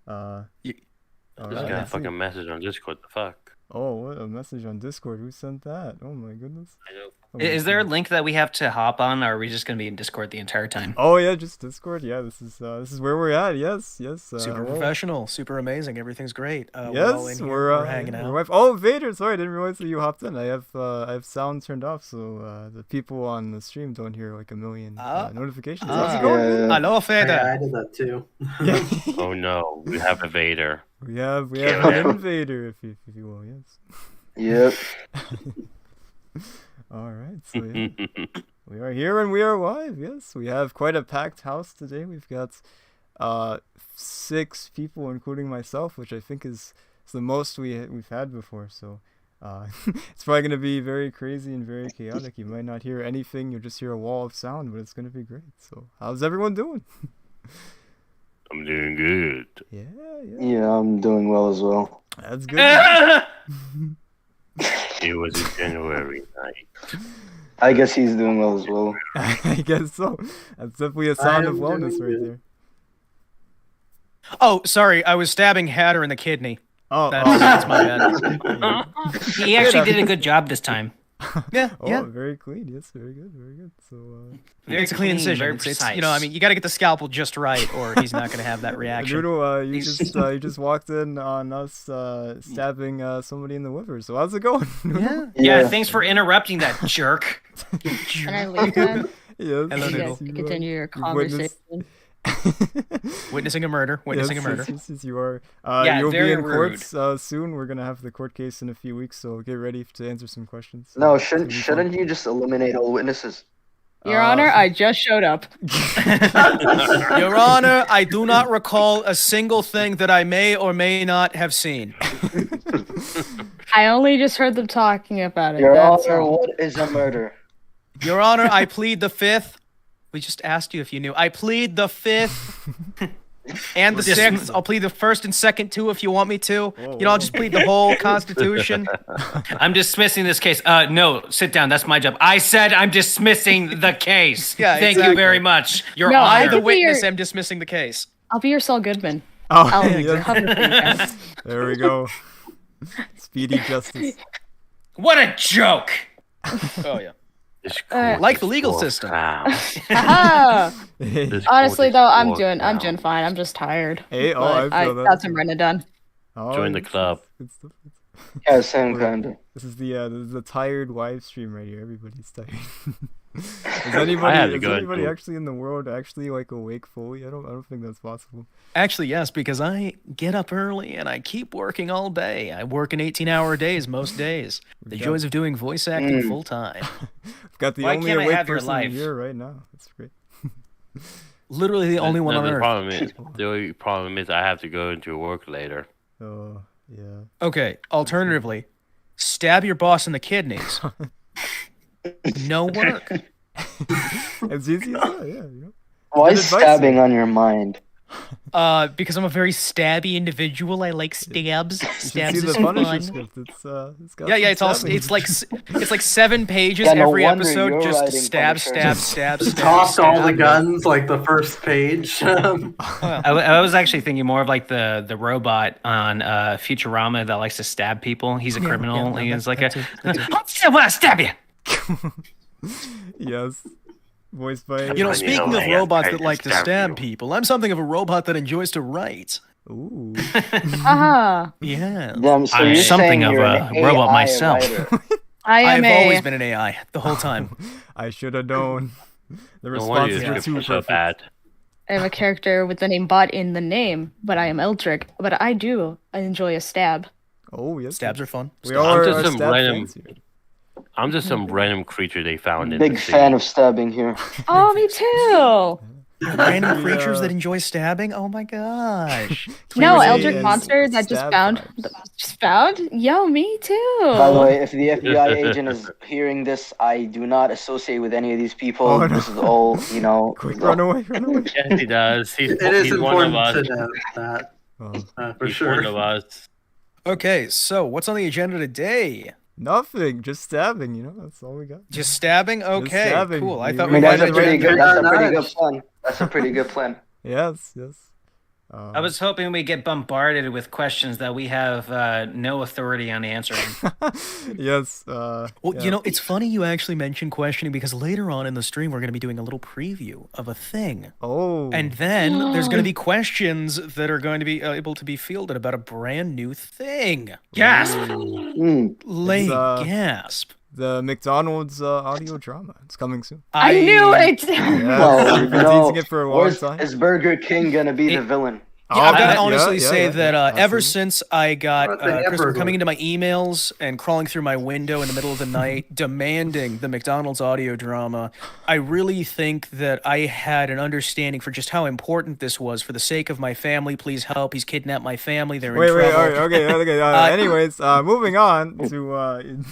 You, Just got a fucking message on Discord. The fuck? Oh, what a message on Discord. Who sent that? Oh my goodness. I know. is there a link that we have to hop on, or are we just going to be in Discord the entire time? Oh yeah, just Discord. Yeah, this is where we're at. Yes. Super professional, super amazing. Everything's great. Yes, we're all in here. we're We're hanging out. Oh, Vader. Sorry, I didn't realize that you hopped in. I have sound turned off, so the people on the stream don't hear like a million notifications. How's it going? Hello, Feder. Yeah, I did that too. Yeah. Oh no, we have a Vader. We have Kill an him. invader, if you will. Yes. Yep. All right. So yeah, we are here and we are live. Yes, we have quite a packed house today. We've got 6 people, including myself, which I think is the most we've had before. So it's probably gonna be very crazy and very chaotic. You might not hear anything. You'll just hear a wall of sound, but it's gonna be great. So how's everyone doing? I'm doing good. Yeah. I'm doing well as well. That's good. It was a January night. I guess he's doing well as well. I guess so. That's definitely a sign of wellness right there. Oh, sorry. I was stabbing Hatter in the kidney. Oh, That's my bad. He actually did a good job this time. Yeah. Very clean. Yes, very good. So, Very It's a clean incision. very It's, precise. you got to get the scalpel just right, or he's not going to have that reaction. Noodle, you just walked in on us stabbing somebody in the liver. So how's it going? Noodle? Yeah, thanks for interrupting that jerk. Can I leave then? Yes. Hello, You Noodle. guys can continue your You've witnessed- conversation. Witnessing a murder. Yes, you are. Yeah, you'll be very in rude. courts soon. We're gonna have the court case in a few weeks, so get ready to answer some questions. No, It's gonna be shouldn't fun. you just eliminate all witnesses? Your Honor, I just showed up. Your Honor, I do not recall a single thing that I may or may not have seen. I only just heard them talking about it. Your that's Honor, all. what is a murder? Your Honor, I plead the 5th. We just asked you if you knew. I plead the 5th and the 6th. I'll plead the 1st and 2nd too if you want me to. I'll just plead the whole Constitution. I'm dismissing this case. No, sit down. That's my job. I said I'm dismissing the case. Yeah, Thank exactly. you very much. Your No, I I, Honor. the could be witness, your- am dismissing the case. I'll be your Saul Goodman. Oh, I'll yes. cover for you guys. There we go. Speedy justice. What a joke. Oh, yeah. This Uh, Like court the is legal full of system. clowns. Aha! This Honestly, court is though, I'm full of doing clowns. fine. I'm just tired. Hey, But I feel that. got some running done. Oh, Join the yes, club. Good stuff. Yeah, same kind of. This is the tired live stream right here. Everybody's tired. Is I had to anybody go into- actually in the world actually like awake fully? I don't think that's possible. Actually, yes, because I get up early and I keep working all day. I work in 18-hour days most days. The Yeah. joys of doing voice acting full time. I've got the Why only can't I awake have your person life? here right now. That's great. Literally the only one No, on the earth. only problem is I have to go into work later. Oh yeah. Okay, alternatively, stab your boss in the kidneys. No work. It's easy as that, yeah. You know? Why Good is advice, stabbing man. on your mind? Because I'm a very stabby individual. I like stabs. You should Stabs see is the Punisher fun. script. It's got Yeah, some it's stabbing. it's like 7 pages Yeah, no every wonder episode, you're just writing stab, Punisher. stab, stab, Just stab. tossed all the stab. guns like the first page. I was actually thinking more of like the robot on Futurama that likes to stab people. He's a criminal. yeah, He's like that a. too, I want to stab you. Yes. Voiced by. You know, I speaking know, of I robots tried that to like to stab stab you. people, I'm something of a robot that enjoys to write. Ooh. Aha! Yeah. Damn, so I'm you're something saying of you're a an robot AI myself. writer. I am I've always a. been an AI the whole time. I should have known. The No wonder responses your were scripts too are so perfect. bad. I am a character with the name Bot in the name, but I am Eldrick. But I do enjoy a stab. Oh yes. Stabs are fun. We all I'm are, just are some stab random- fans here. I'm just some random creature they found in Big the sea. fan of stabbing here. Oh, me too. Random The, creatures that enjoy stabbing? Oh my gosh. No, Crazy Eldritch and monster that just stab found. vibes. Just found? Yo, me too. By the way, if the FBI agent is hearing this, I do not associate with any of these people. Oh, no. This is all, Quick, run away, run away. Yes, he does. He's, It is he's one of important us. to note that, Oh, for He's sure. one of us. Okay, so what's on the agenda today? nothing, just stabbing. You know, that's all we got. Just stabbing? Okay, stabbing. cool. I You- thought I we mean, had that's an a pretty agenda. good. That's a pretty Nice. good plan. That's a pretty good plan. Yes, yes. I was hoping we get bombarded with questions that we have no authority on answering. Yes. Well, Yeah. it's funny you actually mentioned questioning because later on in the stream, we're going to be doing a little preview of a thing. Oh. And then there's going to be questions that are going to be able to be fielded about a brand new thing. Gasp! Lay It's, gasp. the McDonald's audio drama. It's coming soon. I knew it. Yeah, Well, we've been no. teasing it for a long time. Is Burger King gonna be the villain? Yeah, I've got to yeah, honestly yeah, say yeah, that ever absolutely. since I got What the Christopher hamburger? coming into my emails and crawling through my window in the middle of the night demanding the McDonald's audio drama, I really think that I had an understanding for just how important this was. For the sake of my family, please help. He's kidnapped my family. They're in Wait, trouble. all right, okay. Anyways, moving on to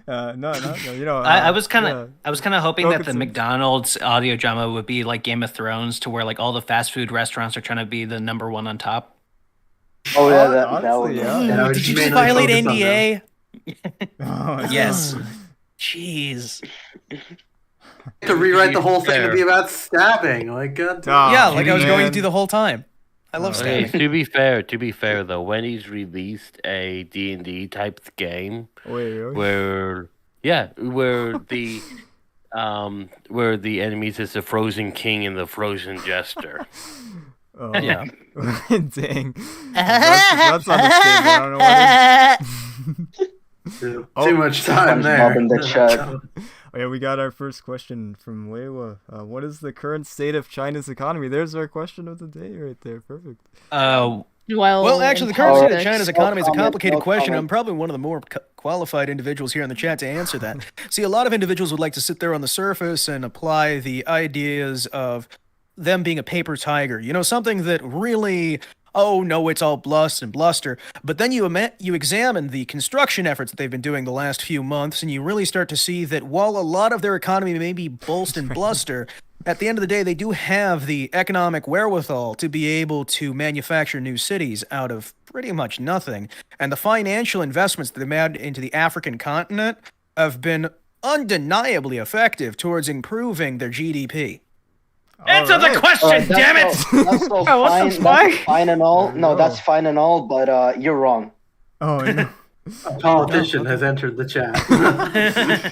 no, you know. I was kind of hoping Go that the continue. McDonald's audio drama would be like Game of Thrones, to where like all the fast food restaurants are trying to be the number one on top. Oh yeah, Honestly, that would. yeah. Yeah, Did you mainly just violate focus on NDA? Oh, Yes. Jeez. To rewrite the whole thing to Fair. be about stabbing. Like, God damn. Ah, Yeah, like I was going man. to do the whole time. I love Okay, stabbing. to be fair though, when he's released a D&D type game Wait. where where the enemies is the Frozen King and the Frozen Jester. Oh, Yeah. dang. That's understatement. I don't know what Too Oh. much time SpongeBob there. in the chat. Oh, yeah, we got our first question from Weiwa. What is the current state of China's economy? There's our question of the day right there. Perfect. Well, actually, the current state of politics. China's No economy is a comment, complicated no question. comment. I'm probably one of the more qualified individuals here in the chat to answer that. See, a lot of individuals would like to sit there on the surface and apply the ideas of them being a paper tiger. Something that really, oh no, it's all bluster and bluster. But then you examine the construction efforts that they've been doing the last few months, and you really start to see that while a lot of their economy may be boast and bluster, at the end of the day, they do have the economic wherewithal to be able to manufacture new cities out of pretty much nothing. And the financial investments that they've made into the African continent have been undeniably effective towards improving their GDP. Answer the question, damn it! That's all Oh, what fine. the That's fuck? fine and all. No, No. that's fine and all. But you're wrong. Oh, no. A politician has entered the chat.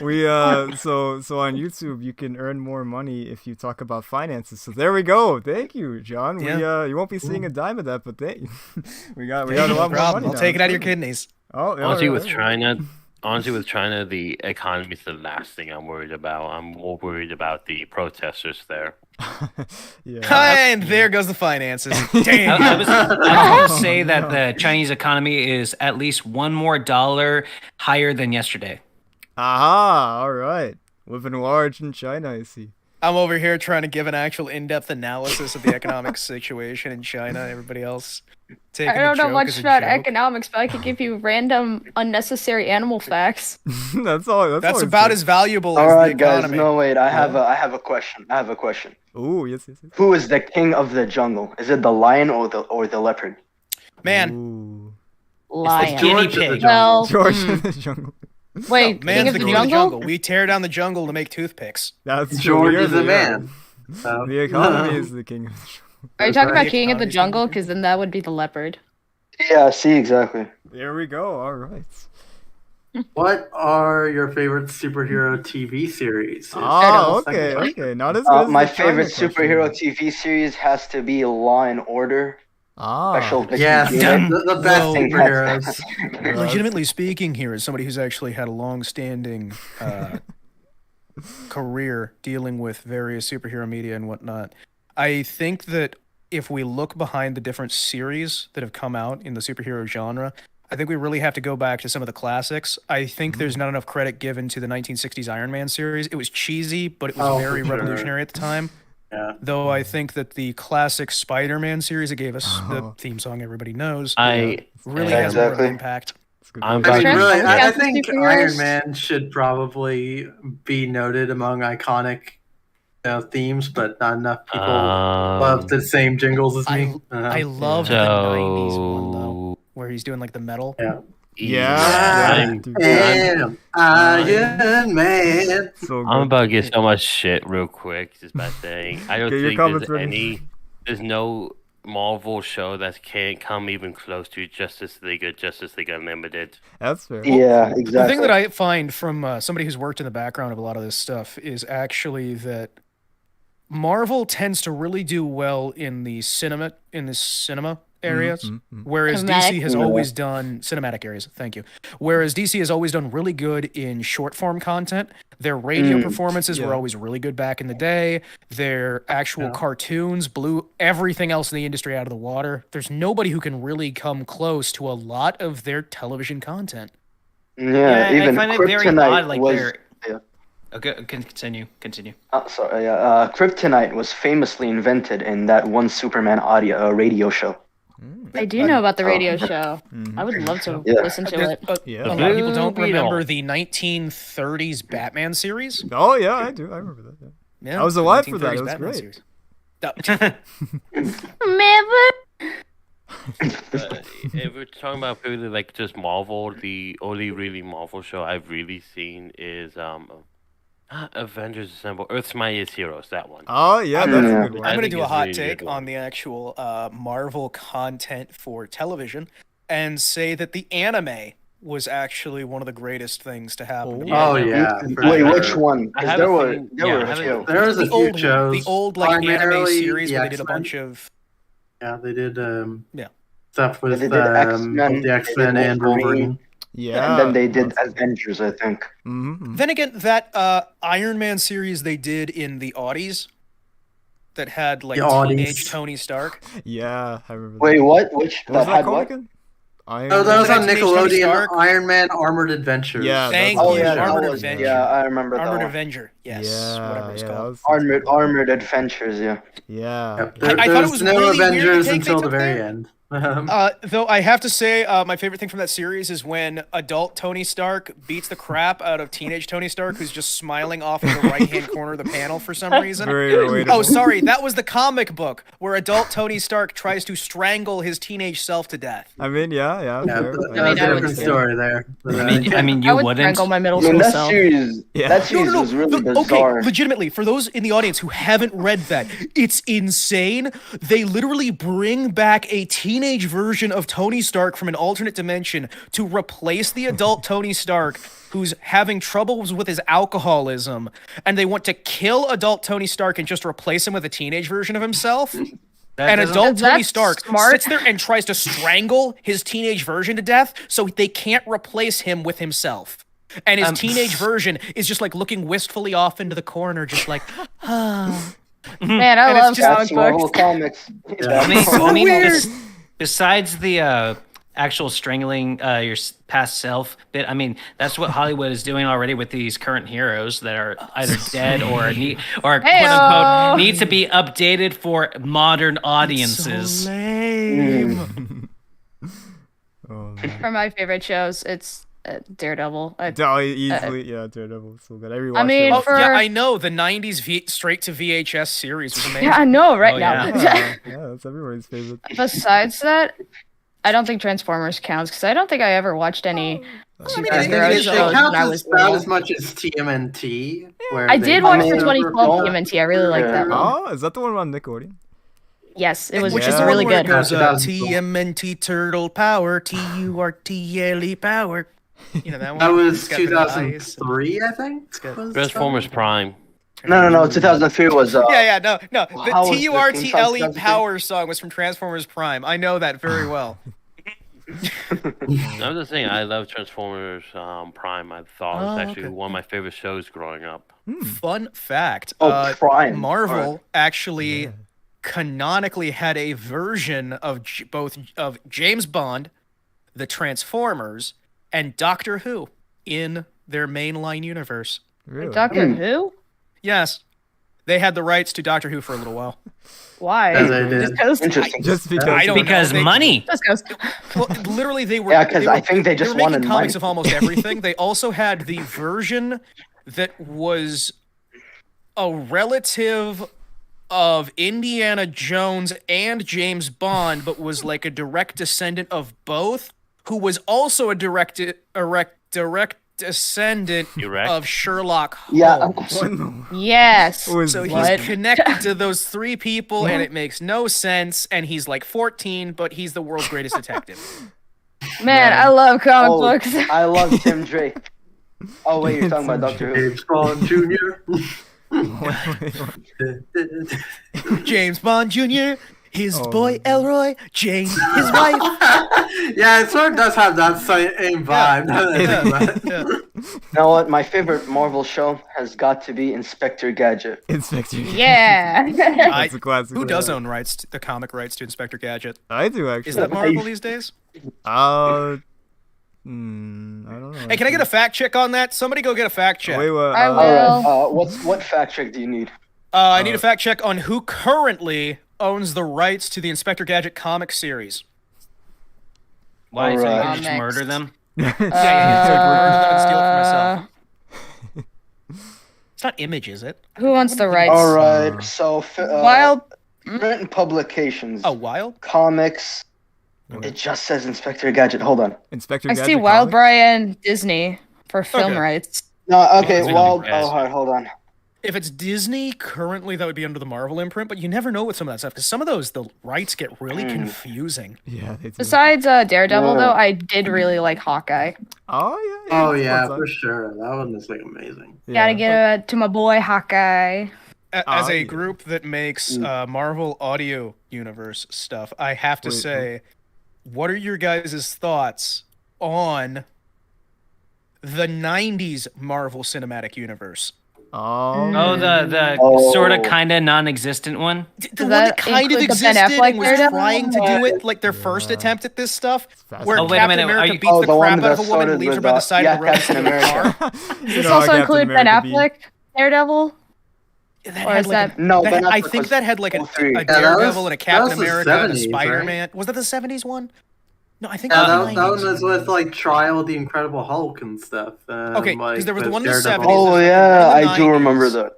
We so on YouTube you can earn more money if you talk about finances. So there we go. Thank you, John. Yeah. We you won't be seeing a dime of that, but we got a No lot more problem. money. I'll now. take it out of your Perfect. kidneys. Oh, yeah, Honestly, yeah, with yeah. China, the economy is the last thing I'm worried about. I'm more worried about the protesters there. Yeah. And there goes the finances. I Damn. was going to say that the Chinese economy is at least $1 more higher than yesterday. Aha! All right. Living large in China, I see. I'm over here trying to give an actual in-depth analysis of the economic situation in China. Everybody else taking I don't the know joke much as a about joke. economics, but I could give you random unnecessary animal facts. That's all. That's all about it as valuable All as the right, guys. economy. No, wait. I have a question. I have a question. Ooh, yes. Who is the king of the jungle? Is it the lion or the leopard? Man, Ooh. Lion. guinea George of the pig. jungle. Well, George in the jungle. wait, king man's of the the king of the jungle? jungle. We tear down the jungle to make toothpicks. That's George true. is a man. So, The economy is the king of the jungle. Are you talking right. about king of the Economy's jungle? Because then that would be the leopard. Yeah. See exactly. There we go. All right. What are your favorite superhero TV series? Ah, Second okay, question. okay. Not as good as My the China favorite question. superhero TV series has to be Law and Order. Special Victims Yes, Unit. the best Well, superheroes. Legitimately speaking here, as somebody who's actually had a long-standing career dealing with various superhero media and whatnot, I think that if we look behind the different series that have come out in the superhero genre, I think we really have to go back to some of the classics. I think there's not enough credit given to the 1960s Iron Man series. It was cheesy, but it was Oh, very for sure. revolutionary at the time. Yeah. Though I think that the classic Spider-Man series that gave us the Oh. theme song everybody knows I really Yeah, has more of an exactly. impact. It's a good I'm question. I mean, about really, I Transformers think superheroes? Iron Man should probably be noted among iconic themes, but not enough people love the same jingles as me. I love the 90s one though, where he's doing like the metal. Yeah. I'm, Dude, am Iron Man. so I'm good. about to get so much shit real quick just by saying I don't Okay, your think comments there's ready. there's no Marvel show that can't come even close to Justice League or Justice League Unlimited. That's fair. Yeah, The thing exactly. that I find from somebody who's worked in the background of a lot of this stuff is actually that Marvel tends to really do well in the cinema areas, whereas DC has Cinematic. always done cinematic areas. Thank you. Whereas DC has always done really good in short form content. Their radio performances were always really good back in the day. Their actual cartoons blew everything else in the industry out of the water. There's nobody who can really come close to a lot of their television content. Yeah, even I find it very Kryptonite odd. Like was. they're. Yeah. Okay, continue. Sorry. Yeah. Kryptonite was famously invented in that one Superman radio show. I do know about the radio show. I would love to listen to it. Yeah. A lot of people don't Blue Beetle. remember the 1930s Batman series. Oh yeah, I do. I remember that. Yeah. Yeah, I was the alive for that. 1930s It was Batman great. series. Remember? If we're talking about purely like just Marvel, the only really Marvel show I've really seen is Avengers Assemble, Earth's Mightiest Heroes. That one. Oh yeah, that's a good one. I'm going to think do a it's hot really take good on one. the actual Marvel content for television and say that the anime was actually one of the greatest things to happen. to Yeah, Oh no, yeah. for Wait, sure. which one? I 'Cause have there a were feeling- there yeah, were I a have a- few. There was a The few old, shows. the old like anime primarily series the where they did a X-Men. bunch of Yeah, they did Yeah. stuff with They did X-Men, both the X-Men they did and Wolverine. Wolverine. Yeah. And then they did Avengers, I think. Mm-hmm. Then again, that Iron Man series they did in the Audies that had like The Aughties. teenage Tony Stark. Yeah, I remember. Wait, what? Which What was that had called what? again? Iron Oh, that was Wasn't on that Teenage Tony Nickelodeon. Stark? Iron Man Armored Adventures. Yeah, Thank that's Oh the you, yeah, show. that Armored was, Avenger. yeah, I remember that Armored one. Avenger. Yes, Yeah, whatever it's yeah, called. Armored Adventures, yeah. Yeah. Yep. I There thought it was was no really weird the Avengers take they until the took very there. end. Though I have to say, my favorite thing from that series is when adult Tony Stark beats the crap out of teenage Tony Stark, who's just smiling off in the right-hand corner of the panel for some reason. Very relatable. Oh, sorry, that was the comic book where adult Tony Stark tries to strangle his teenage self to death. I mean, yeah. Yeah, fair. that was I a would different too. story there. But, I mean, I you would wouldn't. strangle my middle I mean, school that self. series, Yeah. that series No, was really okay, bizarre. legitimately, for those in the audience who haven't read that, it's insane. They literally bring back a teenage version of Tony Stark from an alternate dimension to replace the adult Tony Stark who's having troubles with his alcoholism, and they want to kill adult Tony Stark and just replace him with a teenage version of himself. That And doesn't- adult Tony That's Stark smart. sits there and tries to strangle his teenage version to death so they can't replace him with himself. And his teenage version is just like looking wistfully off into the corner, just like, Man, I And it's love just- comic That's Marvel books. Comics. I mean, so I mean, weird. besides the actual strangling your past self bit, I mean, that's what Hollywood is doing already with these current heroes that are either dead or quote unquote need to be updated for modern audiences. lame. Oh, man. For my favorite shows, it's Daredevil. Easily, yeah, Daredevil is so good. I rewatched mean, it. Oh, for- yeah, I know. The 90s straight to VHS series was amazing. Yeah, I know right Oh, now. Yeah, that's everybody's favorite. Besides that, I don't think Transformers counts because I don't think I ever watched any I superhero think it shows when I counts was about little. as much as TMNT. Where I they did watch the crossed 2012 over. TMNT. I really like that one. Oh, is that the one on Nickelodeon? Yes, it was Which Yeah. is the really one where good. it goes, Yeah, 2012. TMNT Turtle Power, TURTLE Power. You know that one? That was It's got the eyes. 2003, I think. good. was Transformers Prime. No, 2003 was. Yeah, no. The How was the TURTLE theme song Power song was from Transformers Prime. I know that very well. I'm just saying, I love Transformers Prime. I thought it was Oh, actually okay. one of my favorite shows growing up. Fun fact. Oh, Prime. Marvel Alright. actually canonically had a version of both of James Bond, the Transformers, and Doctor Who in their mainline universe. Really? Doctor Who? Yes. They had the rights to Doctor Who for a little while. Why? As I did. Just 'cause? Interesting. Just because. I don't Because know. They- money. Just 'cause. Well, literally, they were. Yeah, 'cause they were- I think they just were making wanted comics money. of almost everything. They also had the version that was a relative of Indiana Jones and James Bond, but was like a direct descendant of both, who was also a direct descendant Erect? of Sherlock Yeah. Holmes. What in the- Yes. Who is So he's What? connected to those three people, and it makes no sense. And he's like 14, but he's the world's greatest detective. Man, I love comic Oh, books. I love Tim Drake. Oh wait, you're talking about Doctor Who. James Bond Jr. James Bond Jr., his Oh boy my God. Elroy, Jane, his wife. Yeah, it sort of does have that same vibe. Yeah. You know what? My favorite Marvel show has got to be Inspector Gadget. Inspector. Yeah. That's a classic. Who does own the comic rights to Inspector Gadget? I do actually. Is that Marvel these days? I don't know. Hey, can I get a fact check on that? Somebody go get a fact check. Wait, what? I All will. right. What fact check do you need? I need a fact check on who currently owns the rights to the Inspector Gadget comic series. Why? So you Alright. can just Next. murder them? Yeah, so I can murder them and steal it for myself. It's not Image, is it? Who wants the rights? All right. So Wild. print publications, Oh, Wild? comics. It just says Inspector Gadget. Hold on. Inspector I Gadget. see Wild comics? Brian Disney for film Okay. rights. No, okay. It's Well, really fast. all right. Hold on. If it's Disney, currently that would be under the Marvel imprint, but you never know with some of that stuff because some of those, the rights get really confusing. Yeah, they do. Besides Daredevil, Yeah. though, I did really like Hawkeye. Oh yeah. Oh yeah, What's for up? sure. That one is like amazing. Gotta get to my boy Hawkeye. As a yeah. group that makes Marvel Audio Universe stuff, I have to Wait, say, what are your guys' thoughts on the 90s Marvel Cinematic Universe? Oh, the Oh. sort of kind of non-existent one. The Does one that that kind of include the Ben existed Affleck and was Daredevil? trying to do it, like their first Yeah. attempt at this stuff, fascinating. where Oh, wait a Captain minute, are America you- beats Oh, the the one crap out that of a woman started and leaves her with, by the side yeah, of the road Captain in a America. car. Does this also include Ben Affleck Daredevil? That Or had is like that- No, Ben I Affleck think was that had like a 03. Daredevil Yeah, that was- and a that Captain was the America and a 70s, Spider-Man. Was that the 70s one? No, I think Yeah, it was that the one 90s. was with like Trial of the Incredible Hulk and stuff. Okay, 'cause like, there was the with one in the Daredevil. 70s. Oh There's yeah, one in the I do remember 90s. that.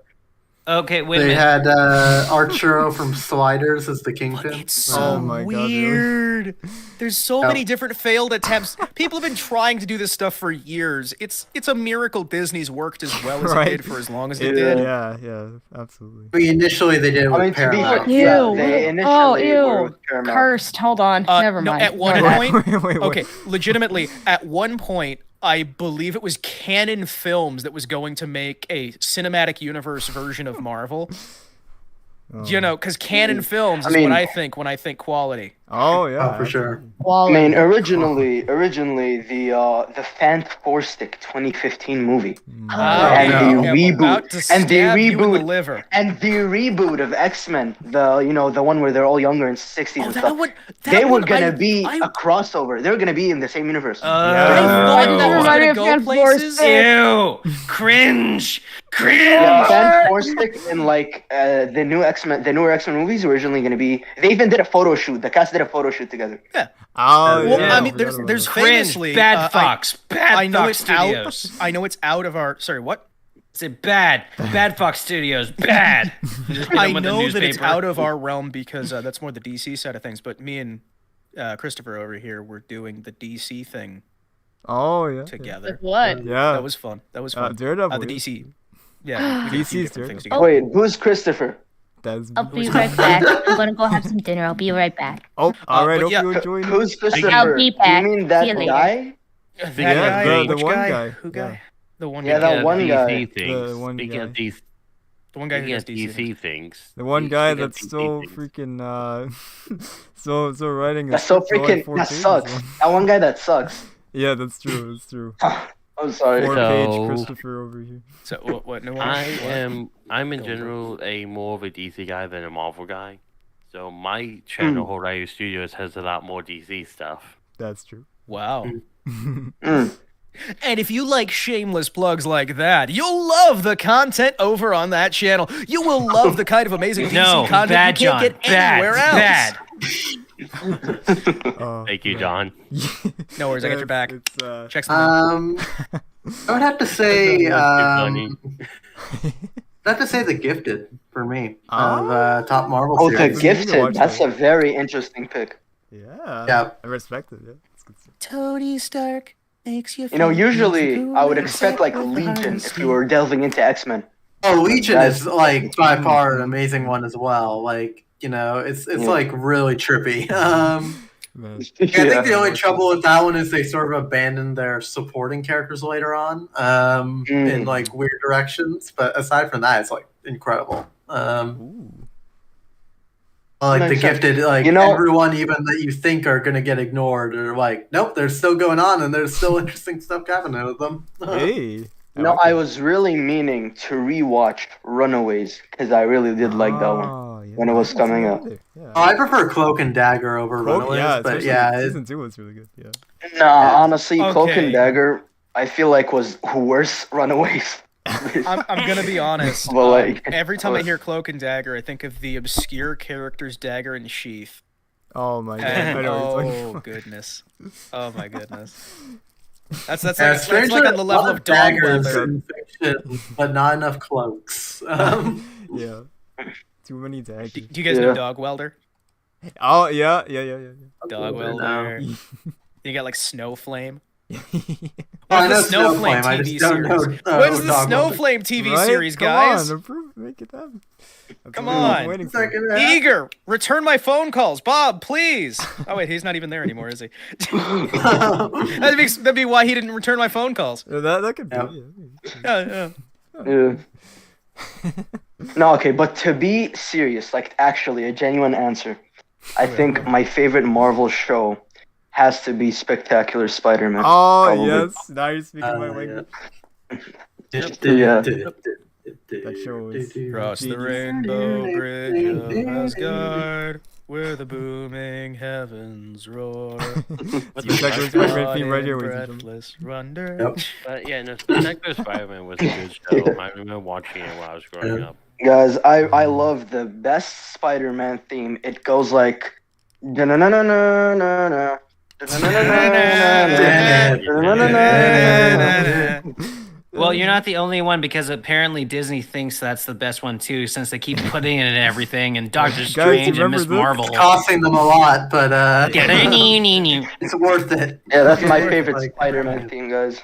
Okay, wait a They minute. had Arturo from Sliders as the But Kingpin. it's so Oh my God, really? weird. There's so Yeah. many different failed attempts. People have been trying to do this stuff for years. It's a miracle Disney's worked as well as Right. it did for as long as it Yeah. did. Yeah, absolutely. But initially they did it with I mean, to be fair, Paramount. Ew. yeah, they Oh, initially were ew. with Paramount. Cursed. Hold on. Never no, mind. at one Never mind. point- Wait. Okay, legitimately, at one point, I believe it was Canon Films that was going to make a cinematic universe version of Marvel. You know, because Canon Films is mean- what I think when I think quality. Oh yeah. Oh, for sure. I Wally. mean, originally, the Fantastic 2015 movie, Oh, and no. the I'm reboot, about to and the stab you in the reboot, liver. and the reboot of X-Men, the one where they're all younger in 60s Oh, and that stuff. one. They were gonna be a crossover. They were gonna be in the same universe. Yeah. I thought That it was reminded me gonna of go Fan places. Force. Ew! Cringe! Cringe! Yeah, Fantastic and like the newer X-Men movies were originally gonna be. They even did a photo shoot. The cast did a photo shoot together. Oh Well, yeah. I mean, forgot there's about there's that. Cringe! famously Bad I- Fox! Bad I know Fox it's Studios! out. I know it's out of our. Sorry, what? Is it bad? Bad Fox Studios. Bad. Just hit I 'em with a know that it's newspaper. out of our realm because that's more the DC side of things. But me and Christopher over here were doing the DC thing Oh yeah. together. What? Yeah. That was fun. That was fun. Daredevil. The yeah. DC. Yeah, we did a few DC's different things Daredevil. together. Wait, who's Christopher? That's. I'll be right back. I'm gonna go have some dinner. I'll be right back. Oh, all right. but Hope yeah, you enjoy. Who's Christopher? I'll be back. You mean See that you later. guy? That Yeah, guy, the which one guy? guy, Who yeah. guy? The one Yeah, guy. that one guy. DC things. The one Speaking of guy. DC, The one guy who speaking does of DC. DC things. The one guy speaking of that's DC so things. freaking so writing. a That's so script for, like, freaking. 4 That pages sucks. long. That one guy that sucks. Yeah, that's true. That's true. I'm sorry. 4-page So- Christopher over here. So what? No, I'm in Go, go. general a more of a DC guy than a Marvel guy. So my channel, Horizon Studios, has a lot more DC stuff. That's true. Wow. Mm. And if you like shameless plugs like that, you'll love the content over on that channel. You will love the kind of amazing DC No, content bad, you can't John. get Bad. anywhere else. Bad. Thank you, John. No worries, I got your back. It's, Check some I would have to say, Funny. I'd have to say The Gifted for me Ah. of top Marvel Oh, The series. You need to Gifted. watch That's that. a very interesting pick. yeah. Yeah. I respect it. Yeah. It's good stuff. Tony Stark. Usually I would expect like Legion if we were delving into X-Men. Oh, Legion That's- is like by far an amazing one as well. Like, it's like really trippy. Man. I think the only trouble with that one is they sort of abandoned their supporting characters later on, in like weird directions. But aside from that, it's like incredible. Ooh. Like the Makes sense. gifted, like You know- everyone even that you think are gonna get ignored, are like, nope, they're still going on, and there's still interesting stuff happening with them. Hey. I was really meaning to rewatch Runaways because I really did like that one when it was coming out. Yeah. I prefer Cloak and Dagger over Runaways, but especially yeah, season 2 was really good. Yeah. Nah, honestly, Cloak Okay. and Dagger, I feel like was worse Runaways. I'm gonna be honest. Well, like- every time I hear Cloak and Dagger, I think of the obscure characters Dagger and Sheath. Oh my god. I And, know what you're talking oh about. goodness. Oh my goodness. That's Yeah, like, that's strangely, like on the a level lot of Dog daggers Welder. in fiction, but not enough cloaks. Yeah. Too many daggers. Do you guys Yeah. know Dog Welder? Oh yeah. Dog Welder, Welder. You got like Snowflame. I know What's the Snowflame Snowflame, I TV just don't know, series? When's the Dog Welder. Snowflame TV Right? series, Come guys? on, approve, make it happen. That's Come what I've been on. waiting for. Second half. Eager, return my phone calls, Bob, please. Oh wait, he's not even there anymore, is he? that'd be why he didn't return my phone calls. That could be. Yeah. Yeah. Yeah. No, okay, but to be serious, like actually a genuine answer, I think my favorite Marvel show has to be Spectacular Spider-Man. Oh Probably. yes, now you're speaking my language. Yeah. That show is Cross the genius. rainbow bridge of Asgard, where the booming heavens roar. Spectacular Spider-Man theme right here, ladies and gentlemen. breathless wonder. Yep. But yeah, no, Spectacular Spider-Man was a good show. I remember watching it while I was growing up. Guys, I love the best Spider-Man theme. It goes like na-na-na-na-na-na. Well, you're not the only one because apparently Disney thinks that's the best one too, since they keep putting it in everything and Doctor Guys, Strange and remember Miss this? Marvel. It's costing them a lot, but Here, it's worth it. Yeah, that's my favorite Like, Spider-Man theme, guys.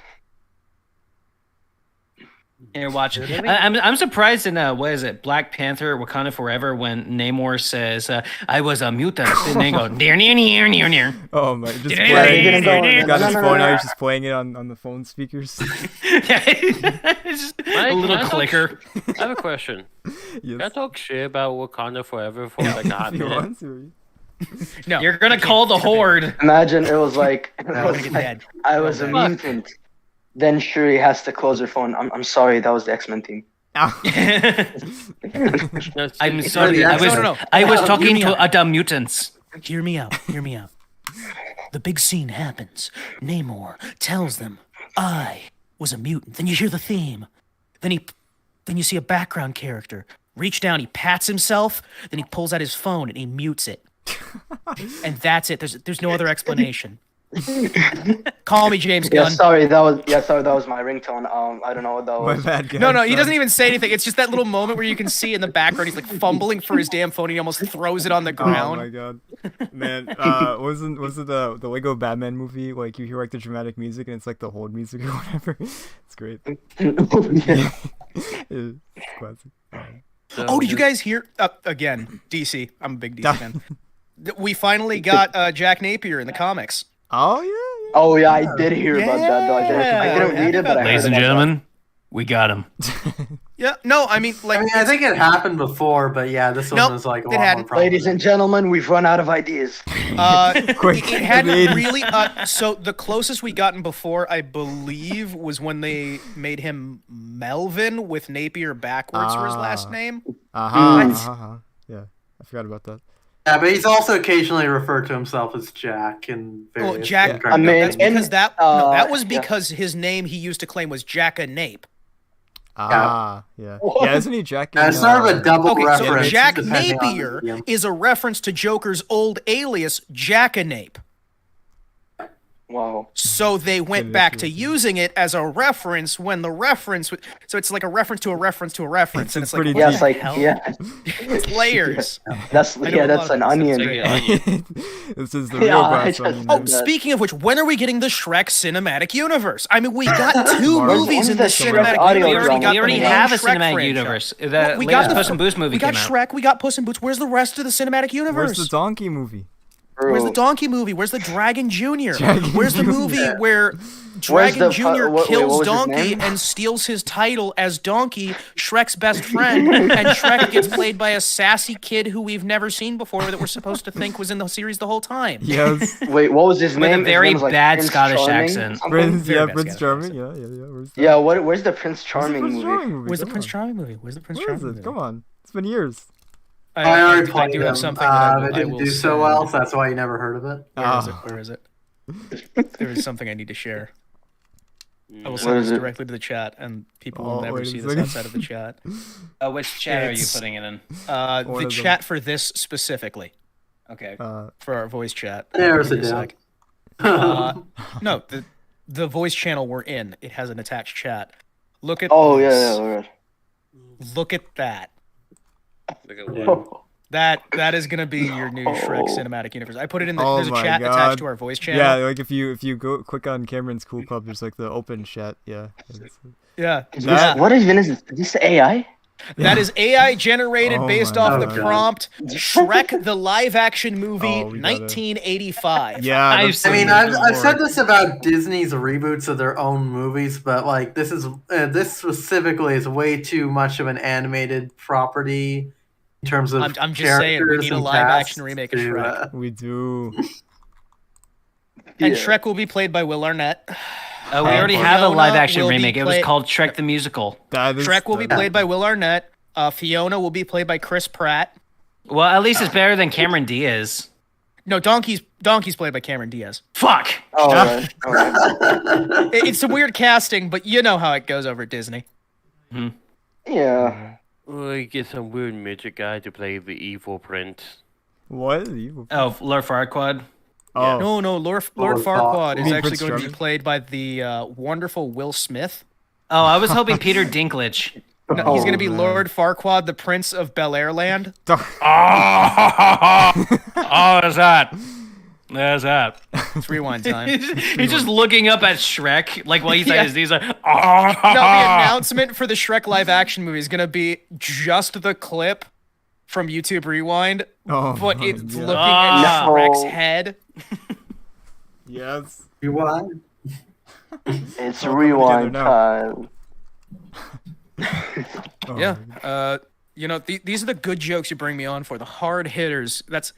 watch it. I'm surprised in what is it, Black Panther, Wakanda Forever, when Namor says, "I was a mutant," and they go near. Oh my, just Yeah, playing. you're gonna go- He's got his phone out, he's just playing it on the phone speakers. It's just a little Can I clicker. I have a question. Can I Yes. talk shit about Wakanda Forever for like a hot If you minute? want to. No, You're gonna call the Horde. Imagine it was like, I'm gonna get dead. I was a mutant. Then Shuri has to close her phone. I'm sorry, that was the X-Men team. No, I'm see, sorry. yeah, no. I was talking Hear me to out. other mutants. Hear me out. Hear me out. The big scene happens. Namor tells them, "I was a mutant." Then you hear the theme. Then you see a background character reach down. He pats himself. Then he pulls out his phone and he mutes it. And that's it. There's no other explanation. Call me James Yeah, Gunn. sorry, that was my ringtone. I don't know what that My was. bad, guys. No, he doesn't sorry. even say anything. It's just that little moment where you can see in the background he's like fumbling for his damn phone. And he almost throws it on the Oh my ground. god, man! Was it the Lego Batman movie? Like you hear like the dramatic music and it's like the hold music or whatever. It's great. Yeah. It's classic. Oh, did you guys hear? Again, DC. I'm a big DC fan. We finally got Jack Napier in the comics. Oh yeah. Oh yeah, I did hear about that though. I didn't read it, but I Ladies heard and about gentlemen, we got him. Yeah, no, I mean, like, I think it happened before, but yeah, this one Nope, was like a it lot hadn't. more that. Ladies and gentlemen, we've run out of ideas. Quick, it hadn't agreed. really. So the closest we gotten before, I believe, was when they made him Melvin with Napier backwards for his last name. Yeah, I forgot about that. Yeah, but he's also occasionally referred to himself as Jack in various. Well, Jack. incarnations. I mean, That's because and, that was yeah. because his name he used to claim was Jackanape. Yeah. Yeah, isn't he Jack? Yeah, it's sort of a double Okay, so reference. Jack depending on the Napier medium. is a reference to Joker's old alias, Jackanape. Wow. So they went back to using it as a reference when the reference. So it's like a reference to a reference to a reference, and it's like, pretty what Yeah, the it's like hell? yeah. It's layers. That's I know a that's lot an about this. onion. It's like an onion. This is the Yeah, real I glass just onion. said Oh, right? that. speaking of which, when are we getting the Shrek cinematic universe? I mean, we got two Marvel. movies in the When's the Shrek cinematic audio universe. drama got We already the have a Shrek cinematic franchise. universe. The We latest got Puss in Boots movie We got came out. Shrek. We got Puss in Boots. Where's the rest of the cinematic universe? Where's the donkey movie? Where's the Bro. Donkey movie? Where's the Dragon Jr.? Dragon Where's the Jr.? movie where Where's Dragon the Jr. wait, what kills was his Donkey name? and steals his title as Donkey, Shrek's best friend, and Shrek gets played by a sassy kid who we've never seen before that we're supposed to think was in the series the whole time? Yes. Wait, what was his With name? a very His name was, like, bad Prince Scottish Charming, accent. something? Prince, Very yeah, bad Prince Scottish Charming. accent. Yeah. Where's Yeah, where's the Prince Where's the Charming Prince movie? Charming movie? Where's the Come Prince on. Charming movie? Where's the Prince Where Charming is it? movie? Come on. It's been years. I already I played do them. have something that it didn't will do so send. well, so that's why you never heard of it. Where is it? Ah. Where is it? There is something I need to share. I will What send is this it? directly to the chat, and people will Oh, never wait a see this second. outside of the chat. Which chat are you It's- putting it in? One The of them. chat for this specifically, Okay. for our voice chat. There's Give a me a down. sec. No, the voice channel we're in, it has an attached chat. Look at Oh this. yeah, alright. Look at that. Look at what? That is gonna be your new Shrek Oh. cinematic universe. I put it in the Oh there's a my chat God. attached to our voice channel. Yeah, like if you go click on Cameron's Cool Club, there's like the open chat. Yeah. Yeah. Is That- this, what even is this? Is this AI? That is AI generated Oh based my off the God. prompt Shrek the live action movie Oh, we gotta- 1985. Yeah. I've that's seen I mean, the I've said word. this about Disney's reboots of their own movies, but like this specifically is way too much of an animated property in terms of. I'm just saying, we characters need a and live cast action remake of to, Shrek. We do. And Yeah. Shrek will be played by Will Arnett. We already have a Fiona live action will be remake. It was play- called Shrek the Musical. That is, Shrek will be that- played by Will Arnett. Fiona will be played by Chris Pratt. Well, at least it's better than Cameron Diaz. No, Donkey's played by Cameron Diaz. Fuck. Oh, alright. It's some weird casting, but you know how it goes over at Disney. Yeah. Or get some weird midget guy to play the evil prince. What? You- Oh, Lord Farquaad. Oh. No, Lord Lord Farquaad You is mean actually Prince going to be Charming? played by the wonderful Will Smith. Oh, I was hoping Peter Dinklage. No, he's going to be man. Lord Farquaad, the Prince of Bel Air Land. Oh, there's that. There's that. It's rewind time. He's just looking up at Shrek, like while he's Yeah. like, his knees like, No, the announcement for the Shrek live action movie is going to be just the clip from YouTube Rewind, Oh but my it's God. looking at No. Shrek's head. Yes. You what? It's All come rewind together time. Oh Yeah. my God. These are the good jokes you bring me on for, the hard hitters. That's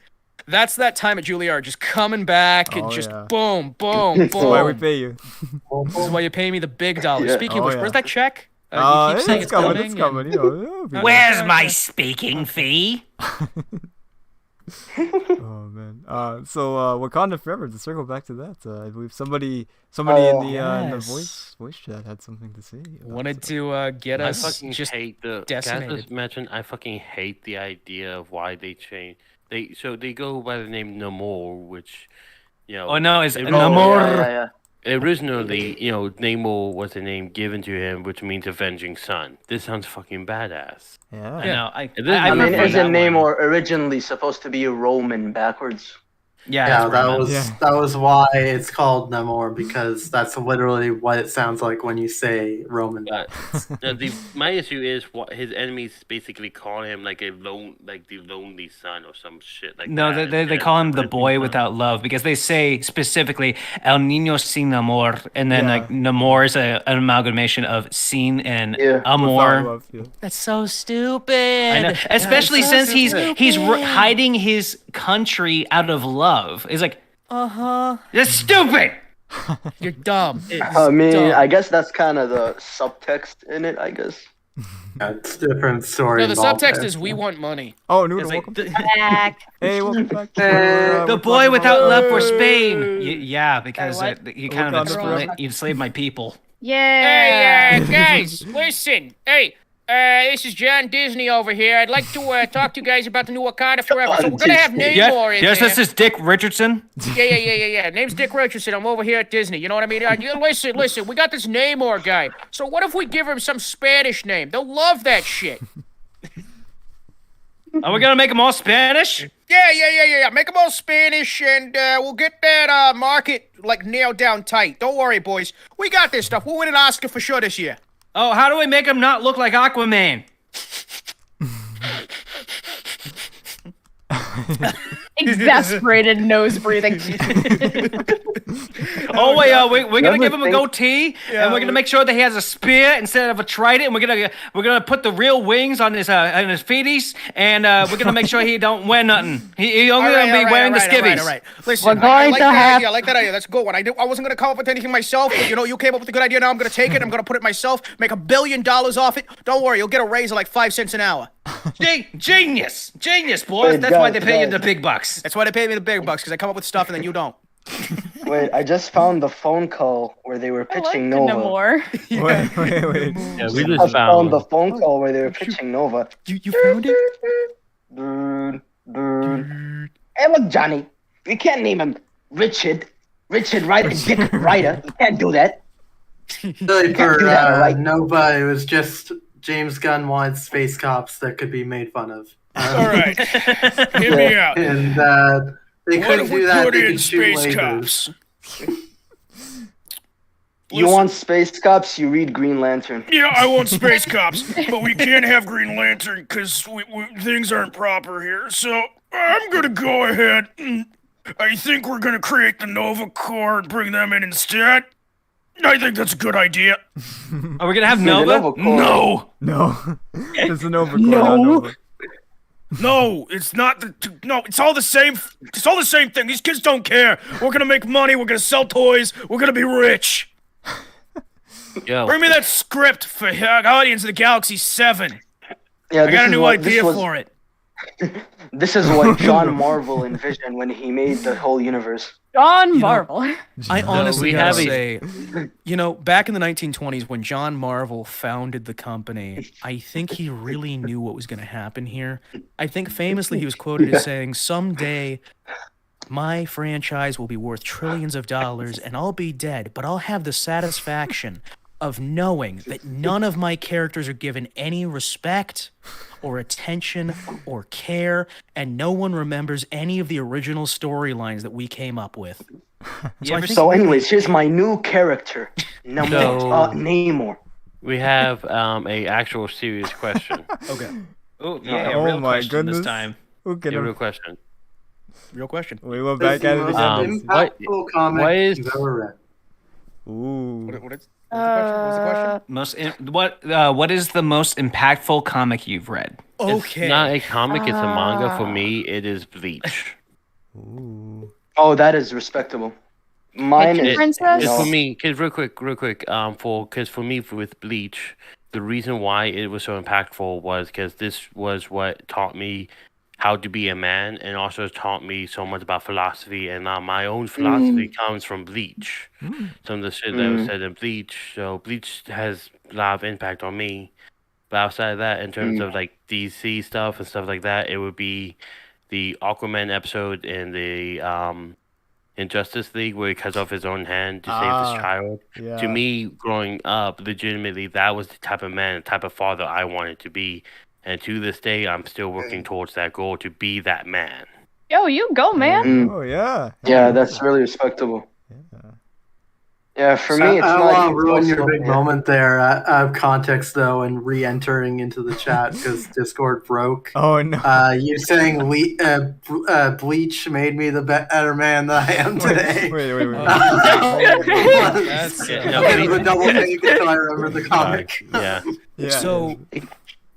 that time at Juilliard, just coming back and Oh, just yeah. boom, boom, That's why we boom. pay you. This is why you pay me the big dollars. Yeah. Speaking of Oh, which, yeah. where's that check? You keep saying It's coming. It's and- coming. You know, it'll be Where's there. my speaking fee? Oh man. So Wakanda Forever. To circle back to that, I believe somebody in the yes. voice chat had something to say. about Wanted it. to get I us fucking just hate the. Can I decimated. just mention? I fucking hate the idea of why they change. They go by the name Namor, which, you know. Oh no, it's it- Namor. Yeah. Originally, Namor was a name given to him, which means avenging son. This sounds fucking badass. Yeah. I know. I It is I mean, prefer isn't that one. Namor originally supposed to be Roman backwards? Yeah, Yeah, it's that Roman. was Yeah. that was why it's called Namor, because that's literally what it sounds like when you say Roman. But my issue is what his enemies basically call him like the lonely son or some shit like No, that. they call him the boy without love because they say specifically El Niño sin amor, and then Yeah. like Namor is an amalgamation of sin and Yeah. Without amor. love, yeah. That's so stupid. I know, especially since he's hiding his country out of love. It's like that's stupid. You're dumb. I mean, dumb. I guess that's kind of the subtext in it, I guess. Yeah, it's a different story. No, the involved subtext there. is we want money. Oh, Noodle, It's like welcome. Back. Hey, welcome back. the boy without love for Spain. Yeah, because what? you kind Wakanda of forever. you enslaved my people. Yeah. guys, listen. Hey, This is John Disney over here. I'd like to talk to you guys about the new Wakanda Forever. So we're gonna have Namor in yes, there. this is Dick Richardson. Yeah. Name's Dick Richardson. I'm over here at Disney. You know what I mean? Listen. We got this Namor guy. So what if we give him some Spanish name? They'll love that shit. Are we gonna make them all Spanish? Yeah. Make them all Spanish, and we'll get that market like nailed down tight. Don't worry, boys. We got this stuff. We'll win an Oscar for sure this year. Oh, how do we make him not look like Aquaman? Exasperated nose breathing. Oh wait, we're gonna give him a goatee, and we're gonna make sure that he has a spear instead of a trident. And we're gonna put the real wings on his feeties, and we're gonna make sure he don't wear nothing. He only gonna be wearing the skivvies. All right. Listen, I like that idea. I like that idea. That's a good one. I wasn't gonna come up with anything myself, but you came up with a good idea. Now I'm gonna take it. I'm gonna put it myself. Make $1 billion off it. Don't worry, you'll get a raise of like 5 cents an hour. Genius, boys. That's why they pay you the big bucks. That's why they pay me the big bucks, because I come up with stuff and then you don't. Wait, I just found the phone call where they were pitching I like Nova. more. Wait. Yeah, we I just found the found. phone call where they were pitching Nova. You found it? Hey, look, Johnny. You can't name him Richard. Richard Ryder, Dick Ryder. You can't do that. Really, for do that, right? Nova, it was just James Gunn wanted space cops that could be made fun of. All right. Hear me out. And they What couldn't if we do that. put They in could shoot space lasers. cops? You want space cops? You read Green Lantern. Yeah, I want space cops, but we can't have Green Lantern because things aren't proper here. So I'm gonna go ahead. I think we're gonna create the Nova Corps and bring them in instead. I think that's a good idea. Are we gonna have the Nova? Nova Corps. No. No. It's an overcore, not Nova. No, it's not no, it's all the same. It's all the same thing. These kids don't care. We're gonna make money. We're gonna sell toys. We're gonna be rich. Yo, Bring me that script for Guardians of the Galaxy 7. Yeah, I got a new idea for it. This is what John Marvel envisioned when he made the whole universe. John Marvel. I honestly we gotta have say, back in the 1920s when John Marvel founded the company, I think he really knew what was going to happen here. I think famously he was quoted as saying, "Someday my franchise will be worth trillions of dollars and I'll be dead, but I'll have the satisfaction of knowing that none of my characters are given any respect or attention or care, and no one remembers any of the original storylines that we came up with." So anyways, here's my new character, Namor. we have a actual serious question. Okay. Oh yeah, Oh real my question goodness. this time. Who can Yeah, real question. Real question. We went That's back the at it most again. impactful comic what is- you've ever read. Ooh. What's the question? What is the most impactful comic you've read? Okay. It's not a comic, it's a manga. For me, it is Bleach. Ooh. Oh, that is respectable. Mine is Princess? It's for me, cause real quick, because for me with Bleach, the reason why it was so impactful was because this was what taught me how to be a man, and also taught me so much about philosophy. And my own philosophy comes from Bleach. Some of the shit that was said in Bleach. So Bleach has a lot of impact on me. But outside of that, in terms of like DC stuff and stuff like that, it would be the Aquaman episode in the Injustice League where he cuts off his own hand to save his child. Yeah. To me, growing up, legitimately, that was the type of man, the type of father I wanted to be. And to this day, I'm still working towards that goal to be that man. Yo, you go, man. Oh yeah. Yeah, that's really respectable. Yeah. Yeah, for So me, it's I don't not. want to ruin your also- big moment there. Out of context, though, and re-entering into the chat because Discord broke. Oh no. You saying Bleach made me the better man that I am today. Wait. That's I did a double take until I remember the comic. Yeah. Yeah. So,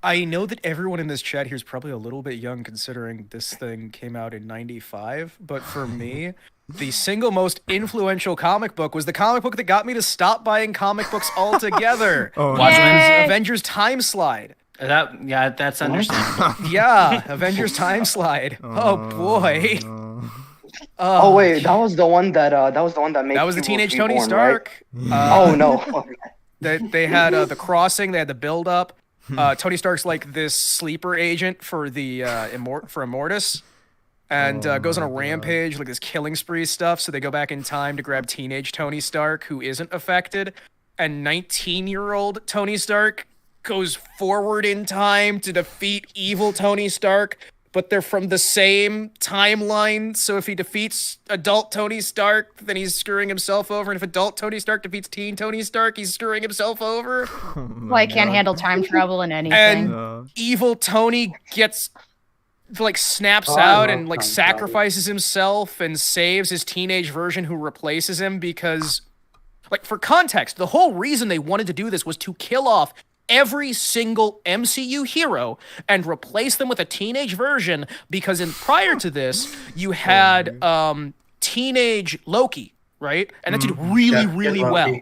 I know that everyone in this chat here is probably a little bit young considering this thing came out in 95, but for me, the single most influential comic book was the comic book that got me to stop buying comic books altogether. Oh, Watchmen's Yay! Avengers Time Slide. That's understandable. Yeah, Avengers Time Slide. Oh boy. no. Oh wait, that was the one that made. That was the Heroes Teenage Tony Reborn, right? Stark. Oh no. They had the crossing, they had the build up. Tony Stark's like this sleeper agent for the for Immortus, and goes on a rampage, like this killing spree stuff. So they go back in time to grab teenage Tony Stark, who isn't affected, and 19-year-old Tony Stark goes forward in time to defeat evil Tony Stark. But they're from the same timeline, so if he defeats adult Tony Stark, then he's screwing himself over. And if adult Tony Stark defeats teen Tony Stark, he's screwing himself over. Well, I can't handle time travel and anything. And evil Tony gets, like, snaps out and, like, sacrifices himself and saves his teenage version who replaces him because, like, for context, the whole reason they wanted to do this was to kill off every single MCU hero and replace them with a teenage version, because prior to this you had teenage Loki, right? And that did really well.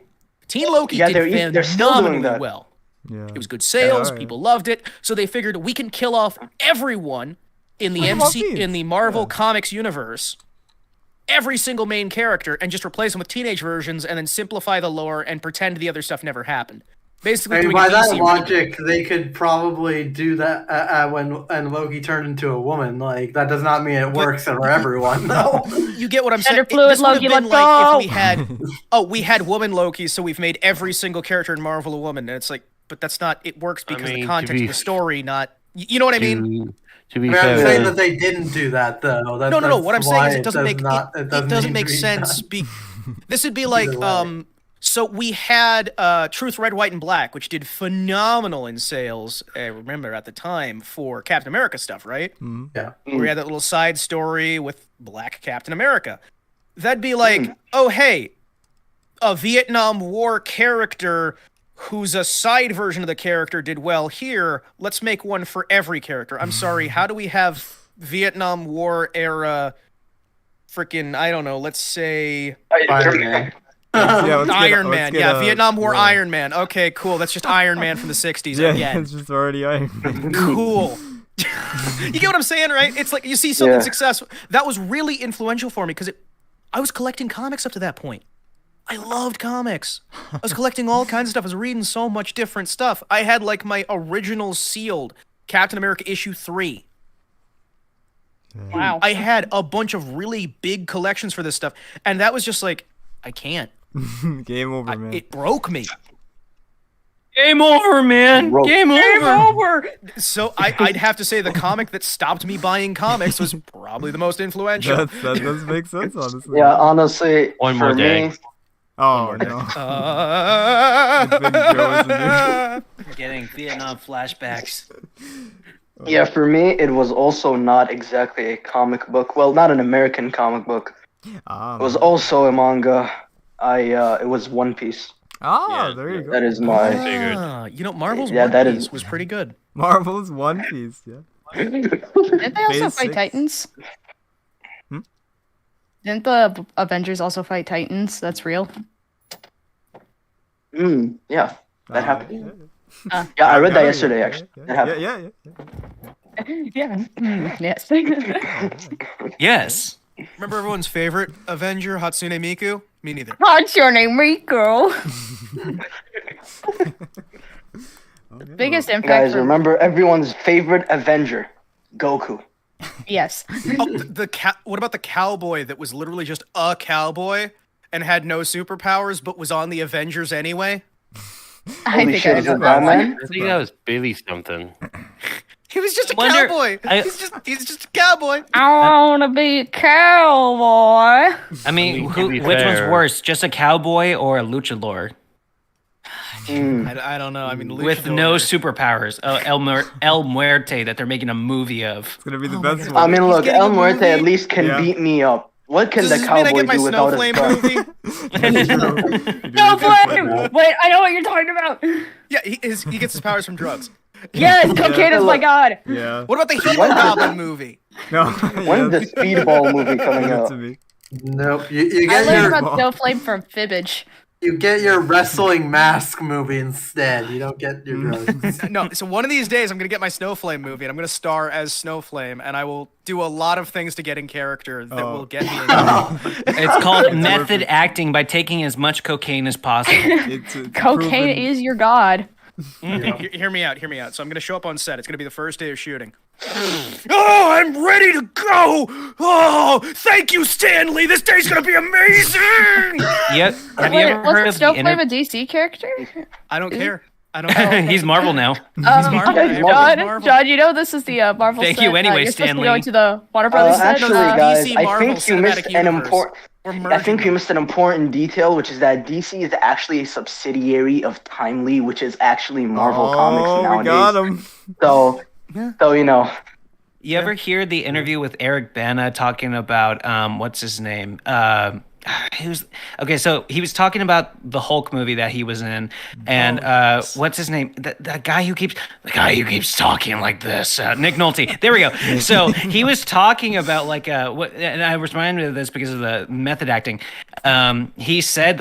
Teen Loki did phenomenally well. Yeah. It was good sales, people loved it, so they figured we can kill off everyone in the Marvel Comics universe, every single main character, and just replace them with teenage versions and then simplify the lore and pretend the other stuff never happened. Basically, by that logic, they could probably do that when Loki turned into a woman. Like, that does not mean it works for everyone, though. You get what I'm saying? Fluid This would have Loki, been let's like go! if we had, we had woman Loki, so we've made every single character in Marvel a woman, and it's like, but that's not. It works because the context of the story, not. You know what I mean? To be I'm fair, saying that they didn't do that, though. No. What I'm saying is it doesn't doesn't make sense. This would be like So we had Truth, Red, White, and Black, which did phenomenal in sales. I remember at the time for Captain America stuff, right? Mm-hmm. Yeah. Where we had that little side story with Black Captain America. That'd be like, oh hey, a Vietnam War character who's a side version of the character did well here. Let's make one for every character. I'm sorry, how do we have Vietnam War era freaking, I don't know, let's say Iron Man. Iron Man. Vietnam War Iron Man. Okay, cool. That's just Iron Man from the 60s again. It's just already Iron Man. Cool. You get what I'm saying, right? It's like you see something successful. That was really influential for me because I was collecting comics up to that point. I loved comics. I was collecting all kinds of stuff. I was reading so much different stuff. I had like my original sealed Captain America issue 3. Wow. I had a bunch of really big collections for this stuff. And that was just like, I can't. Game over, man. It broke me. Game over, man. Game over. So I'd have to say the comic that stopped me buying comics was probably the most influential. That does make sense, honestly. Yeah, honestly, One for more day. me, Oh, no. We're getting Vietnam flashbacks. yeah, for me, it was also not exactly a comic book. Well, not an American comic book. It was also a manga. It was One Piece. There you go. That is my. Marvel's One Piece was pretty good. Marvel's One Piece, yeah. Didn't they also fight Titans? Didn't the Avengers also fight Titans? That's real. Yeah, that happened. Yeah, I read that yesterday, actually. That happened. Yeah. Yes. Yes. Remember everyone's favorite Avenger, Hatsune Miku? Me neither. What's your name, Rico? Biggest impact. Guys, remember everyone's favorite Avenger, Goku. Yes. What about the cowboy that was literally just a cowboy and had no superpowers but was on the Avengers anyway? I think I know that Batman? I think that was Billy something. He was just a cowboy. He's just a cowboy. I wanna be a cowboy. I mean, to be which one's fair- worse, just a cowboy or a luchador? I don't know. I mean, With no superpowers. El Muerte that they're making a movie of. It's gonna be the best one. I mean, look, getting El a Muerte movie? at least can beat me up. What can Does the this mean I cowboy get my do without a Snowflame gun? movie? No flame! Wait, I know what you're talking about. Yeah, he gets his powers from drugs. Yes, cocaine is my god. Yeah. What about the Hero Goblin movie? No. When's the Speedball movie coming out? Nope. You I get learned your about Snowflame from Fibbage. you get your wrestling mask movie instead. You don't get your drugs. No, so one of these days I'm gonna get my Snowflame movie and I'm gonna star as Snowflame and I will do a lot of things to get in character that will get me in. It's called method acting by taking as much cocaine as possible. It's Cocaine proven, is your god. Okay, hear me out. So I'm gonna show up on set. It's gonna be the first day of shooting. Oh, I'm ready to go! Oh, thank you, Stanley. This day's gonna be amazing. Yep. Have you Wait, ever heard wasn't of the Snowflame a DC character? I don't care. I don't care. He's Marvel now. John, you know this is the Marvel Thank set. you anyway, you're supposed to Stanley. go to the Warner Brothers set. Actually, guys, DC I Marvel think you missed Cinematic an Universe. important. We're I merging think you them. missed an important detail, which is that DC is actually a subsidiary of Timely, which is actually Marvel Comics nowadays. We got him. So you know. You ever hear the interview with Eric Bana talking about what's his name? So he was talking about the Hulk movie that he was in, and what's his name? The guy who keeps talking like this, Nick Nolte. There we go. So he was talking about and I was reminded of this because of the method acting. He said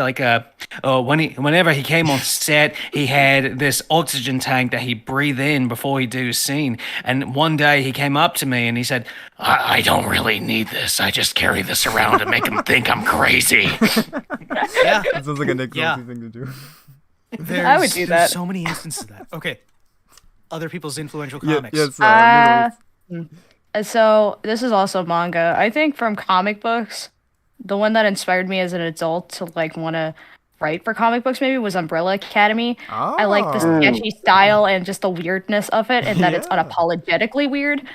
whenever he came on set, he had this oxygen tank that he breathed in before he do a scene, and one day he came up to me and he said, I don't really need this. I just carry this around to make him think I'm crazy. Yeah. That sounds like a Nick Yeah. Nolte thing to do. I would do that. There's so many instances of that. Okay. Other people's influential comics. So this is also manga. I think from comic books, the one that inspired me as an adult to want to write for comic books maybe was Umbrella Academy. I like the sketchy style and just the weirdness of it, and that it's unapologetically weird.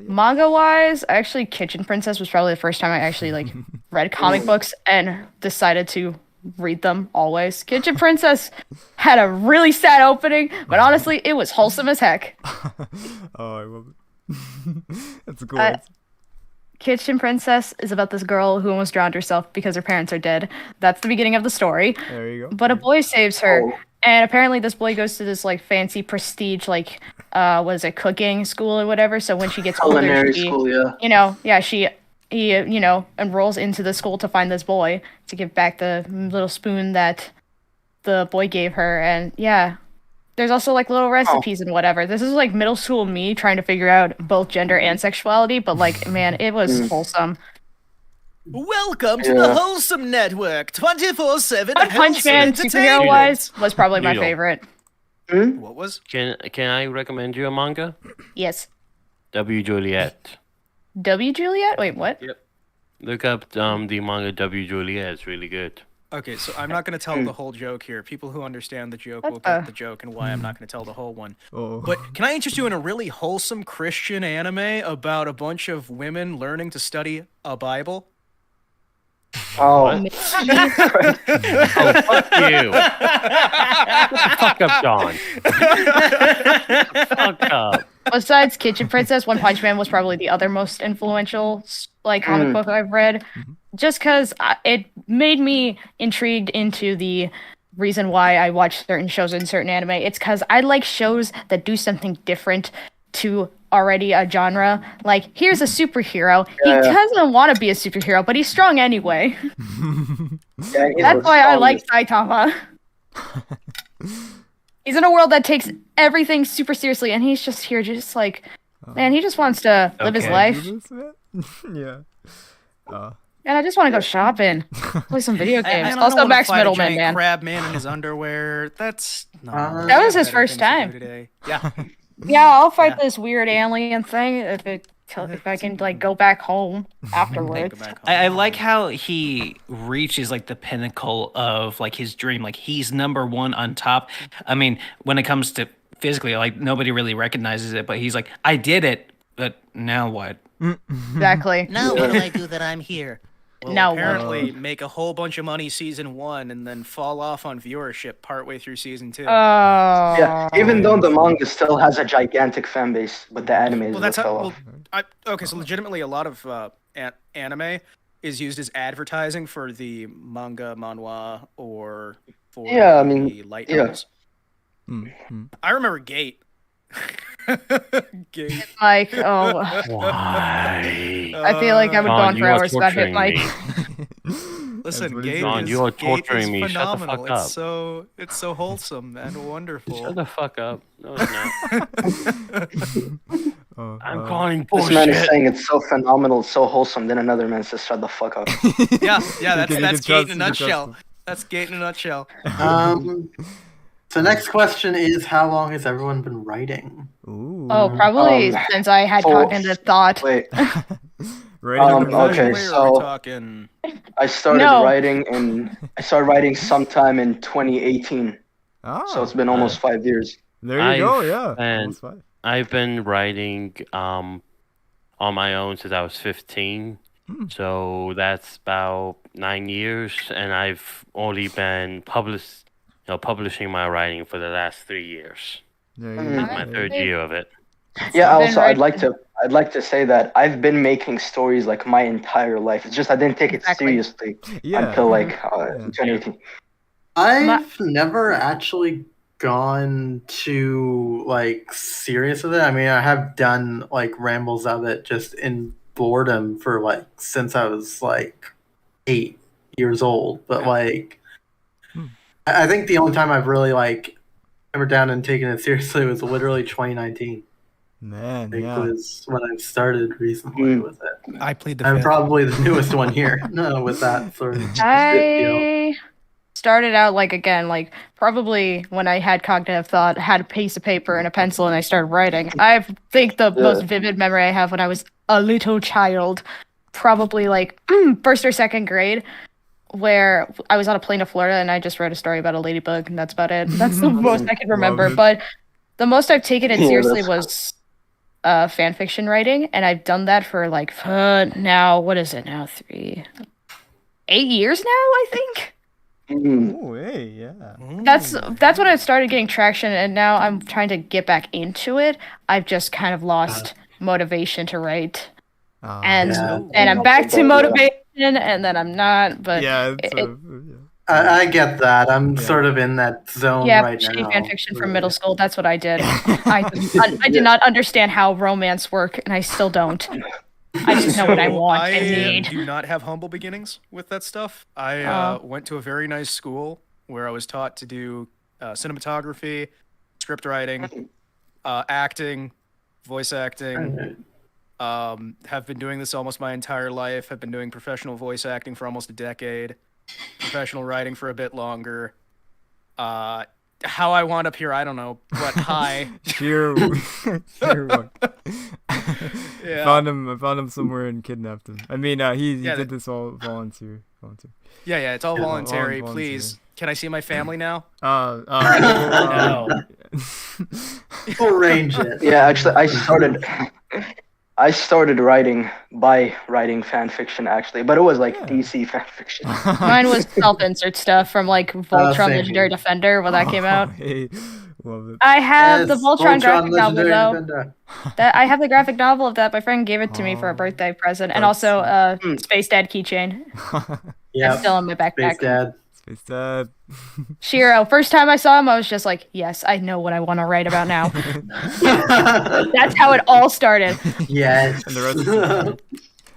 Manga wise, actually Kitchen Princess was probably the first time I actually read comic books and decided to read them always. Kitchen Princess had a really sad opening, but honestly it was wholesome as heck. Oh, I love it. That's a cool answer. Kitchen Princess is about this girl who almost drowned herself because her parents are dead. That's the beginning of the story. There you go. But a boy saves her, and apparently this boy goes to this fancy prestige cooking school or whatever. So when she gets older, she enrolls into the school to find this boy to give back the little spoon that the boy gave her, and there's also little recipes and whatever. This is middle school me trying to figure out both gender and sexuality, but man, it was wholesome. Welcome to the Wholesome Network, 24/7. One Punch Man, superhero wise, was probably my favorite. What was? Can I recommend you a manga? Yes. W. Juliet. W. Juliet? Wait, what? Yep. Look up the manga W. Juliet. It's really good. Okay, so I'm not going to tell the whole joke here. People who understand the joke will get the joke and why I'm not going to tell the whole one. But can I interest you in a really wholesome Christian anime about a bunch of women learning to study a Bible? Oh, fuck you. Fuck up, John. Fuck up. Besides Kitchen Princess, One Punch Man was probably the other most influential comic book I've read. Just because it made me intrigued into the reason why I watch certain shows and certain anime. It's because I like shows that do something different to already a genre. Here's a superhero. He doesn't want to be a superhero, but he's strong anyway. That's why I like Saitama. He's in a world that takes everything super seriously, and he's just here man, he just wants to live his life. Yeah. And I just want to go shopping, play some video games. I don't Also, wanna Max fight a Middleman, giant man. crab man in his underwear. That was his first time. Yeah. Yeah, I'll fight this weird alien thing if I can go back home afterwards. I like how he reaches the pinnacle of his dream. He's number one on top. I mean, when it comes to physically, nobody really recognizes it, but he's I did it, but now what? Exactly. Now what do I do that I'm here? Well, No. apparently make a whole bunch of money season 1 and then fall off on viewership partway through season 2. Yeah, even though the manga still has a gigantic fan base, but the anime is what fell off. Okay, so legitimately a lot of anime is used as advertising for the manga, manhwa, or for the light novels. I remember Gate. Gate. Why? Why? I feel like I would go on for hours about Hit Mike. Listen, Gate John, is, you are Gate torturing is me. Shut the phenomenal. fuck up. It's so wholesome and wonderful. Shut the fuck up. No, it's not. I'm calling bullshit. This man is saying it's so phenomenal, it's so wholesome, then another man says, shut the fuck up. Yeah, that's Gate in a nutshell. That's Gate in a nutshell. So next question is, how long has everyone been writing? Ooh. Oh, probably since I had cognitive thought. Wait. Writing Okay, Are we so talking? I started No. writing sometime in 2018. So it's been almost 5 years. There you go. Yeah. And Almost 5. I've been writing on my own since I was 15. So that's about 9 years, and I've only been publishing my writing for the last 3 years. There Mm. you This go. is my third year of it. Yeah, I've been also I'd like writing- to say that I've been making stories like my entire life. It's just I didn't take it Exactly. seriously Yeah. until like Yeah. 2018. I've never actually gone too like serious with it. I mean, I have done like rambles of it just in boredom for like since I was like 8 years old. But like, I think the only time I've really like ever down and taken it seriously was literally 2019. Man, It yeah. was when I started recently with it. I plead the I'm fifth. probably the newest one here. No, with that sort of deal. I started out like probably when I had cognitive thought, had a piece of paper and a pencil, and I started writing. I think the most vivid memory I have when I was a little child, probably like first or second grade, where I was on a plane to Florida and I just wrote a story about a ladybug, and that's about it. That's the most I can remember. it. But the most I've taken it Yeah, seriously that's- was fan fiction writing, and I've done that for like now. What is it now? 8 years now, I think. Mm. Oh, hey, yeah. That's when I started getting traction, and now I'm trying to get back into it. I've just kind of lost motivation to write, and Yeah. I'm back to motivation, and then I'm not. But Yeah, it's, it- I get that. I'm sort of in that zone yeah, right shitty now. fan fiction from really. middle school. That's what I did. I did not understand how romance worked, and I still don't. I just know what I want I and need. do not have humble beginnings with that stuff. I went to a very nice school where I was taught to do cinematography, script writing, acting, voice acting. Have been doing this almost my entire life. Have been doing professional voice acting for almost a decade. Professional writing for a bit longer. How I wound up here, I don't know. But hi. Sheer one. Yeah. I found him somewhere and kidnapped him. I mean, he Yeah, did this all volunteer. Yeah, it's all voluntary. all Please, can I see my family now? No. We'll arrange it. Yeah, actually, I started writing by writing fan fiction actually, but it was like DC fan fiction. Mine was self-insert stuff from like Voltron same Legendary here. Defender when that came out. Hey, love it. I have the Yes, Voltron graphic novel Legendary though. Defender. That I have the graphic novel of that. My friend gave it to me for a birthday present, and that's- also Space Dad keychain. Yeah, It's still in my Space backpack. Dad. Space Dad. Shiro, first time I saw him, I was just like, yes, I know what I want to write about now. That's how it all started. Yes. And the rest is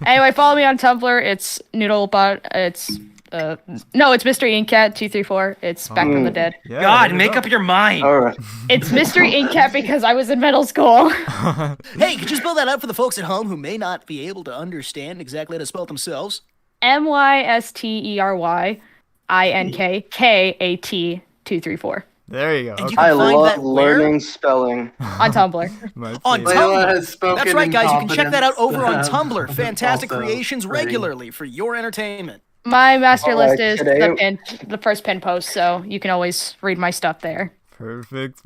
Anyway, follow me on Tumblr. It's Noodlebot. It's it's Mystery Inkcat 234. It's back from the dead. Yeah, God, there you make go. up your mind. All right. It's Mystery Inkcat because I was in middle school. Hey, could you spell that out for the folks at home who may not be able to understand exactly how to spell it themselves? MYSTERYINKKAT 234 There you go. And you Okay. can I find love that where? learning spelling. on Tumblr. My On favorite. Layla Tumblr. has spoken That's right, in guys. You can check that out over on confidence. Tumblr. Fantastic Also creations writing. regularly for your entertainment. My master Alright, list is today- the first pin post, so you can always read my stuff there. Perfect.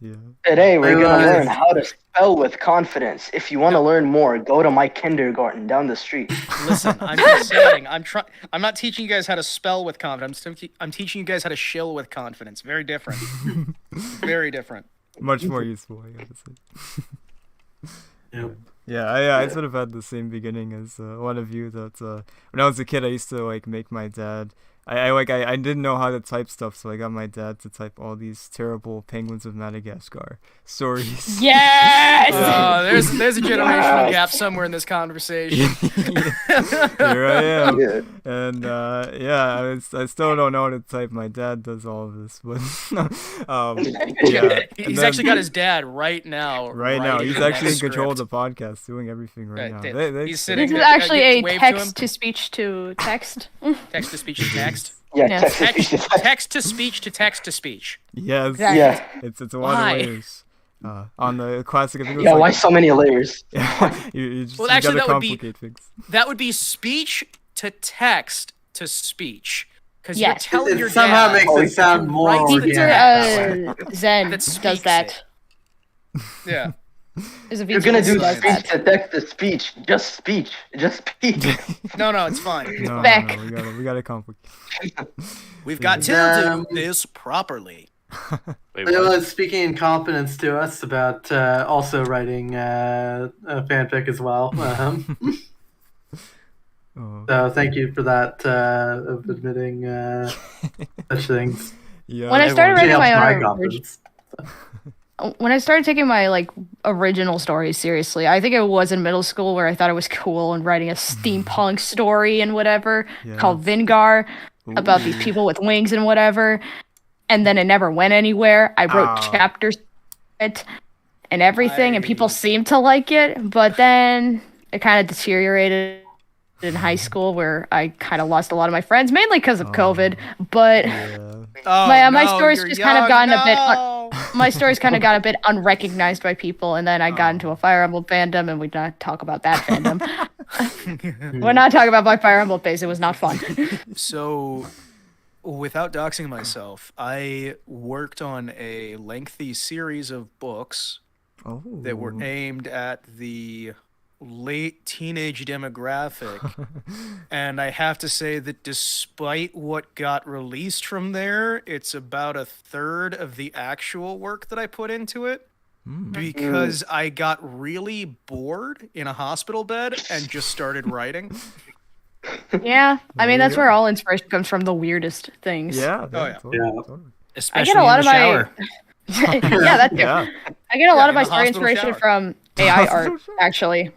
Yeah. Today we're gonna Layla learn is- how to spell with confidence. If you want to learn more, go to my kindergarten down the street. Listen, I'm just saying. I'm not teaching you guys how to spell with confidence. I'm teaching you guys how to shill with confidence. Very different. Very different. Much more useful, I gotta say. Yep. Yeah, I sort of had the same beginning as one of you. That when I was a kid, I used to like make my dad. I didn't know how to type stuff, so I got my dad to type all these terrible Penguins of Madagascar stories. Yes! There's a generational gap somewhere in this conversation. Here I am. Yeah. And I still don't know how to type. My dad does all of this, but yeah. He's And then- actually got his dad right now. Right now, writing he's that actually in control of script. the podcast, doing everything right now. Right, They- he's sitting This is there. actually a Wave to him. text to speech to text. Text to speech to text. Yeah, Yeah. text to speech to text. Text to speech to text to speech. Yes. Exactly. Yeah. It's a lot Why? of layers. On the classic, I think it was Yeah, like, why so many layers? you just Well, you actually, gotta that would be- complicate things. That would be speech to text to speech. Because Yes. you're telling It your somehow dad makes Oh, it sound more right to Teacher organic. that way. Zen That does speaks that. Yeah. There's a You're VTuber gonna who do does speech that. to text to speech. Just speech. Just speech. No, it's fine. No, Back. we gotta complicate. We've got to Um, do this properly. Wait, It what? was speaking in confidence to us about also writing a fanfic as well. Oh. So thank you for that of admitting such things. Yeah. When I started She writing helps my my own confidence. when I started taking my like original stories seriously, I think it was in middle school where I thought it was cool and writing a steampunk story and whatever Yeah. called Vingar about these Ooh. people with wings and whatever. And then it never went anywhere. I wrote Ah. chapters it and everything, and people seemed to like it, but then it kind of deteriorated in high school where I kind of lost a lot of my friends, mainly because of COVID. But Yeah. Oh, my no, stories you're just kind of young. gotten a bit No. my stories kind of got a bit unrecognized by people, and then I got into a Fire Emblem fandom, and we not talk about that fandom. We're not talking about my Fire Emblem phase. It was not fun. So, without doxing myself, I worked on a lengthy series of books Oh. that were aimed at the late teenage demographic. And I have to say that despite what got released from there, it's about a third of the actual work that I put into it. Because I got really bored in a hospital bed and just started writing. Yeah, I mean There you that's go. where all inspiration comes from, the weirdest things. Yeah. Oh, yeah. Totally, Yeah. totally. Especially I get a lot in of the my shower. yeah, that too. Yeah. I get a lot Yeah, of in my the story hospital inspiration shower. from AI art. Actually,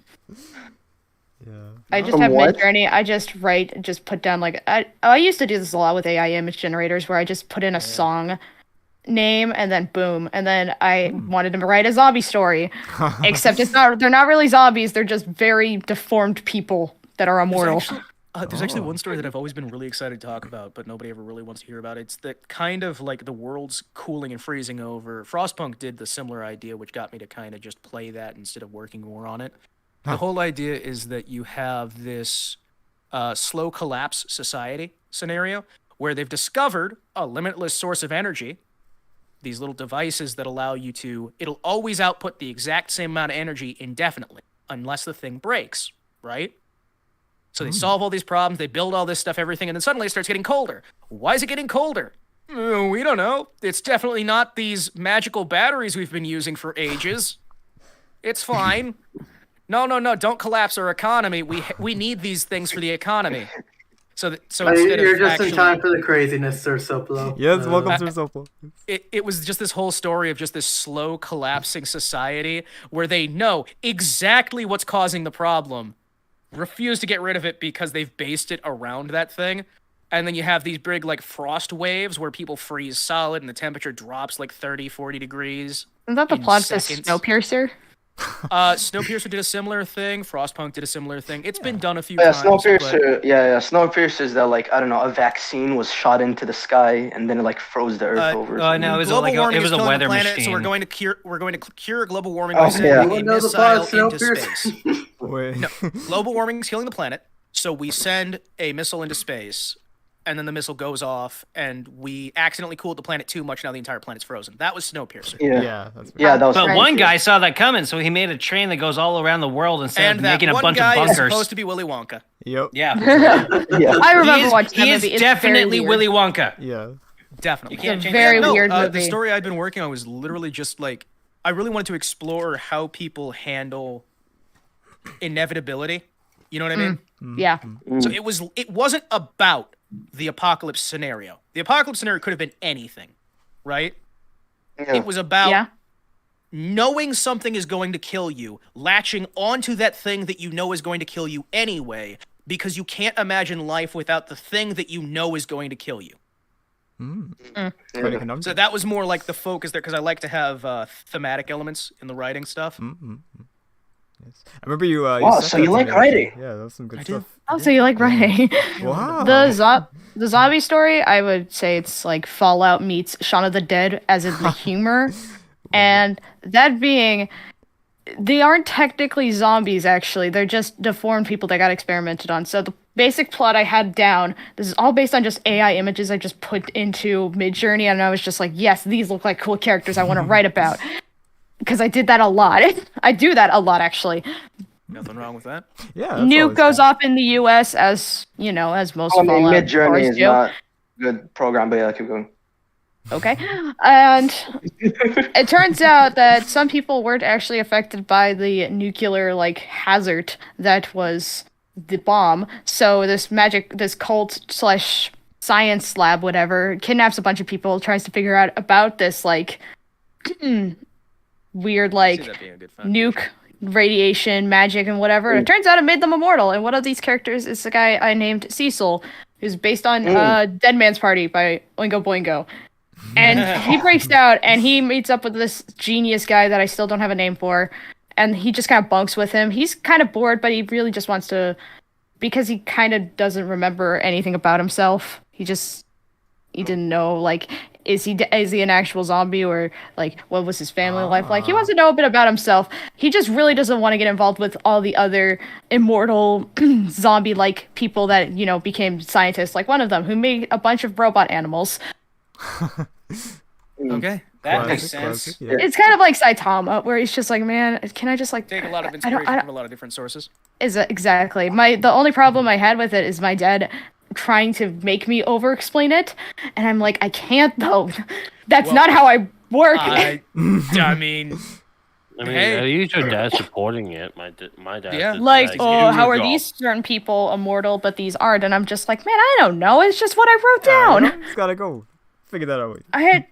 Yeah. I just From have what? Midjourney. I just put down like I used to do this a lot with AI image generators, where I just put in a song name and then boom, and then I wanted to write a zombie story. Except they're not really zombies. They're just very deformed people that are immortal. There's actually Oh. one story that I've always been really excited to talk about, but nobody ever really wants to hear about. It's that kind of like the world's cooling and freezing over. Frostpunk did the similar idea, which got me to kind of just play that instead of working more on it. The whole idea is that you have this slow collapse society scenario where they've discovered a limitless source of energy. These little devices that allow you to, it'll always output the exact same amount of energy indefinitely, unless the thing breaks, right? So they solve all these problems, they build all this stuff, everything, and then suddenly it starts getting colder. Why is it getting colder? We don't know. It's definitely not these magical batteries we've been using for ages. It's fine. No, don't collapse our economy. We need these things for the economy. So instead You're of just actually, in time for the craziness, Sir Soplo. Yes. Welcome to Soplo. it was just this whole story of just this slow collapsing society where they know exactly what's causing the problem, refuse to get rid of it because they've based it around that thing. And then you have these big like frost waves where people freeze solid and the temperature drops like 30, 40 degrees. Isn't that the in plot to seconds. Snowpiercer? Snowpiercer did a similar thing. Frostpunk did a similar thing. It's been done a few Yeah, times. Snowpiercer. Yeah. Snowpiercer is that like I don't know, a vaccine was shot into the sky and then it like froze the earth over. or something. no, it was Global like warming it was is a killing weather the planet, machine. so we're going to cure global warming Oh, by sending yeah. a Anyone know the missile plot of into Snowpiercer? space. Wait. No, global warming is killing the planet, so we send a missile into space, and then the missile goes off, and we accidentally cooled the planet too much. Now the entire planet's frozen. That was Snowpiercer. Yeah. Yeah. That's Yeah, that was. But Right. one guy saw that coming, so he made a train that goes all around the world instead And of that making a one bunch guy of is bunkers. supposed to be Willy Wonka. Yep. Yeah, for sure. Yeah. I remember watching he that is movie. It's definitely very Willy weird. Wonka. Yeah. Definitely. You can't It's a change very that. weird The movie. story I'd been working on was literally just like I really wanted to explore how people handle inevitability. You know what I mean? Yeah. So it wasn't about the apocalypse scenario. The apocalypse scenario could have been anything, right? Yeah. It was about Yeah. knowing something is going to kill you, latching onto that thing that you know is going to kill you anyway, because you can't imagine life without the thing that you know is going to kill you. Quite a conundrum. So that was more like the focus there, because I like to have thematic elements in the writing stuff. Yes. I remember you. Wow, sent so that you to like me, actually. writing? Yeah, that was some good I do. stuff. Oh, so you like writing? Wow. The zombie story, I would say it's like Fallout meets Shaun of the Dead, as in the humor, and that being, they aren't technically zombies. Actually, they're just deformed people that got experimented on. So the basic plot I had down. This is all based on just AI images I just put into Midjourney, and I was just like, yes, these look like cool characters I want to write about. Because I did that a lot. I do that a lot, actually. Nothing wrong with that. Yeah. That's Nuke always goes good. off in the U.S. as as most I mean, Fallout Midjourney stories is do. not a good program, but yeah, keep going. Okay, and it turns out that some people weren't actually affected by the nuclear hazard that was the bomb. So this cult slash science lab, whatever, kidnaps a bunch of people, tries to figure out about this weird See that being a good foundation. nuke radiation magic and whatever. And it turns out it made them immortal. And one of these characters is the guy I named Cecil, who's based on Dead Man's Party by Oingo Boingo. And he breaks out and he meets up with this genius guy that I still don't have a name for. And he just kind of bunks with him. He's kind of bored, but he really just wants to, because he kind of doesn't remember anything about himself. He didn't know, is he an actual zombie, or what was his family life like? He wants to know a bit about himself. He just really doesn't want to get involved with all the other immortal zombie-like people that became scientists, like one of them who made a bunch of robot animals. Okay. That makes Classic, sense. yeah. It's kind of like Saitama, where he's just like, man, can I just Take a lot of I inspiration don't from a lot of different sources. exactly. The only problem I had with it is my dad trying to make me over-explain it, and I'm like, I can't though. That's not how I work. I mean, I mean, Hey. at least your dad's supporting it. My dad. Yeah. Just, oh, do how your are job. these certain people immortal, but these aren't? And I'm just like, man, I don't know. It's just what I wrote Yeah, down. Just gotta go. Figure that out. I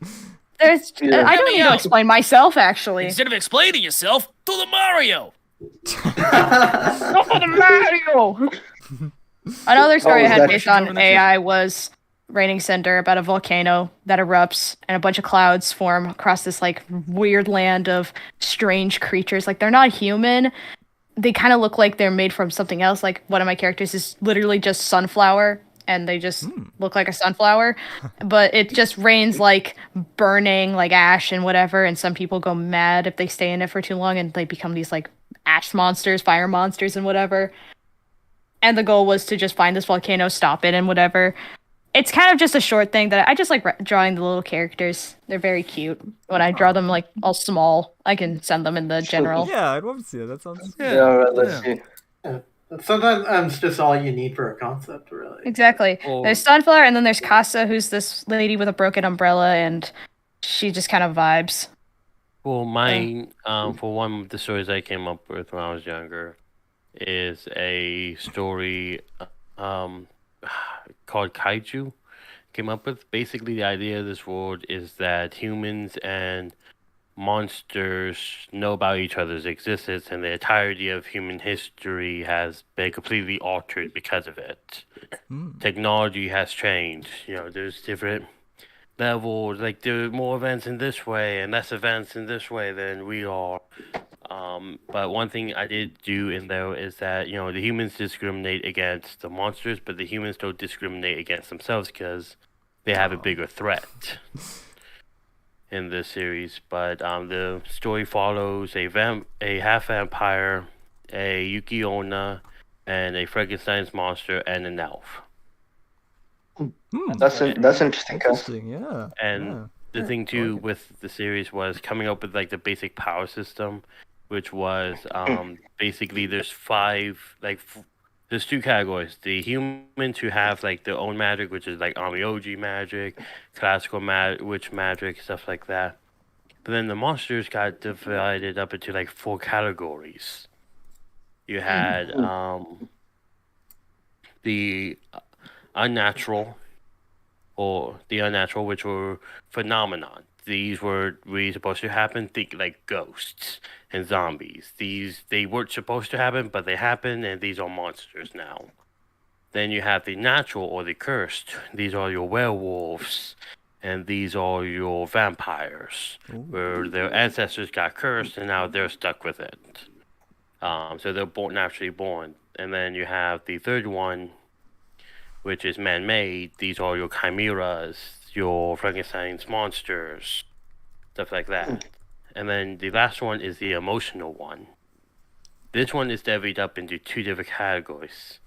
don't need to explain myself, actually. Instead of explaining yourself, do the Mario. Oh, the Mario! Another story I had based on AI was Raining Cinder, about a volcano that erupts and a bunch of clouds form across this weird land of strange creatures. They're not human. They kind of look like they're made from something else. One of my characters is literally just sunflower, and they just look like a sunflower. But it just rains burning ash and whatever, and some people go mad if they stay in it for too long, and they become these ash monsters, fire monsters, and whatever. And the goal was to just find this volcano, stop it, and whatever. It's kind of just a short thing that I just like drawing the little characters. They're very cute. When I draw them all small, I can send them in the general. Yeah, I'd love to see it. That sounds. Yeah. Yeah, alright, let's see. Sometimes it's just all you need for a concept, really. Exactly. Well- There's Sunflower, and then there's Casa, who's this lady with a broken umbrella, and she just kind of vibes. Well, mine, for one of the stories I came up with when I was younger, is a story called Kaiju. Came up with basically the idea of this world is that humans and monsters know about each other's existence, and the entirety of human history has been completely altered because of it. Technology has changed. There's different levels. There are more events in this way and less events in this way than we are. But one thing I did do in there is that the humans discriminate against the monsters, but the humans don't discriminate against themselves because they have a bigger threat in this series. But the story follows a half vampire, a Yuki-onna, and a Frankenstein's monster, and an elf. That's interesting, Cass. Interesting, yeah. And the thing too with the series was coming up with the basic power system, which was basically there's there's two categories: the humans who have their own magic, which is Amioji magic, classical witch magic, stuff like that. But then the monsters got divided up into 4 categories. You had the unnatural, which were phenomenon. These were really supposed to happen. Think like ghosts and zombies. They weren't supposed to happen, but they happen, and these are monsters now. Then you have the natural or the cursed. These are your werewolves, and these are your vampires, where their ancestors got cursed, and now they're stuck with it. So they're naturally born. And then you have the third one, which is man-made. These are your chimeras, your Frankenstein's monsters, stuff like that. And then the last one is the emotional one. This one is divided up into two different categories.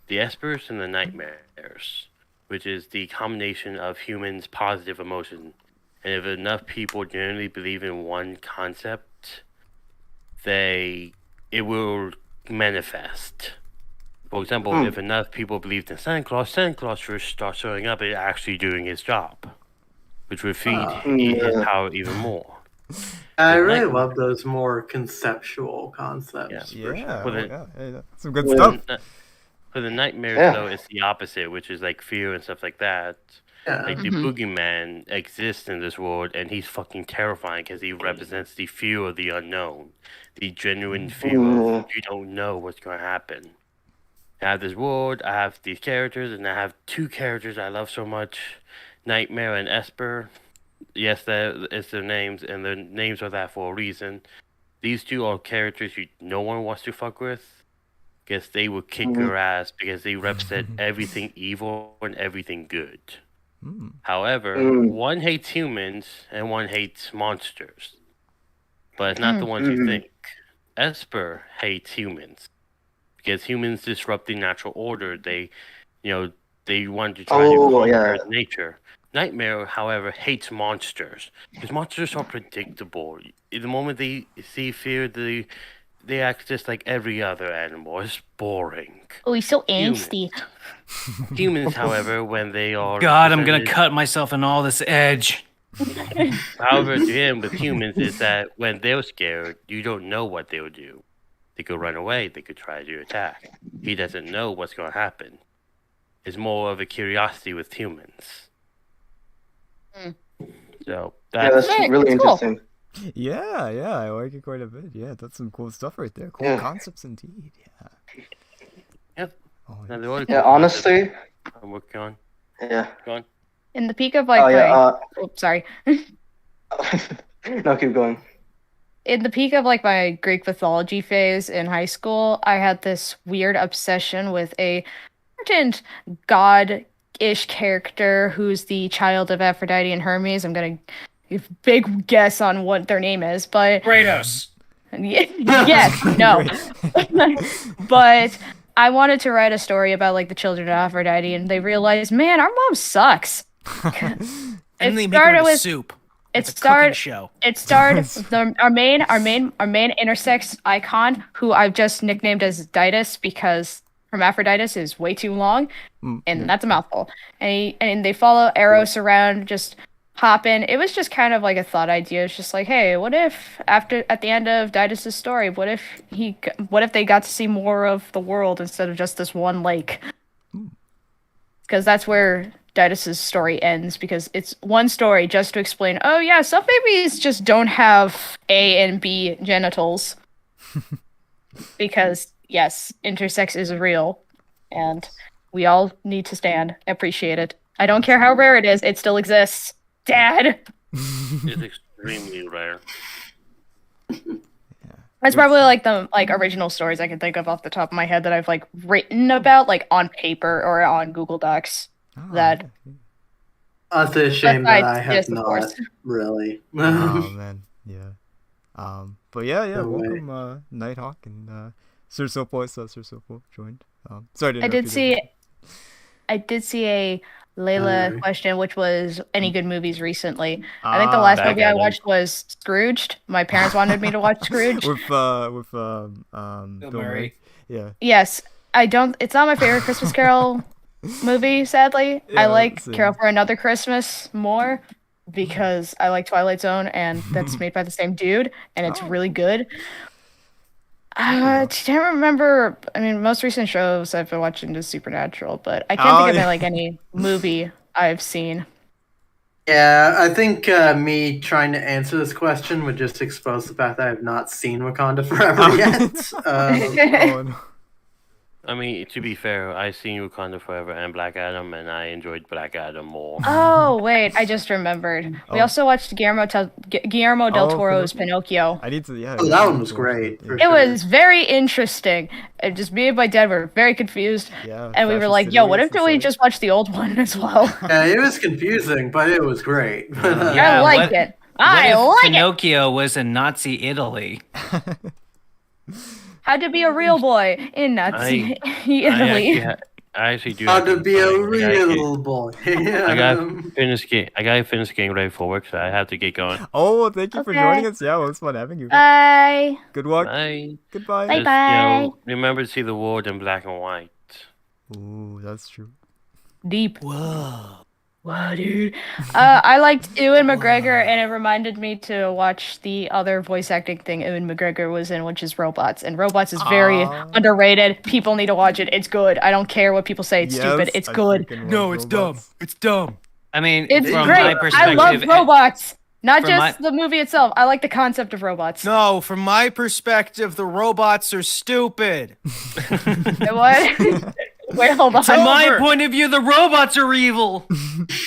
The espers and the nightmares, which is the combination of humans' positive emotion. And if enough people generally believe in one concept, it will manifest. For example, if enough people believed in Santa Claus first starts showing up and actually doing his job, which would feed his power even more. I really love those more conceptual concepts. Yeah, For sure. Hey, that's some good stuff. For the nightmares, though, it's the opposite, which is like fear and stuff like that. Yeah. Like the boogeyman exists in this world, and he's fucking terrifying because he represents the fear of the unknown, the genuine fear of you don't know what's going to happen. I have this world, I have these characters, and I have two characters I love so much, Nightmare and Esper. Yes, that is their names, and their names are that for a reason. These two are characters no one wants to fuck with, because they will kick your ass because they represent everything evil and everything good. However, one hates humans and one hates monsters, but it's not the ones you think. Esper hates humans because humans disrupt the natural order. They want to try to conquer nature. Nightmare, however, hates monsters because monsters are predictable. The moment they see fear, they act just like every other animal. It's boring. Oh, he's so angsty. Humans, however, when they are... God, I'm going to cut myself in all this edge. However, to him, with humans, is that when they're scared, you don't know what they'll do. They could run away. They could try to attack. He doesn't know what's going to happen. It's more of a curiosity with humans. So that's really interesting. Cool. Yeah, I like it quite a bit. Yeah, that's some cool stuff right there. Cool concepts indeed. Yep. Honestly, I'm working on. Yeah. Go on. In the peak of like sorry. No, keep going. In the peak of like my Greek mythology phase in high school, I had this weird obsession with a certain god-ish character who's the child of Aphrodite and Hermes. I'm gonna give a big guess on what their name is, but Kratos. Yes, no. But I wanted to write a story about like the children of Aphrodite, and they realized, man, our mom sucks. And they make her with soup. It started our main intersex icon, who I've just nicknamed as Ditus because Hermaphroditus is way too long, and that's a mouthful. And they follow Eros around, just hopping. It was just kind of like a thought idea. It's just like, hey, what if at the end of Ditus' story, what if they got to see more of the world instead of just this one lake? Because that's where Ditus' story ends, because it's one story just to explain, oh yeah, some babies just don't have A and B genitals. Because, yes, intersex is real, and we all need to stand, appreciate it. I don't care how rare it is, it still exists. Dad! It's extremely rare. That's probably like the original stories I can think of off the top of my head that I've like written about like on paper or on Google Docs. That's a shame that I have not really. Oh man, yeah. But yeah, welcome Nighthawk and Sir Sopo. I saw Sir Sopo joined. Sorry, I did see a Layla question, which was any good movies recently. I think the last movie I watched was Scrooged. My parents wanted me to watch Scrooge. with Bill Murray. Yeah. Yes, I don't. It's not my favorite Christmas Carol movie. Sadly, I like Carol for Another Christmas more because I like Twilight Zone, and that's made by the same dude, and it's really good. I can't remember. I mean, most recent shows I've been watching is Supernatural, but I can't think of like any movie I've seen. Yeah, I think me trying to answer this question would just expose the fact that I have not seen Wakanda Forever yet. I mean, to be fair, I seen Wakanda Forever and Black Adam, and I enjoyed Black Adam more. Oh wait, I just remembered. We Oh. also watched Guillermo del Oh, Toro's Pinocchio. I need to. Yeah. Oh, I that need one to was watch great, that, for yeah. It was very interesting. It just me and my dad were very confused, Yeah, and we were fascist like, "Yo, what if Italy, we it's just watch the old one as well?" Yeah, it was confusing, but it was great. Yeah, I like what- it. What I if like it. Pinocchio was in Nazi Italy? Had to be a real boy in Nazi Italy. I actually do. How have to be a I gotta real boy. I gotta finish getting ready for work, so I have to get going. Oh, thank you for Okay. joining us. Yeah, well, it was fun having you. Bye. Good luck. Bye. Goodbye. Bye. Just, remember to see the world in black and white. Ooh, that's true. Deep. Whoa. Whoa, dude. I liked Ewan McGregor, and it reminded me to watch the other voice acting thing Ewan McGregor was in, which is Robots. And Robots is very underrated. People need to watch it. It's good. I don't care what people say. It's stupid. It's I good. freaking No, love it's robots. dumb. It's dumb. I mean, It's from great. my I perspective, love robots. Not from just the movie itself. I like the concept of robots. No, from my perspective, the robots are stupid. What? Wait, hold on. From my over. point of view, the robots are evil.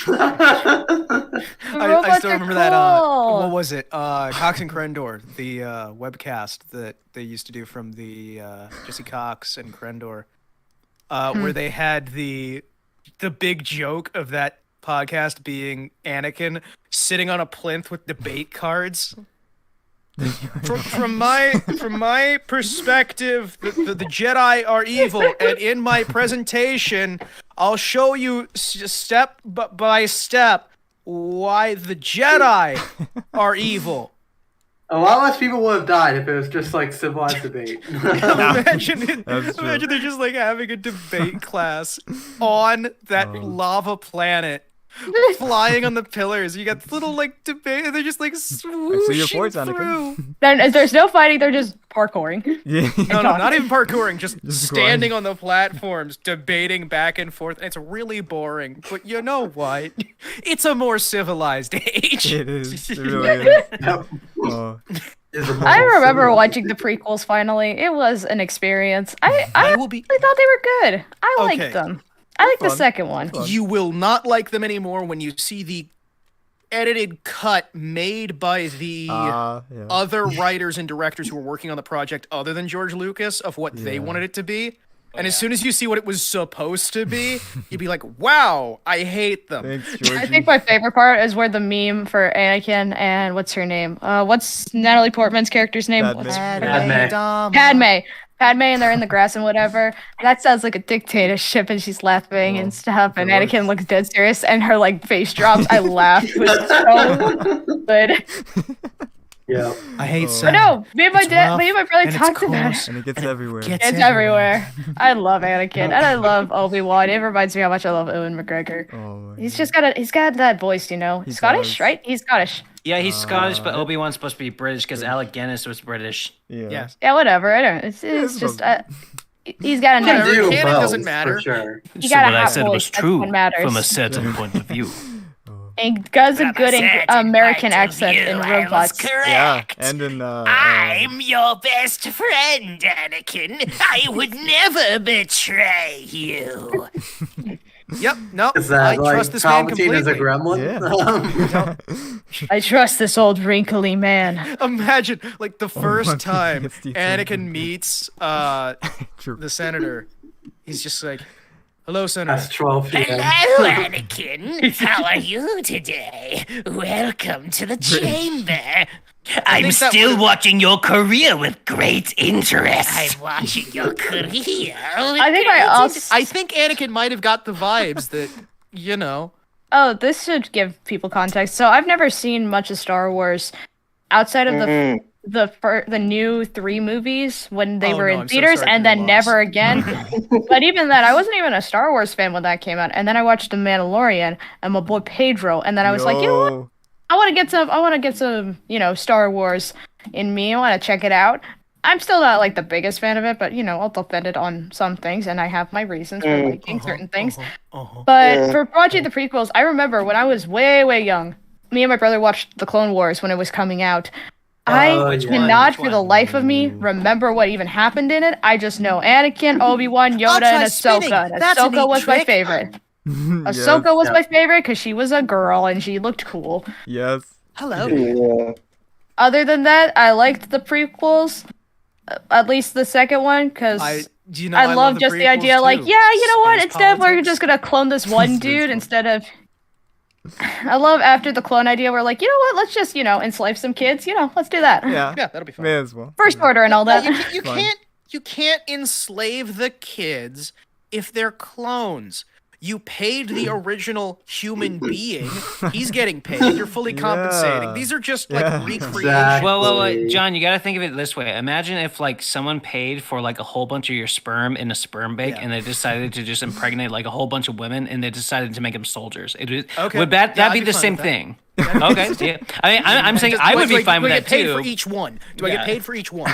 I still remember that. cool. What was it? Cox and Crendor, the webcast that they used to do from the Jesse Cox and Crendor, where they had the big joke of that podcast being Anakin sitting on a plinth with debate cards. From my perspective, the Jedi are evil, and in my presentation, I'll show you step by step why the Jedi are evil. A lot less people would have died if it was just like civilized debate. Imagine That's true. they're just like having a debate class on that lava planet. Flying on the pillars, you got little like debate, and they're just like swooshing through. Then there's no fighting. They're just parkouring. Yeah. No, not even parkouring. Just Just standing on the platforms, debating back and forth. It's really boring, but you know what? It's a more civilized age. It is. It really is. Yep. Oh. I remember watching the prequels. Finally, it was an experience. I will be. thought they were good. I Okay. liked them. I like the fun. second one. Fun. You will not like them anymore when you see the edited cut made by the Yeah. other writers and directors who were working on the project other than George Lucas of what they Yeah. wanted it to be. And as soon as you see what it was supposed to be, you'd be like, wow, I hate them. Thanks, Georgie. I think my favorite part is where the meme for Anakin and what's her name? What's Natalie Portman's character's name? Padme. Padme, and they're in the grass and whatever. That sounds like a dictatorship, and she's laughing and stuff. And it works. Anakin looks dead serious, and her like face drops. I laughed. It was so good. Yeah. I hate But Sam. no, me and my dad, rough, me and my brother and it's talked about close. it. And it gets everywhere. It's everywhere. I love Anakin, and I love Obi-Wan. It reminds me how much I love Ewan McGregor. Oh my He's God. just he's got that voice, you know. He Scottish, does. right? He's Scottish. Yeah, he's Scottish, but Obi-Wan's supposed to be British because Alec Guinness was British. Yeah. Yes. Yeah, whatever. I don't. It's it's just about- he's got a Can nice. do Canon both, doesn't matter. For sure. He got a hot voice. That's what matters. certain point of view. And he does a good American accent in Robots. Yeah. And in your best friend, Anakin. I would never betray you. Yep, no, Is that I like trust this man Palpatine as a completely. gremlin? I trust this old wrinkly man. Imagine, like, the my first God, time it's the Anakin same. meets True. the senator, he's just like, hello, Senator. That's 12 feet. Hello, Anakin. How are you today? Welcome to the chamber. I'm think that still would've- watching your career with great interest. I'm watching your career. I think I think Anakin might have got the vibes that, you know. Oh, this should give people context. So I've never seen much of Star Wars outside of the new 3 movies when they Oh, were no, in I'm so theaters, sorry for and your then loss. never again. But even then, I wasn't even a Star Wars fan when that came out. And then I watched The Mandalorian and my boy Pedro, and then I was like, you know what? I want to get some, you know, Star Wars in me. I want to check it out. I'm still not like the biggest fan of it, but you know, I'll defend it on some things, and I have my reasons for liking certain things. But for watching the prequels, I remember when I was way, way young, me and my brother watched The Clone Wars when it was coming out, I Which one? cannot Which for the one? life of me remember what even happened in it. I just know Anakin, Obi-Wan, I'll Yoda, try and spinning. Ahsoka. And That's a Ahsoka neat was my trick. favorite. Yes. Ahsoka was my favorite because she was a girl and she looked cool. Yes. Hello. Yeah. Other than that, I liked the prequels, at least the second one, because I love just the idea, like, yeah, you know what? Space Instead, we're politics. just gonna clone this one Space dude politics. instead of. I love after the clone idea, we're like, you know what? Let's just, enslave some kids. Let's do that. Yeah. Yeah, that'll be fun. May as well. First Order and all that. Fine. You can't enslave the kids if they're clones. You paid the original human being. He's getting paid. You're fully compensating. Yeah. These are just Yeah. like recreations. Exactly. Well, John, you got to think of it this way. Imagine if like someone paid for like a whole bunch of your sperm in a sperm bank, Yeah. and they decided to just impregnate like a whole bunch of women, and they decided to make them solgers. Okay. Would that Yeah, I'd be be the fine same with that. thing? Okay, yeah. I'm saying I would be fine with do I that get paid too. for each one? Do I Yeah. get paid for each one?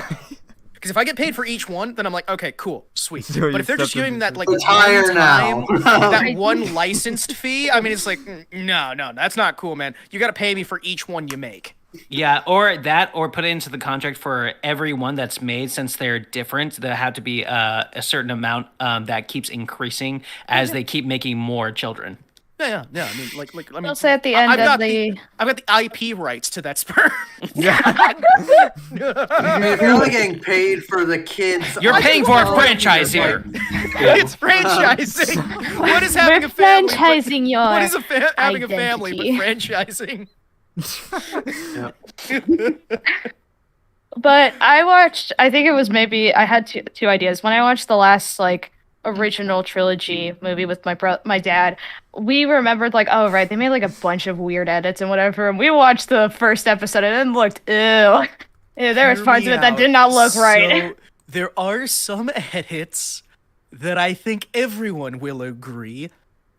Because if I get paid for each one, then I'm like, okay, cool, sweet. So But you if they're just accept giving that like Retire one now. time, that one licensed fee, I mean, it's like, no, that's not cool, man. You got to pay me for each one you make. Yeah, or put it into the contract for every one that's made, since they're different. There have to be a certain amount that keeps increasing as they keep making more children. Yeah. I mean, I mean, I'll say at the end I've of got the. I've got the IP rights to that sperm. If you're only getting paid for the kids, You're I paying don't for a know, franchise you're here. It's franchising. What is having We're a family? franchising your What is having a family but identity. franchising? But I think it was maybe, I had two ideas. When I watched the last, original trilogy movie with my dad, we remembered, oh, right, they made, a bunch of weird edits and whatever, and we watched the first episode and it looked, ew. Ew, there was parts of it that did not look right. So, there are some edits that I think everyone will agree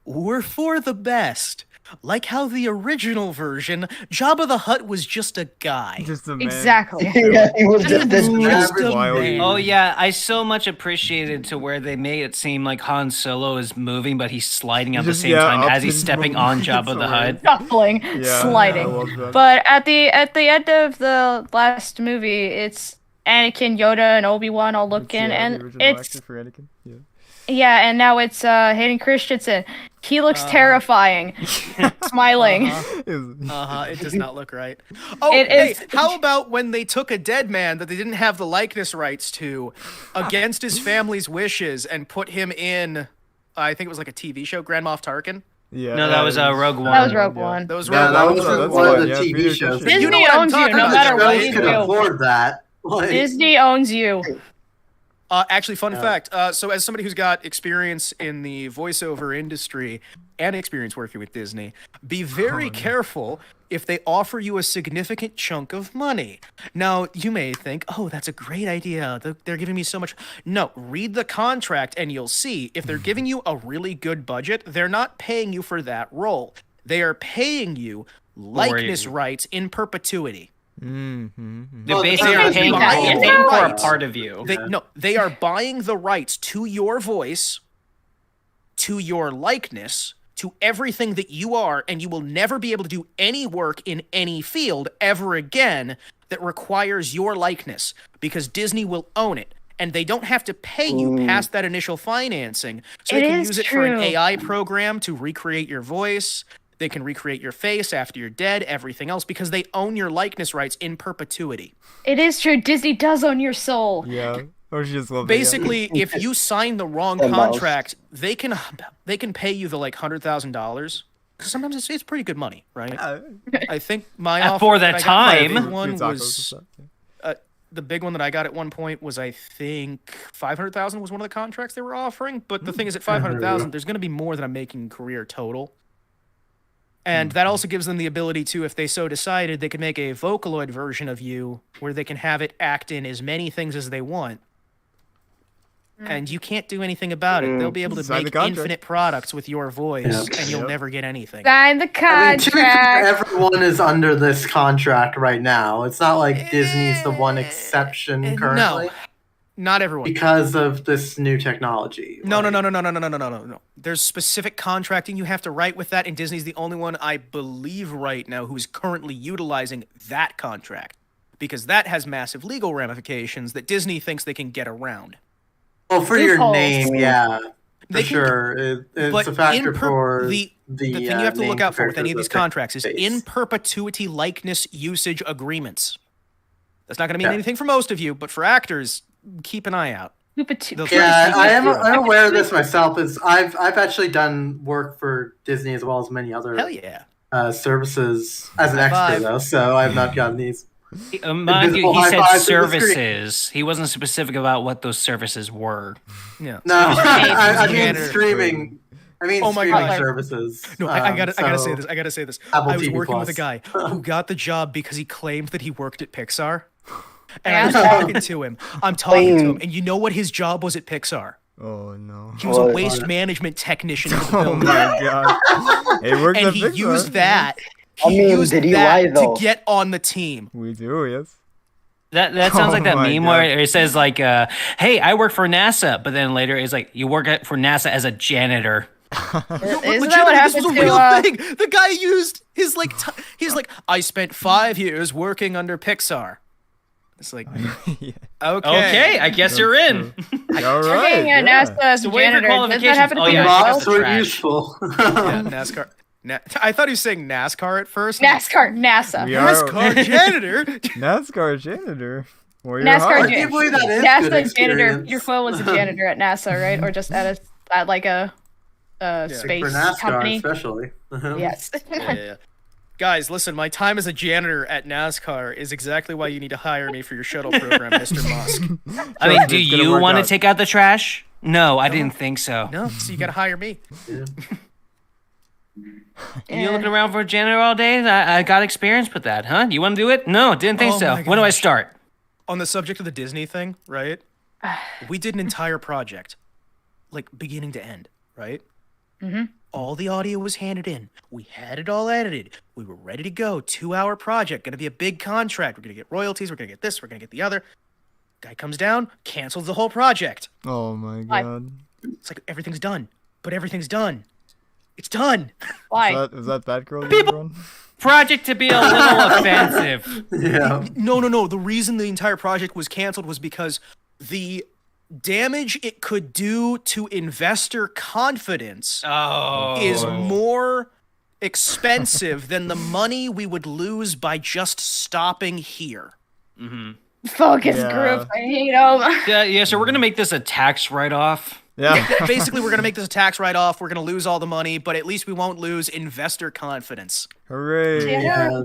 were for the best. Like how the original version, Jabba the Hutt was just a guy. Just a man. Exactly. Yeah, he was just this Just dude. a Wild. man. Oh yeah, I so much appreciated to where they made it seem like Han Solo is moving, but he's sliding at the Just, same yeah, time up as he's and stepping moving. on Jabba It's the Hutt. Shuffling, Yeah, sliding. I love that. But at the end of the last movie, it's Anakin, Yoda, and Obi-Wan all looking, the and original it's actor for Anakin. Yeah. yeah, and now it's Hayden Christensen. He looks terrifying, smiling. It does not look right. Oh, It hey, is- how about when they took a dead man that they didn't have the likeness rights to, against his family's wishes, and put him in, I think it was like a TV show, Grand Moff Tarkin? Yeah. No, that was Rogue One. That was Rogue One. That was Yeah, Rogue that One. was That's one of fine, the yeah, TV Peter shows. Cushing. You know Disney what I'm owns you, talking no about, matter right? what Shows you could do. afford that. Like, Disney owns you. Actually, fun fact. So, as somebody who's got experience in the voiceover industry and experience working with Disney, be very careful if they offer you a significant chunk of money. Now, you may think, oh, that's a great idea. They're giving me so much. No, read the contract and you'll see. If they're giving you a really good budget, they're not paying you for that role. They are paying you likeness rights in perpetuity. Mm-hmm. They're Well, basically they're paying, buying paying for a rights. part of you. They are buying the rights to your voice, to your likeness, to everything that you are, and you will never be able to do any work in any field ever again that requires your likeness, because Disney will own it. And they don't have to pay you past that initial financing. So It they can is use it for an true. AI program to recreate your voice. They can recreate your face after you're dead, everything else, because they own your likeness rights in perpetuity. It is true. Disney does own your soul. Yeah. Oh, she just loved it. Basically, if you sign the wrong And mouse. contract, they can pay you the $100,000. Sometimes it's pretty good money, right? I think my offer for that that I got for time. everyone Few tacos was and stuff, yeah. the big one that I got at one point was, I think, 500,000 was one of the contracts they were offering. But the thing is, at 500,000, there's going to be more than I'm making career total. And that also gives them the ability to, if they so decided, they could make a Vocaloid version of you where they can have it act in as many things as they want. And you can't do anything about it. They'll be able to Sign the make contract. infinite products with your voice, Yep. and you'll Yep. never get anything. Sign the I mean, to be fair, contract. everyone is under this contract right now. It's not like Disney's the one exception currently No, not everyone. because of this new technology. No. Like, There's specific contracting you have to write with that, and Disney's the only one I believe right now who's currently utilizing that contract. because that has massive legal ramifications that Disney thinks they can get around. Well, for your Loopholes. name, yeah, for They can- sure. It's But a factor in for the thing you have to name look out for with compared any to of these the contracts is face. in perpetuity likeness usage agreements. That's not going to mean Yeah. anything for most of you, but for actors, keep an eye out. They'll try Yeah, to sneak I'm through. aware of this myself. I've actually done work for Disney as well as many other Hell yeah. services as an High extra five. though, so I've not gotten these. Mind you, Invisible he high said fives through the screen. services. He wasn't specific about what those services were. Yeah. No, I mean Janitor. streaming. I mean Oh my streaming God. services. No, I gotta say so this. I gotta say this. Apple I was TV working with a Plus. guy who got the job because he claimed that he worked at Pixar. And Yeah. I was talking to him. I'm talking to him, and you know what his job was at Pixar? Oh no. He was a What? waste management technician for the Oh building. my god. It works And at he Pixar. used that. I He mean, used did he that lie, though? to get on the team. We do, yes. That sounds like that Oh my meme God. where it says like, "Hey, I work for NASA," but then later it's like, "You work for NASA as a janitor." Isn't that Legitimately, what this happened was a to? real thing. The guy used his like. He's like, I spent 5 years working under Pixar. It's like, Yeah. Okay, I guess you're in. All right. Working at Yeah. NASA as a So wait for janitor. Does that qualifications. happen to Oh, be yeah, your she got Miles the were trash. useful. yeah, NASCAR. I thought he was saying NASCAR at first. NASCAR, NASA. We are NASCAR janitor. NASCAR janitor. Warrior NASCAR Heart. I can't believe that is good NASA janitor. experience. Your foil was a janitor at NASA, right? Or just at like a space For NASCAR, company. especially. Yes. Yeah. Guys, listen, my time as a janitor at NASCAR is exactly why you need to hire me for your shuttle program, Mr. Musk. I mean, do It's gonna you work want to out. take out the trash? No, I didn't think so. No, so you gotta hire me. You looking around for a janitor all day? I got experience with that, huh? You want to do it? No, didn't think Oh so. my When do I gosh. start? On the subject of the Disney thing, right? We did an entire project, like beginning to end, right? Mm-hmm. All the audio was handed in. We had it all edited. We were ready to go. 2-hour project, gonna be a big contract. We're gonna get royalties. We're gonna get this. We're gonna get the other. Guy comes down, cancels the whole project. Oh my Why? god. It's like everything's done, but everything's done. It's done. Why? Was that Batgirl you were on? Project to be a little offensive. Yeah. No. The reason the entire project was canceled was because the damage it could do to investor confidence Oh. is more expensive than the money we would lose by just stopping here. Focus Yeah. group. I hate them. Yeah, so we're going to make this a tax write-off. Yeah. Basically, we're going to make this a tax write-off. We're going to lose all the money, but at least we won't lose investor confidence. Hooray. Yeah.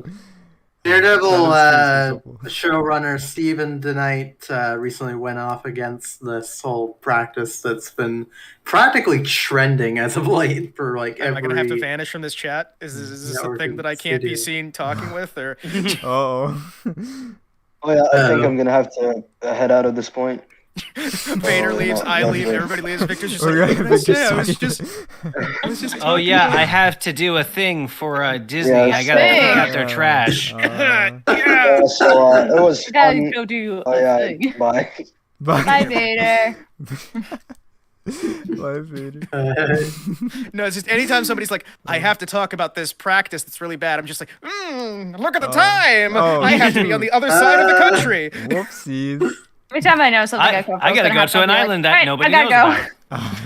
Daredevil That is crazy. showrunner Steven DeKnight recently went off against this whole practice that's been practically trending as of late for like Am every. I going to have to vanish from this chat? Is this a network thing in that I the can't be city. seen talking with? Or Uh-oh. Oh yeah, I think I'm gonna have to head out at this point. Vader Oh, leaves, no, I no, leave, no. everybody leaves. Victor's just We're like, gonna what did I have say? Victor I was just Oh, talking yeah, about- I have to do a thing for Disney. Yeah, I got to same. take out their trash. Yeah. So it was You gotta fun. go do Oh a yeah, thing. bye. Bye, Vader. Bye, Vader. No, it's just anytime somebody's like, I have to talk about this practice that's really bad, I'm just like, look at the time. oh. I have to be on the other side of the country. Whoopsies. Every time I know something, I come I gotta go to an island that nobody knows about.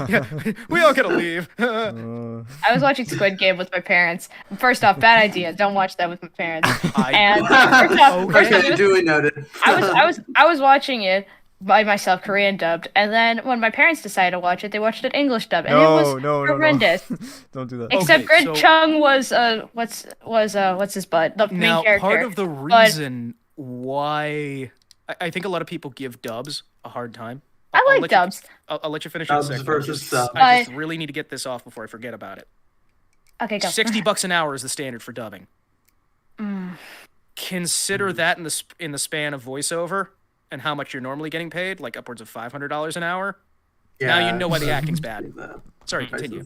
Yeah, we all gotta leave. I was watching Squid Game with my parents. First off, bad idea. Don't watch that with my parents. I- And first off, Okay, duly noted. I was watching it by myself, Korean dubbed, and then when my parents decided to watch it, they watched it English dubbed, and it was No. horrendous. Don't do that. Except Okay, Grid so- Chung was what's his butt, the main Now, character. part of the but- reason why I think a lot of people give dubs a hard time. I I'll like let you- dubs. I'll let you finish in a Dubs second. versus subs. I just really need to get this off before I forget about it. Okay, go. $60 an hour is the standard for dubbing. Mm. Consider that in the span of voiceover and how much you're normally getting paid, like upwards of $500 an hour. Now you know why the acting's bad. Sorry, continue.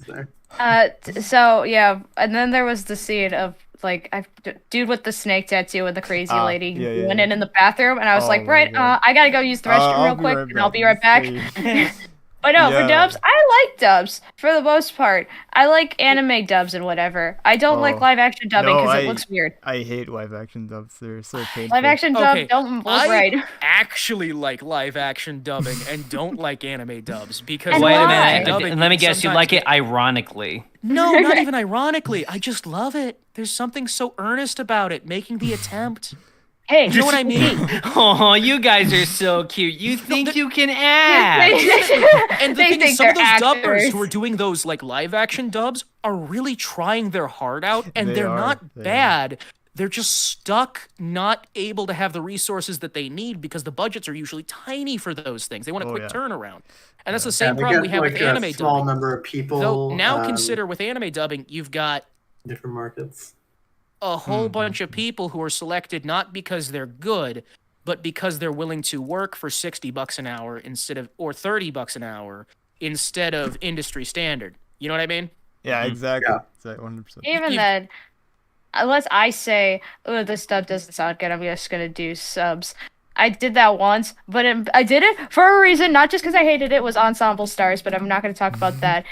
So yeah, and then there was the scene of like dude with the snake tattoo and the crazy lady yeah, went in the bathroom, and I was Oh like, my right, God. I gotta go use the restroom I'll real be quick, right and I'll be right back. But no, for Yeah. dubs, I like dubs for the most part. I like anime dubs and whatever. I don't like Oh. live action dubbing No, because I it looks weird. I hate live action dubs. They're so painful. Live action dub Okay, don't look I right. actually like live action dubbing and don't like anime dubs because And Wait a why? minute. dubbing Let me can guess. You sometimes like be- it ironically. No, not even ironically. I just love it. There's something so earnest about it, making the attempt. Hey, You know what I mean? Oh, you guys are so cute. You think you can act. And the They thing is, think some of they're those dubbers actors. who are doing those like live action dubs are really trying their heart out, and They they're are, not they are. bad. They're just stuck, not able to have the resources that they need because the budgets are usually tiny for those things. They want a Oh, quick yeah. turnaround, and that's the Yeah, same they problem get, we have like, with a anime small dubbing. number of people. Though now consider with anime dubbing, you've got different markets. a whole bunch of people who are selected not because they're good, but because they're willing to work for $60 an hour or $30 an hour instead of industry standard. You know what I mean? Yeah, exactly. Yeah. Exactly, 100%. Even then, unless I say, "Oh, this dub doesn't sound good," I'm just gonna do subs. I did that once, but I did it for a reason, not just because I hated it. It was Ensemble Stars, but I'm not gonna talk about that.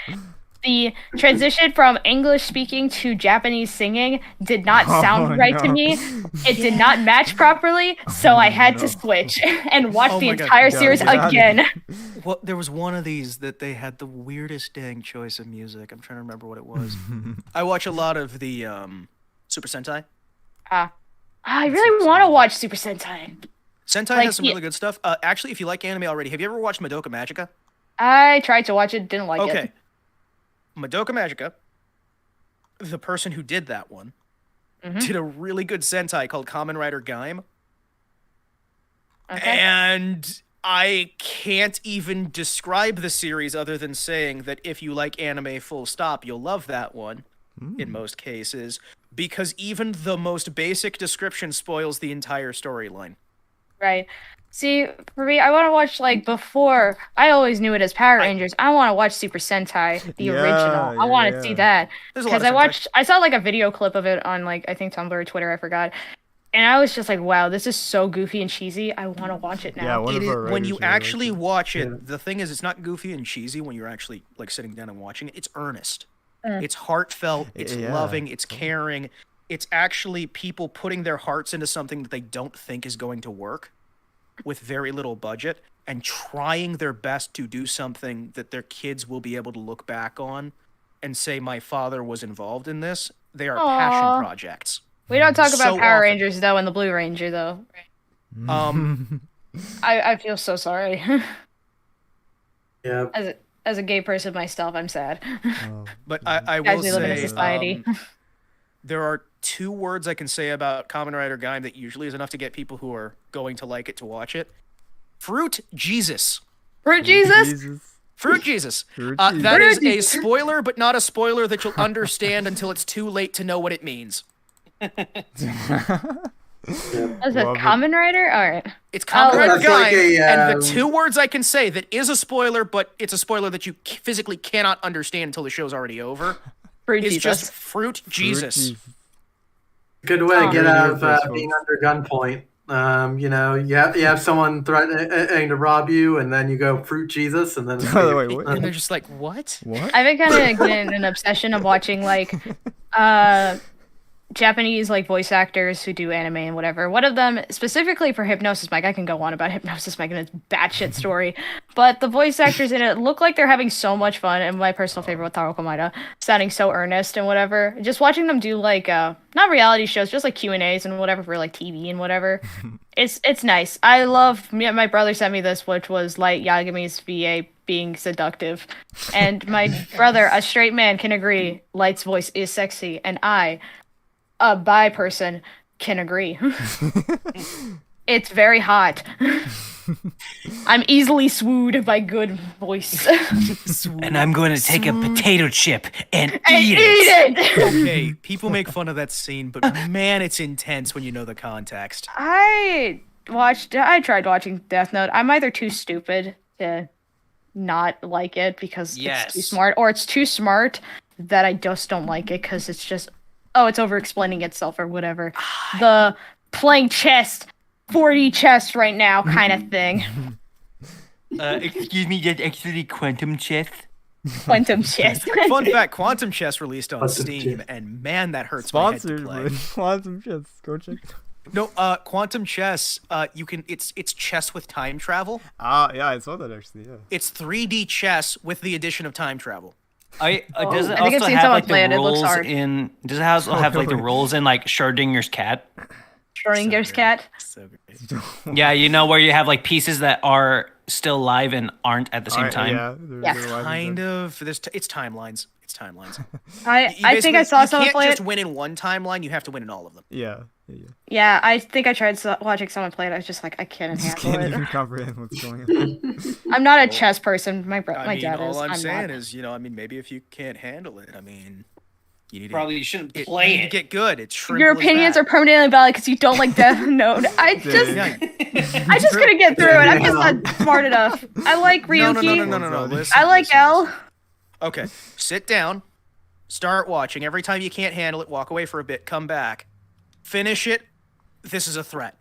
The transition from English speaking to Japanese singing did not sound right to no. me. It did not match properly, so I had to switch and watch Oh the my God. entire Yeah, series yeah. again. Well, there was one of these that they had the weirdest dang choice of music. I'm trying to remember what it was. I watch a lot of the Super Sentai. I really want to watch Super Sentai. Sentai Like, has some really good stuff. Actually, if you like anime already, have you ever watched Madoka Magica? I tried to watch it, didn't like Okay. it. Madoka Magica, the person who did that one, Mhm. did a really good Sentai called Kamen Rider Gaim. Okay. And I can't even describe the series other than saying that if you like anime full stop, you'll love that one in most cases, because even the most basic description spoils the entire storyline. Right. See, for me, I want to watch, like, before, I always knew it as Power Rangers. I want to watch Super Sentai, the Yeah, original. I want to see that. There's a lot Because of I saw, like, a video clip of it on, like, I think Tumblr or Twitter, I forgot. And I was just like, wow, this is so goofy and cheesy. I want to watch it now. Yeah, one It of is, our when writers you really actually likes watch it, Yeah. the thing is, it's not goofy and cheesy when you're actually like sitting down and watching it. It's earnest. Mm. It's heartfelt. It's Yeah. loving. It's caring. It's actually people putting their hearts into something that they don't think is going to work with very little budget and trying their best to do something that their kids will be able to look back on and say, my father was involved in this. They are Aw. passion projects. We don't talk about So Power often. Rangers, though, and the Blue Ranger, though. I feel so sorry. Yeah. As a gay person myself, I'm sad. Oh, But I Guys, will we live in a say, society. there are two words I can say about Kamen Rider Gaim that usually is enough to get people who are going to like it to watch it. Fruit Jesus. Fruit Jesus? Fruit Jesus. Fruit That Jesus. is a spoiler, but not a spoiler that you'll understand until it's too late to know what it means. As a Love it. Kamen Rider? Alright. It's Kamen Oh, Rider that's like Gaim, a, and the two words I can say that is a spoiler, but it's a spoiler that you physically cannot understand until the show's already over, Fruit is Jesus. just Fruit Jesus. Good way to get Oh. out of Yes, being folks. under gunpoint. You know, you have someone threatening to rob you, and then you go fruit Jesus, and then Wait, what? And they're just like, what? What? I've been kind of getting an obsession of watching, like, Japanese, like, voice actors who do anime and whatever. One of them, specifically for Hypnosis Mike, I can go on about Hypnosis Mike and its batshit story, but the voice actors in it look like they're having so much fun, and my personal favorite with Taro Komaeda, sounding so earnest and whatever. Just watching them do, like, not reality shows, just, like, Q&As and whatever for, like, TV and whatever. It's nice. I love, my brother sent me this, which was Light Yagami's VA being seductive. And my brother, a straight man, can agree Light's voice is sexy, and I, a bi person, can agree. It's very hot. I'm easily swooed by good voice. And I'm going to take a potato chip and And eat eat it. it! Okay, people make fun of that scene, but man, it's intense when you know the context. I tried watching Death Note. I'm either too stupid to not like it because it's too Yes. smart, or it's too smart that I just don't like it because it's just, oh, it's over explaining itself or whatever. The playing chess, 4D chess right now kind of thing. Excuse me, that's actually Quantum Chess. Quantum Chess. Fun fact: Quantum Chess released on Quantum Steam, Chess. and man, that hurts my head to Sponsored, play. but Quantum Chess. Go check it out. No, Quantum Chess. You can. It's chess with time travel. Yeah, I saw that actually. Yeah. It's 3D chess with the addition of time travel. Does it I think I've also seen have someone like play the it. It looks rules hard. in? Does it also have like the rules in like Schrodinger's cat? Schrodinger's cat. So great. Yeah, you know where you have like pieces that are still live and aren't at the same time. Yeah. Yes. Kind of. It's timelines. It's timelines. I think I saw someone play You it. can't just win in one timeline. You have to win in all of them. Yeah. Yeah, I think I tried watching someone play it. I was just like, I can't Just handle can't it. even comprehend what's going on. I'm not a chess person. My I mean, dad is. all I'm I'm saying not. is, maybe if you can't handle it, I mean, you need Probably you shouldn't to, play you need it. to get good. It's shrimp. Your opinions are permanently valid because you don't like Death Note. I just couldn't get through it. I'm just not smart enough. I like Ryuki. No. Listen, I like L. Okay, sit down, start watching. Every time you can't handle it, walk away for a bit, come back, finish it. This is a threat.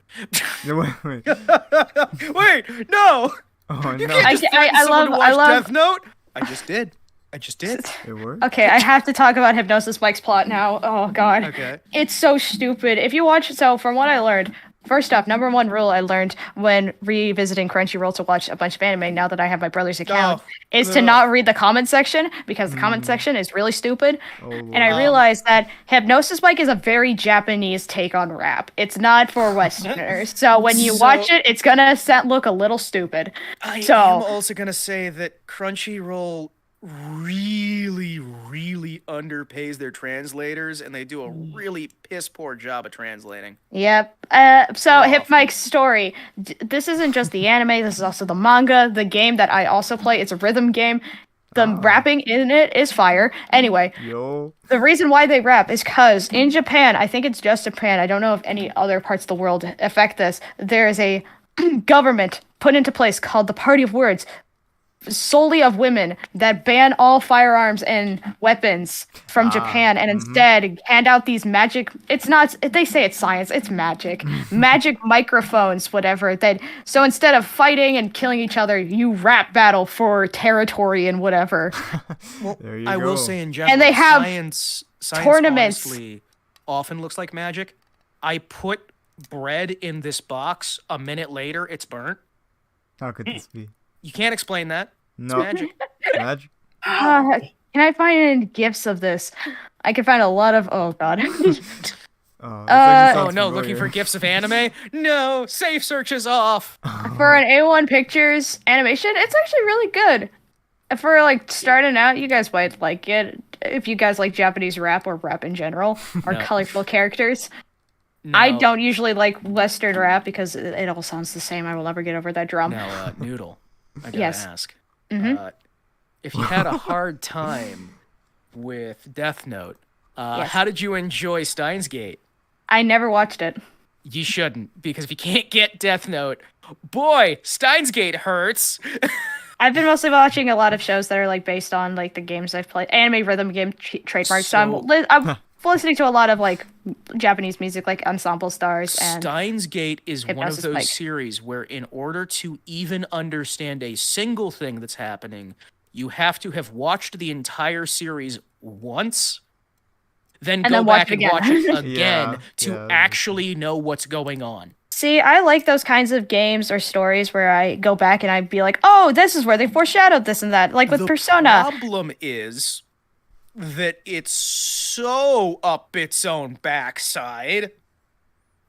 No, wait. Wait, no. Oh You no. can't just threaten someone to watch Death Note. I just did. It worked. Okay, I have to talk about Hypnosis Mike's plot now. Oh god. Okay. It's so stupid. If you watch, so from what I learned, first off, number one rule I learned when revisiting Crunchyroll to watch a bunch of anime now that I have my brother's account is to not read the comment section because the comment section is really stupid. And I realized that Hypnosis Mike is a very Japanese take on rap. It's not for Westerners. So when you watch it, it's gonna look a little stupid. I am also gonna say that Crunchyroll really underpays their translators, and they do a really piss poor job of translating. Yep. So Hip Mike's story. This isn't just the anime. This is also the manga. The game that I also play. It's a rhythm game. The rapping in it is fire. Anyway, the reason why they rap is because in Japan, I think it's just Japan. I don't know if any other parts of the world affect this. There is a government put into place called the Party of Words, solely of women, that ban all firearms and weapons from Japan and instead hand out these magic, it's not, they say it's science, it's magic microphones, whatever, that so instead of fighting and killing each other, you rap battle for territory and whatever. Well, I will say in general, and they have science tournaments. honestly often looks like magic. I put bread in this box, a minute later it's burnt. How could this be? You can't explain that. No. It's magic. Magic. Can I find any gifs of this? I can find a lot of, oh god. Oh no, looking for gifs of anime? No, safe search is off. For an A1 Pictures animation, it's actually really good. For like starting out, you guys might like it if you guys like Japanese rap or rap in general or colorful characters. No. I don't usually like Western rap because it all sounds the same. I will never get over that drum. Now, Noodle, I gotta Yes. ask. If you had a hard time with Death Note, how did you enjoy Steins Gate? I never watched it. You shouldn't, because if you can't get Death Note, boy, Steins Gate hurts. I've been mostly watching a lot of shows that are like based on like the games I've played, anime rhythm game trademarks. So I'm listening to a lot of like Japanese music, like Ensemble Stars and Steins Gate is one of Hypnosis those Mike. series where, in order to even understand a single thing that's happening, you have to have watched the entire series once, then And go then watch back it and watch it again Yeah, to yeah. actually know what's going on. See, I like those kinds of games or stories where I go back and I'd be like, oh, this is where they foreshadowed this and that, like with The Persona. problem is that it's so up its own backside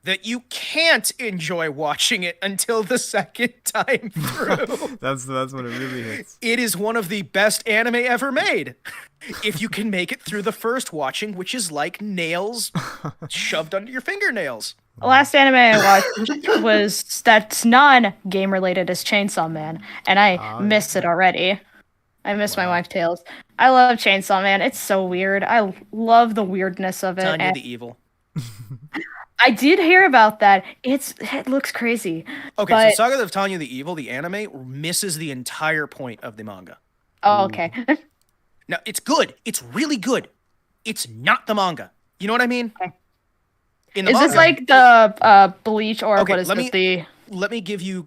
that you can't enjoy watching it until the second time through. That's when it really hits. It is one of the best anime ever made. If you can make it through the first watching, which is like nails shoved under your fingernails. The last anime I watched was that's non-game related is Chainsaw Man, and I missed it already. I miss my wife Tales. I love Chainsaw Man. It's so weird. I love the weirdness of it. Tanya and the Evil. I did hear about that. It looks crazy. Okay, but, so Saga of Tanya the Evil, the anime, misses the entire point of the manga. Oh, okay. Now, it's good. It's really good. It's not the manga. You know what I mean? Okay. In the Is manga, this like the Bleach or Okay, what is let this? me give you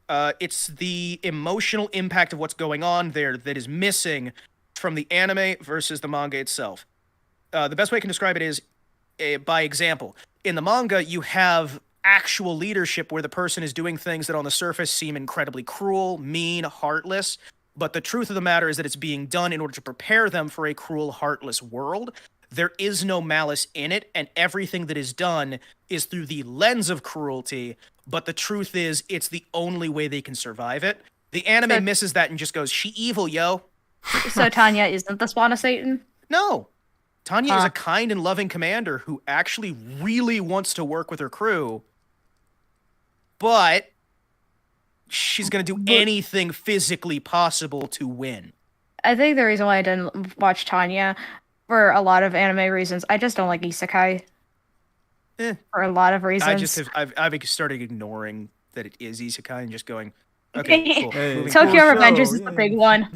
It's the emotional impact of what's going on there that is missing from the anime versus the manga itself. The best way I can describe it is by example. In the manga, you have actual leadership where the person is doing things that on the surface seem incredibly cruel, mean, heartless, but the truth of the matter is that it's being done in order to prepare them for a cruel, heartless world. There is no malice in it, and everything that is done is through the lens of cruelty, but the truth is it's the only way they can survive it. The anime misses that and just goes, she evil, yo. So Tanya isn't the spawn of Satan? No. Tanya is a kind and loving commander who actually really wants to work with her crew, but she's going to do anything physically possible to win. I think the reason why I didn't watch Tanya, for a lot of anime reasons, I just don't like isekai. For a lot of reasons. I've started ignoring that it is isekai and just going, okay, cool. Tokyo Revengers is the big one.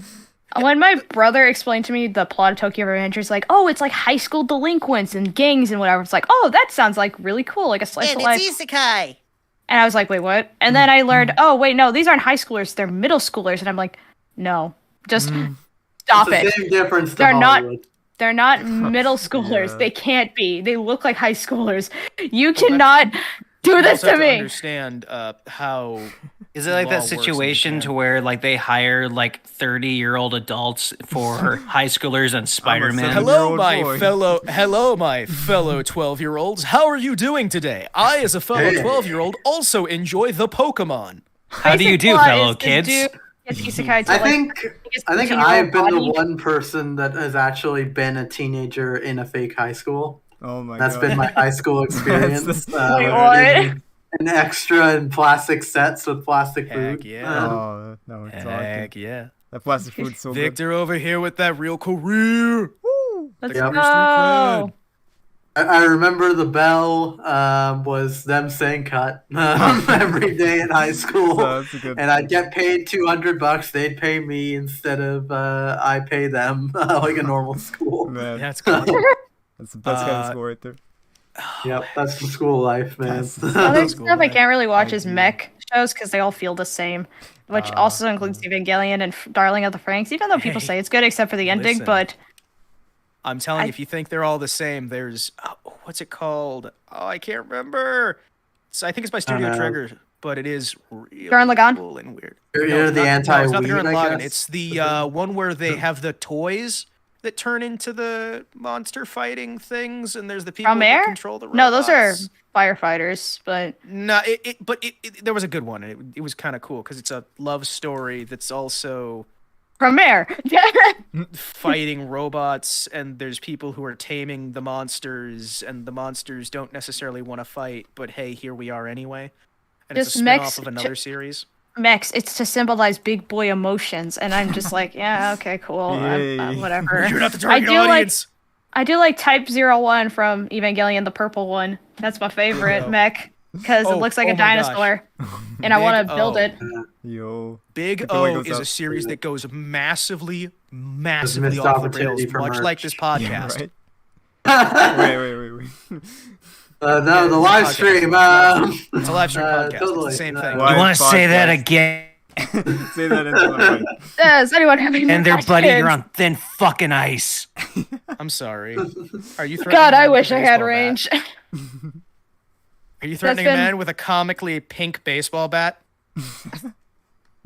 When my brother explained to me the plot of Tokyo Revengers, like, oh, it's like high school delinquents and gangs and whatever. It's like, oh, that sounds like really cool, like a slice of life. It's isekai. And I was like, wait, what? And then I learned, oh, wait, no, these aren't high schoolers, they're middle schoolers. And I'm like, no, just stop it. Same difference to Hollywood. They're not middle schoolers. They can't be. They look like high schoolers. You cannot do this to me. Understand how is it like that situation to where like they hire like 30-year-old adults for high schoolers and Spider-Man? Hello, my fellow 12-year-olds. How are you doing today? I, as a fellow 12-year-old, also enjoy the Pokemon. How do you do, fellow kids? I think I've been the one person that has actually been a teenager in a fake high school. Oh my That's god. been my high school experience. Wait, what? An extra in plastic sets with plastic food. Heck yeah. Oh, no, it's Heck yeah. That plastic food's so Victor over here with that real career. Woo! Let's Yep. go. I remember the bell was them saying cut every day in high school. That's a good and I'd get paid $200. They'd pay me instead of I pay them like a normal school. Man, That's cool. that's the best kind of school right there. Yep, that's the school life, man. Other stuff I can't really watch is mech shows because they all feel the same, which also includes Evangelion and Darling of the Franxx, even though people say it's good except for the ending, listen. but... I'm telling you, if you think they're all the same, there's what's it called? Oh, I can't remember. I think it's by Studio Trigger, but it is really Gurren Lagann? cool and weird. You're the it's not the anti-weed, Gurren I Lagann. guess? It's the one where they have the toys that turn into the monster fighting things, and there's the people From that Air? control the robots. No, those are firefighters, but... No, there was a good one, and it was kind of cool because it's a love story that's also From Air! fighting robots, and there's people who are taming the monsters, and the monsters don't necessarily want to fight, but hey, here we are anyway. And it's a Just mix- spin-off of another series. Mechs, it's to symbolize big boy emotions, and I'm just like, yeah, okay, cool, whatever. You're not the target I audience. do like Type 01 from Evangelion, the purple one. That's my favorite mech, because it looks like a oh my gosh. dinosaur, and I want to build it. Yo. Big Get the way O goes is up. a series that goes massively missed off the rails, opportunity for much merch. like this podcast. Right? Wait. No, the live stream. It's a live stream podcast. Totally. It's the same thing. Why- You want to say that podcast. again? Say that into the mic. Does anyone have any And they're questions? buddy, you're on thin fucking ice. I'm sorry. Are you threatening God, a I man wish with I a had baseball bat? range. Are you threatening a been- man with a comically pink baseball bat?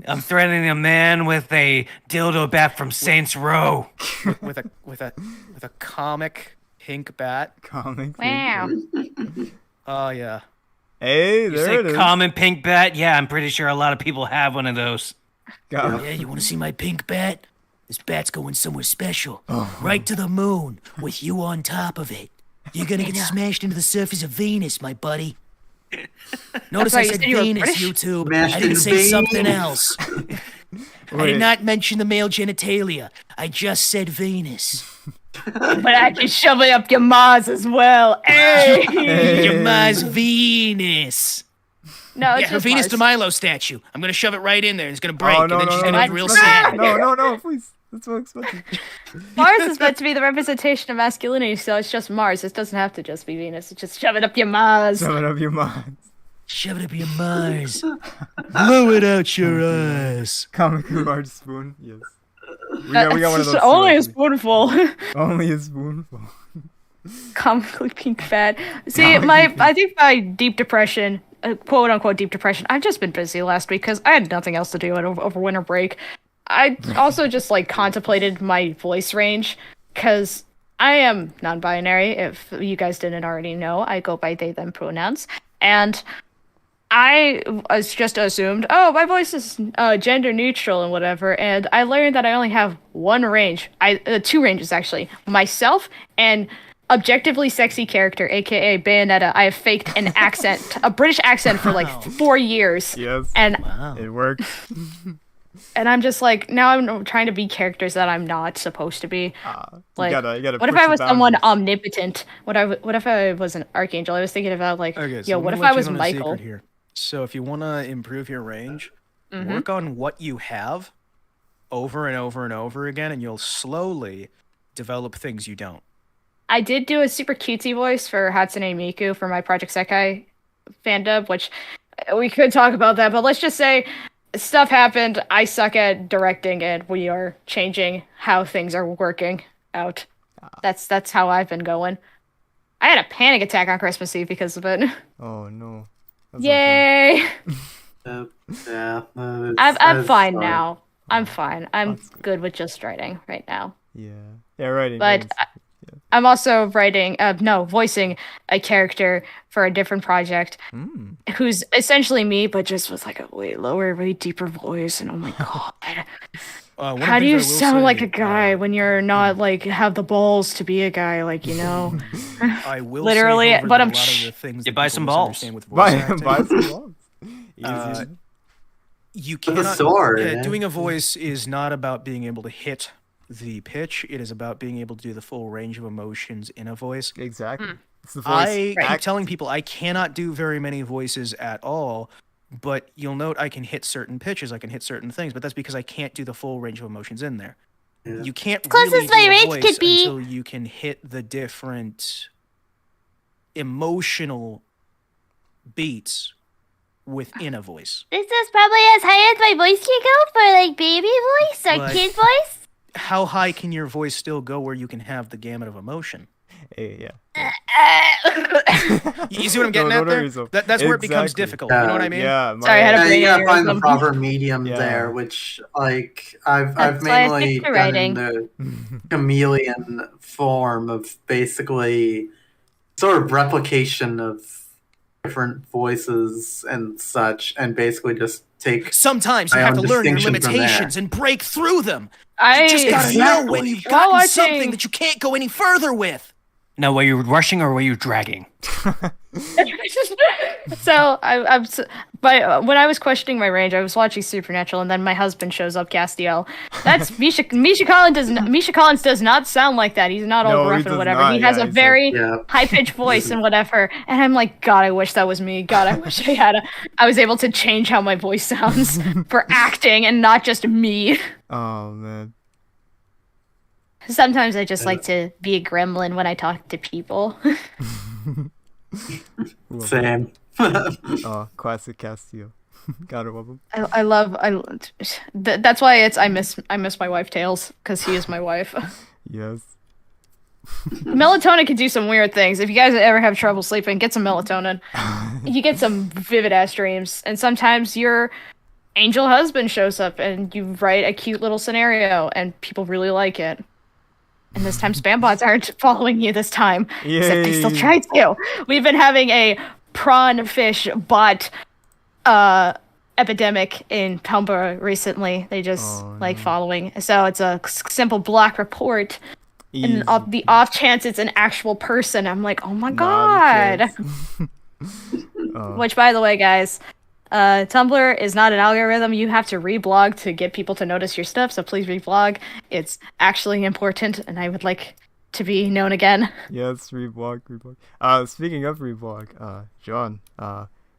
I'm threatening a man with a dildo bat from Saints Row. with a comic pink bat? Comic. Wow. Oh yeah. Hey, You there say it is. common pink bat? Yeah, I'm pretty sure a lot of people have one of those. Got it. Yeah, you want to see my pink bat? This bat's going somewhere special. Right to the moon, with you on top of it. You're gonna get smashed into the surface of Venus, my buddy. Notice That's why I you said said you were Venus, British? YouTube. Smashed I didn't into say something Venus. else. I Wait. did not mention the male genitalia. I just said Venus. But I can shove it up your Mars as well. Hey! Your Mars Venus. No, it's Yeah, her just Venus Mars. de Milo statue. I'm gonna shove it right in there, and it's gonna break, Oh, and then she's gonna no. be real What? sad. No, please. That's so expensive. Mars is meant to be the representation of masculinity, so it's just Mars. It doesn't have to just be Venus. It's just shove it up your Mars. Shove it up your minds. Shove it up your Mars. Blow it out your ass. Comic art spoon. Yes. We got one of those. Only too, a spoonful. Only a spoonful. Comically pink fat. See, I think my deep depression, quote unquote deep depression. I've just been busy last week because I had nothing else to do over winter break. I also just like contemplated my voice range because I am non-binary. If you guys didn't already know, I go by they them pronouns, and I was just assumed, oh, my voice is gender neutral and whatever, and I learned that I only have one range. Two ranges actually, myself and objectively sexy character, aka Bayonetta. I have faked an accent, a British accent, for like 4 years. Yes. And it worked. And I'm just like, now I'm trying to be characters that I'm not supposed to be. Like, you gotta what if I was someone omnipotent? What if I was an archangel? I was thinking about like, okay, yo, what if I was Michael? Here. So if you want to improve your range, work on what you have over and over and over again, and you'll slowly develop things you don't. I did do a super cutesy voice for Hatsune Miku for my Project Sekai fandom, which we could talk about that, but let's just say stuff happened. I suck at directing, and we are changing how things are working out. That's how I've been going. I had a panic attack on Christmas Eve because of it. Oh no. That's Yay! Yeah. I'm fine now. I'm fine. I'm good with just writing right now. Yeah, writing. But I'm also voicing a character for a different project who's essentially me, but just with like a way lower, way deeper voice. And oh my god, how do you sound like a guy when you're not like have the balls to be a guy? Like, you know, I will literally. Say, but I'm. You buy some balls. Buy some balls. Easy. You cannot. Doing a voice is not about being able to hit the pitch. It is about being able to do the full range of emotions in a voice. Exactly. It's the voice I keep telling people I cannot do very many voices at all, but you'll note I can hit certain pitches, I can hit certain things, but that's because I can't do the full range of emotions in there. Yeah. You can't really do a voice until you can hit the different emotional beats within a voice. This is probably as high as my voice can go for like baby voice or kid voice. How high can your voice still go where you can have the gamut of emotion? Yeah. You see what I'm getting at there? That's where it becomes difficult. You know what I mean? Yeah. Sorry, I had a you gotta find the proper medium there, which like I've mainly done in the chameleon form of basically sort of replication of different voices and such, and basically just take. Sometimes you have to learn your limitations and break through them. You just gotta know when you've While gotten something that you can't go any further with. Now, were you rushing or were you dragging? So but when I was questioning my range, I was watching Supernatural, and then my husband shows up, Castiel. That's Misha Collins does not sound like that. He's not all gruff and whatever. He has a very high pitched voice and whatever. And I'm like, God, I wish that was me. God, I wish I was able to change how my voice sounds for acting and not just me. Oh man. Sometimes I just like to be a gremlin when I talk to people. Same. Oh, classic Castillo. Gotta love him. That's why I miss my wife Tails, because he is my wife. Yes. Melatonin can do some weird things. If you guys ever have trouble sleeping, get some melatonin. You get some vivid ass dreams, and sometimes your angel husband shows up and you write a cute little scenario and people really like it. And this time spam bots aren't following you this time. Yay. Except they still try to. We've been having a prawn fish bot epidemic in Tumblr recently. They just like following. So it's a simple block report. Easy. And the off chance it's an actual person, I'm like, oh my god. Which, by the way, guys, Tumblr is not an algorithm. You have to reblog to get people to notice your stuff, so please reblog. It's actually important, and I would like to be known again. Yes, reblog. Speaking of reblog, John,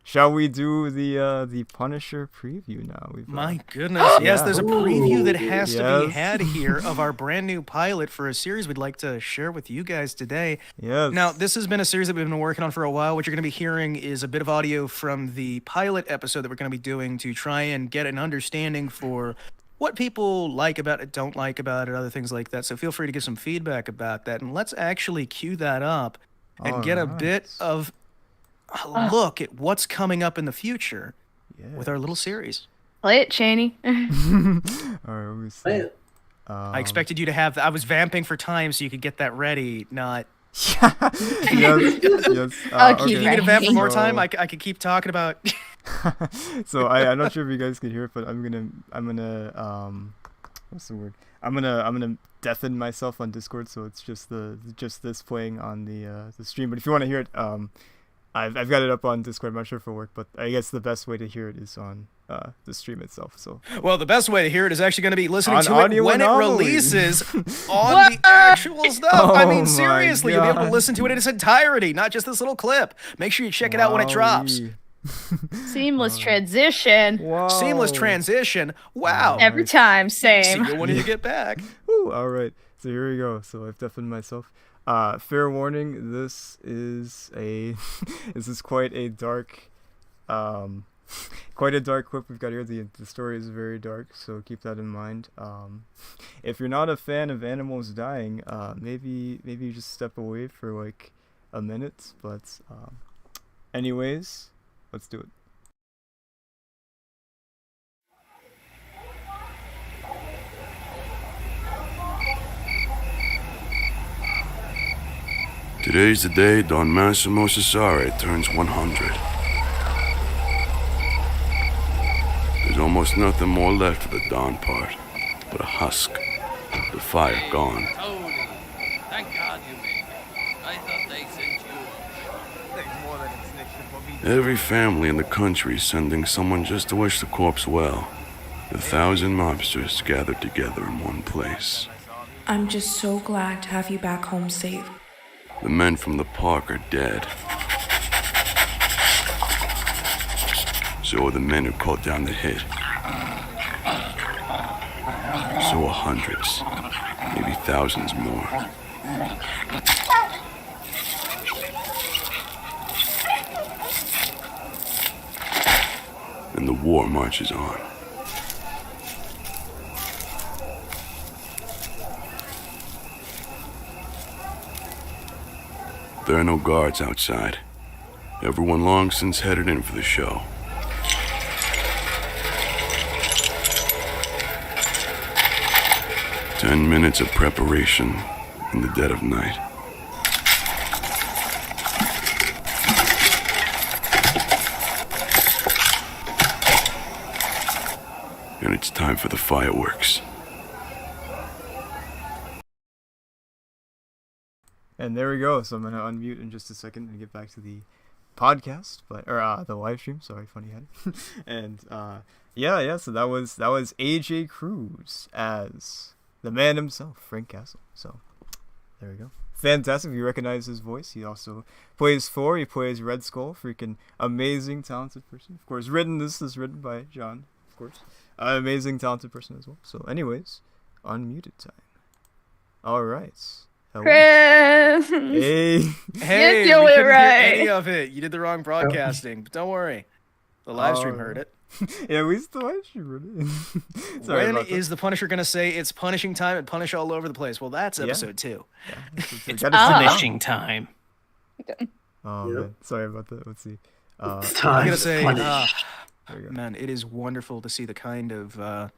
shall we do the Punisher preview now? My goodness, yes, there's a preview that has to be had here of our brand new pilot for a series we'd like to share with you guys today. Yes. Now, this has been a series that we've been working on for a while. What you're going to be hearing is a bit of audio from the pilot episode that we're going to be doing to try and get an understanding for what people like about it, don't like about it, other things like that. So feel free to give some feedback about that. And let's actually cue that up and get a bit of a look at what's coming up in the future with our little series. Play it, Cheney. All right, let me see. I expected you to have... I was vamping for time so you could get that ready, not... yes. I'll If you need to vamp for more time, I could keep talking about... So I'm not sure if you guys can hear it, but I'm gonna what's the word? I'm gonna deafen myself on Discord, so it's just this playing on the stream. But if you want to hear it, I've got it up on Discord. I'm not sure if it'll work, but I guess the best way to hear it is on the stream itself. So well, the best way to hear it is actually going to be listening on to it when Anomaly. it releases on the actual stuff. I mean, Oh seriously, my you'll be able to God. listen to it in its entirety, not just this little clip. Make sure you check it out when it drops. Seamless transition. Wow. Seamless transition. Wow. Every time, See same. you when you get back. Woo, all right, so here we go. So I've deafened myself. Fair warning, this is quite a dark clip we've got here. The story is very dark, so keep that in mind. If you're not a fan of animals dying, maybe you just step away for like a minute, but anyways, let's do it. Today's the day Don Massimo Cesare turns 100. There's almost nothing more left of the Don part, but a husk, the fire gone. Tony, thank God you made it. I thought they sent you. Every family in the country is sending someone just to wish the corpse well. 1,000 mobsters gathered together in one place. I'm just so glad to have you back home safe. The men from the park are dead. So are the men who called down the hit. So are hundreds, maybe thousands more. And the war marches on. There are no guards outside. Everyone long since headed in for the show. Ten minutes of preparation in the dead of night. And it's time for the fireworks. And there we go. So I'm gonna unmute in just a second and get back to the podcast, or the live stream. Sorry, funny head. And yeah. So that was AJ Cruz as the man himself, Frank Castle. So there we go. Fantastic. You recognize his voice. He also plays Thor. He plays Red Skull. Freaking amazing, talented person. Of course, this is written by John. Of course, amazing, talented person as well. So, anyways, unmuted time. All right. Hello. Chris. Hey. Hey, You we did it couldn't right. hear any of it. You did the wrong broadcasting, but don't worry. The live stream heard it. Yeah, we still live stream heard it. Sorry When about that. is the Punisher going to say it's punishing time and punish all over the place? Well, that's episode 2. It's Gotta punishing time. Oh, man. Sorry about that. Let's see. It's I'm time going to to say, punish. There we go. man, it is wonderful to see the kind of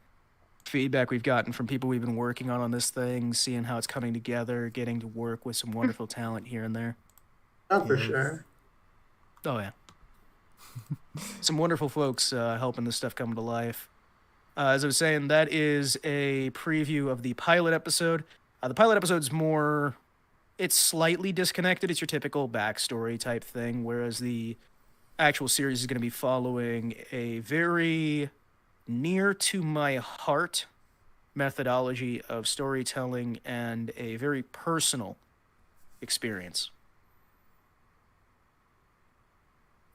feedback we've gotten from people we've been working on this thing, seeing how it's coming together, getting to work with some wonderful talent here and there. Oh, for sure. Oh, yeah. Some wonderful folks helping this stuff come to life. As I was saying, that is a preview of the pilot episode. The pilot episode's more... It's slightly disconnected. It's your typical backstory type thing, whereas the actual series is going to be following a very near to my heart methodology of storytelling and a very personal experience.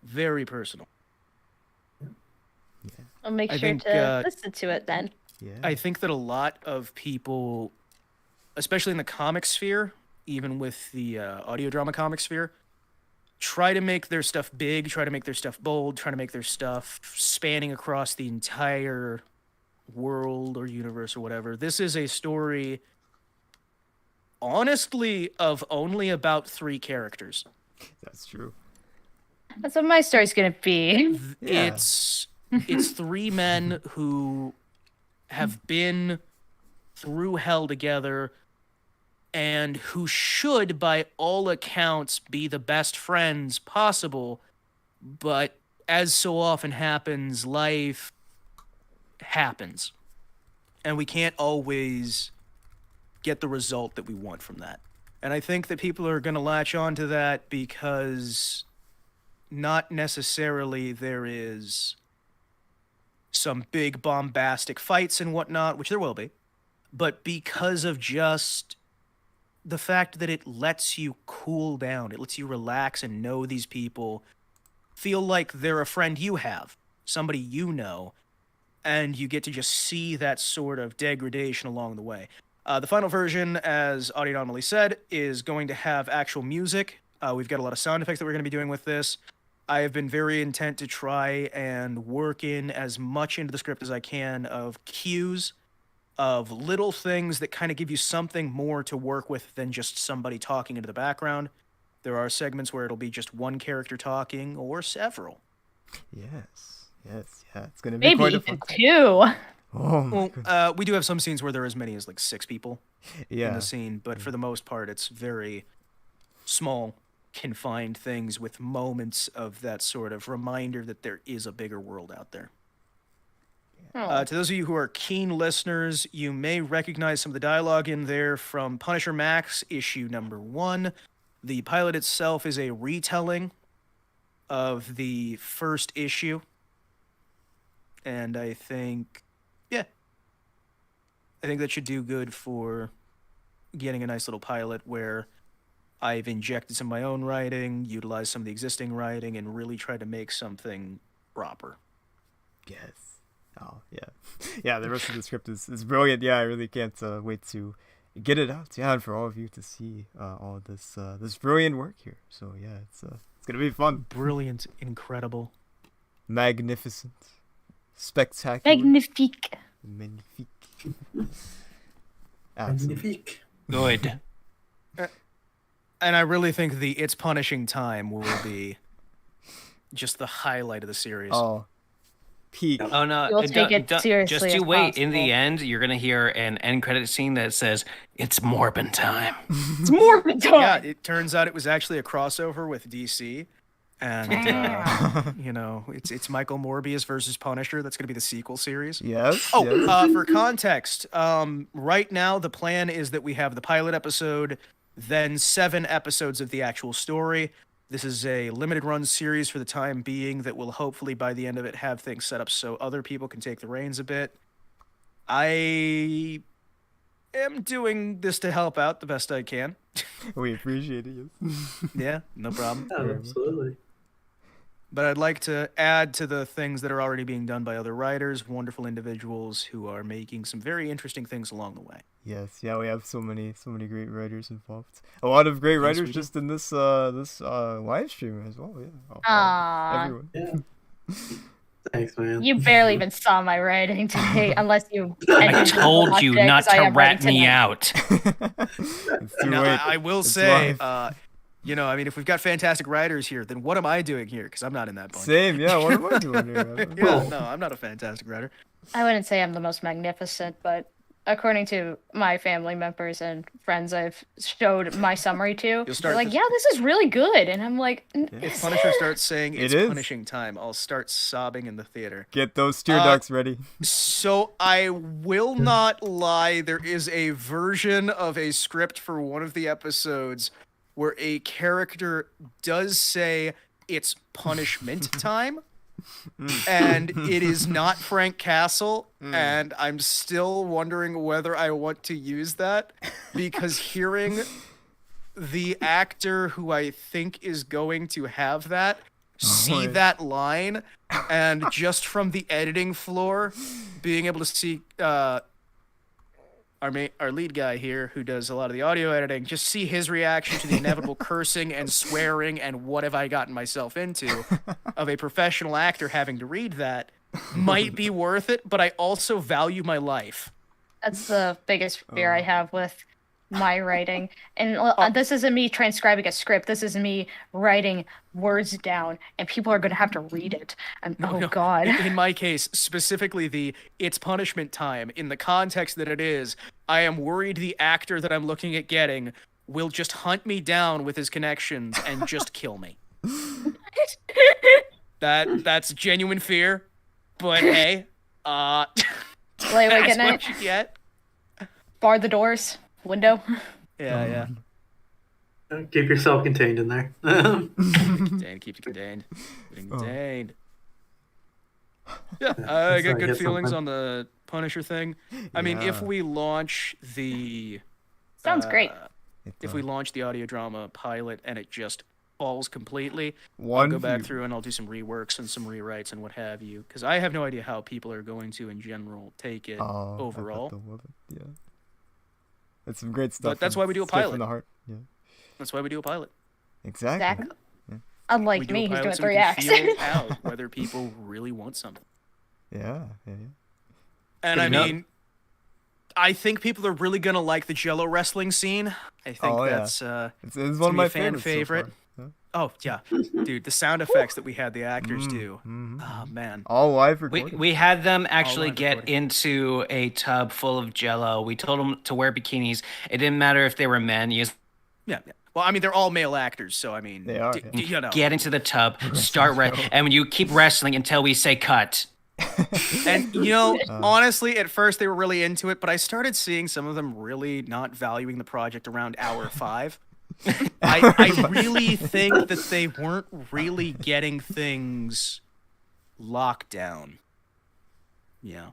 Very personal. I'll make I sure think, to listen to it then. Yeah. I think that a lot of people, especially in the comic sphere, even with the audio drama comic sphere, try to make their stuff big, try to make their stuff bold, try to make their stuff spanning across the entire world or universe or whatever. This is a story, honestly, of only about 3 characters. That's true. That's what my story's gonna be. Yeah. It's 3 men who have been through hell together and who should, by all accounts, be the best friends possible. But as so often happens, life happens. And we can't always get the result that we want from that. And I think that people are going to latch on to that because not necessarily there is some big bombastic fights and whatnot, which there will be, but because of just the fact that it lets you cool down, it lets you relax and know these people, feel like they're a friend you have, somebody you know, and you get to just see that sort of degradation along the way. The final version, as Audio Anomaly said, is going to have actual music. We've got a lot of sound effects that we're going to be doing with this. I have been very intent to try and work in as much into the script as I can of cues, of little things that kind of give you something more to work with than just somebody talking into the background. There are segments where it'll be just one character talking or several. Yes. Yeah. It's gonna be Maybe quite a even fun. 2. Oh my goodness. Well, we do have some scenes where there are as many as like 6 people in Yeah. the scene, but for the most part, it's very small, confined things with moments of that sort of reminder that there is a bigger world out there. To those of you who are keen listeners, you may recognize some of the dialogue in there from Punisher Max issue number 1. The pilot itself is a retelling of the first issue. And I think that should do good for getting a nice little pilot where I've injected some of my own writing, utilized some of the existing writing, and really tried to make something proper. Yes. Oh, yeah. Yeah, the rest of the script is brilliant. Yeah, I really can't wait to get it out. Yeah, and for all of you to see all of this this brilliant work here. So, yeah, it's going to be fun. Brilliant, incredible. Magnificent. Spectacular. Magnifique. Magnifique. Magnifique. Good. And I really think the It's Punishing Time will be just the highlight of the series. Oh, peak. Oh no! You'll take it seriously Just as you wait. In possible. the end, you're gonna hear an end credit scene that says "It's Morbin time." It's Morbin time. Yeah, it turns out it was actually a crossover with DC, and you know, it's Michael Morbius versus Punisher. That's going to be the sequel series. Yes. Oh, yes. for context, right now the plan is that we have the pilot episode, then 7 episodes of the actual story. This is a limited run series for the time being that will hopefully by the end of it have things set up so other people can take the reins a bit. I am doing this to help out the best I can. We appreciate it. Yes. Yeah, no problem. Yeah, absolutely. But I'd like to add to the things that are already being done by other writers, wonderful individuals who are making some very interesting things along the way. Yes, yeah, we have so many great writers involved. A lot of great writers we just in this live stream as well. Yeah, Aww. everyone. Yeah. Thanks, man. You barely even saw my writing today, unless you. I told you not to rat me out. It's too Now, late. I will It's say, live. you know, I mean, if we've got fantastic writers here, then what am I doing here? Because I'm not in that bunch. Same, yeah. What am I doing here? I don't know. Yeah, no, I'm not a fantastic writer. I wouldn't say I'm the most magnificent, but according to my family members and friends I've showed my summary to, start they're like, this- yeah, this is really good. And I'm like, If Punisher starts saying It it's is. punishing time, I'll start sobbing in the theater. Get those tear ducts ready. So I will not lie, there is a version of a script for one of the episodes where a character does say it's punishment time. And it is not Frank Castle, and I'm still wondering whether I want to use that, because hearing the actor who I think is going to have that see that line, and just from the editing floor, being able to see our lead guy here, who does a lot of the audio editing, just see his reaction to the inevitable cursing and swearing and what have I gotten myself into of a professional actor having to read that might be worth it, but I also value my life. That's the biggest fear I have with my writing. And this isn't me transcribing a script. This is me writing words down, and people are going to have to read it. And God. In my case, specifically it's punishment time, in the context that it is, I am worried the actor that I'm looking at getting will just hunt me down with his connections and just kill me. That's genuine fear, but hey, lay awake at that's night. what you get. Bar the doors. Window. Yeah. Keep yourself contained in there. Keep it contained. Yeah, I got good feelings on the Punisher thing. I mean, if we launch the... Sounds great. If we launch the audio drama pilot and it just falls completely, I'll go back through and I'll do some reworks and some rewrites and what have you. Because I have no idea how people are going to, in general, take it overall. Yeah. It's some great stuff. But that's why we do a pilot. From the heart. Yeah. That's why we do a pilot. Exactly. Yeah. Unlike me, who's doing so 3 acts. Feel out whether people really want something. Yeah. And I mean, I think people are really gonna like the Jello wrestling scene. I think that's it's one of my favorite. So oh yeah, dude, the sound effects that we had the actors do. Oh man, all live recording. We had them actually get into a tub full of Jello. We told them to wear bikinis. It didn't matter if they were men. Yeah. Well, I mean, they're all male actors, so I mean, they are. You know. Get into the tub, start and when you keep wrestling until we say cut. And you know, honestly, at first they were really into it, but I started seeing some of them really not valuing the project around hour 5. I really think that they weren't really getting things locked down. Yeah.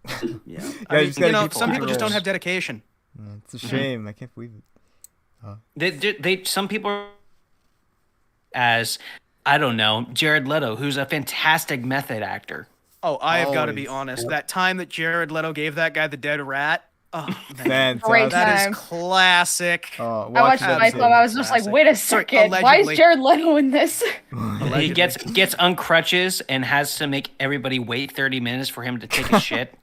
I mean, you know, some people just don't have dedication. It's a shame. I can't believe it. Some people as I don't know, Jared Leto, who's a fantastic method actor. Oh, I have got to be honest. That time that Jared Leto gave that guy the dead rat, fantastic. That is classic. I watched the nightclub. I was just like, wait a second. Why is Jared Leto in this? He gets on crutches and has to make everybody wait 30 minutes for him to take a shit.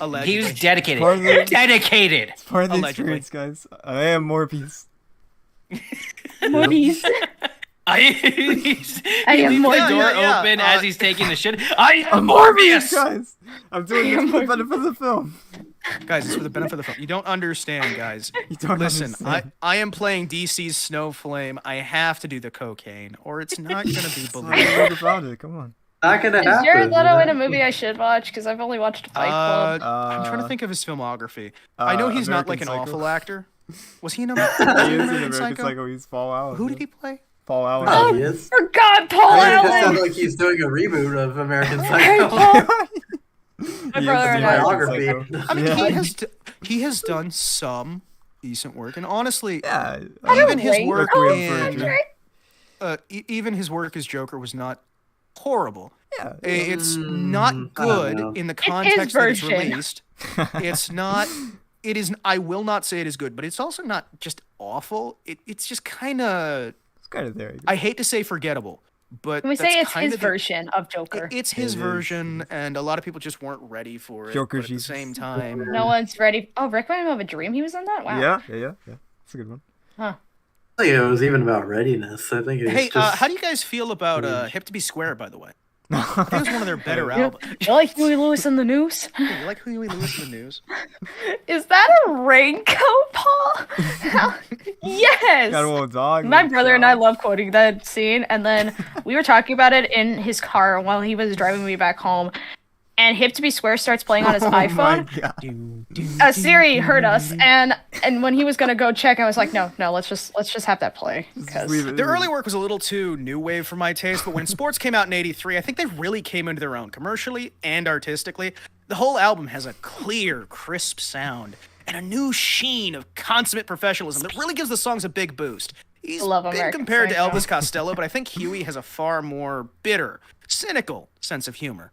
Allegedly. He was dedicated. Dedicated. It's part of the experience, guys. I am Morbius. Morbius. I am Morbius. The door open as he's taking the shit. I am Morbius, guys. I'm doing this for the benefit of the film. Guys, it's for the benefit of the film. You don't understand, guys. Listen, I am playing DC's Snowflame. I have to do the cocaine, or it's not going to be believable. About it. Come on. Not gonna happen. Is Jared Leto in a movie I should watch? Because I've only watched Fight Club. I'm trying to think of his filmography. I know he's not like an awful actor. Was he in He is in American Psycho. He's Paul Allen. Who did he play? Paul Allen. Oh, he is? Forgot Paul Allen. It Allen. sounds like he's doing a reboot of American Psycho. My brother and I. I mean, he has done some decent work, and honestly, even his work even his work as Joker was not horrible. Yeah, it's not good in the context that it's released. It's not. It is. I will not say it is good, but it's also not just awful. It's just kind of. It's kind of there. I hate to say forgettable, but Can we say it's his version of Joker? It's his version, and a lot of people just weren't ready for it. Joker, but at the same time, no one's ready. Oh, Requiem of a Dream. He was in that. Wow. Yeah. It's a good one. Huh. I think it was even about readiness. I think. Hey, how do you guys feel about Hip to Be Square? By the way. I think it was one of their better albums. You like Huey Lewis in the News? You like Huey Lewis in the News? Is that a raincoat, Paul? Yes! Got a little dog. My brother and I love quoting that scene, and then we were talking about it in his car while he was driving me back home, and Hip to Be Square starts playing on his iPhone. Siri heard us, and when he was gonna go check, I was like, no, let's just have that play. Their early work was a little too new wave for my taste, but when Sports came out in '83, I think they really came into their own commercially and artistically. The whole album has a clear, crisp sound and a new sheen of consummate professionalism that really gives the songs a big boost. He's Love been American compared to Psycho. Elvis Costello, but I think Huey has a far more bitter, cynical sense of humor.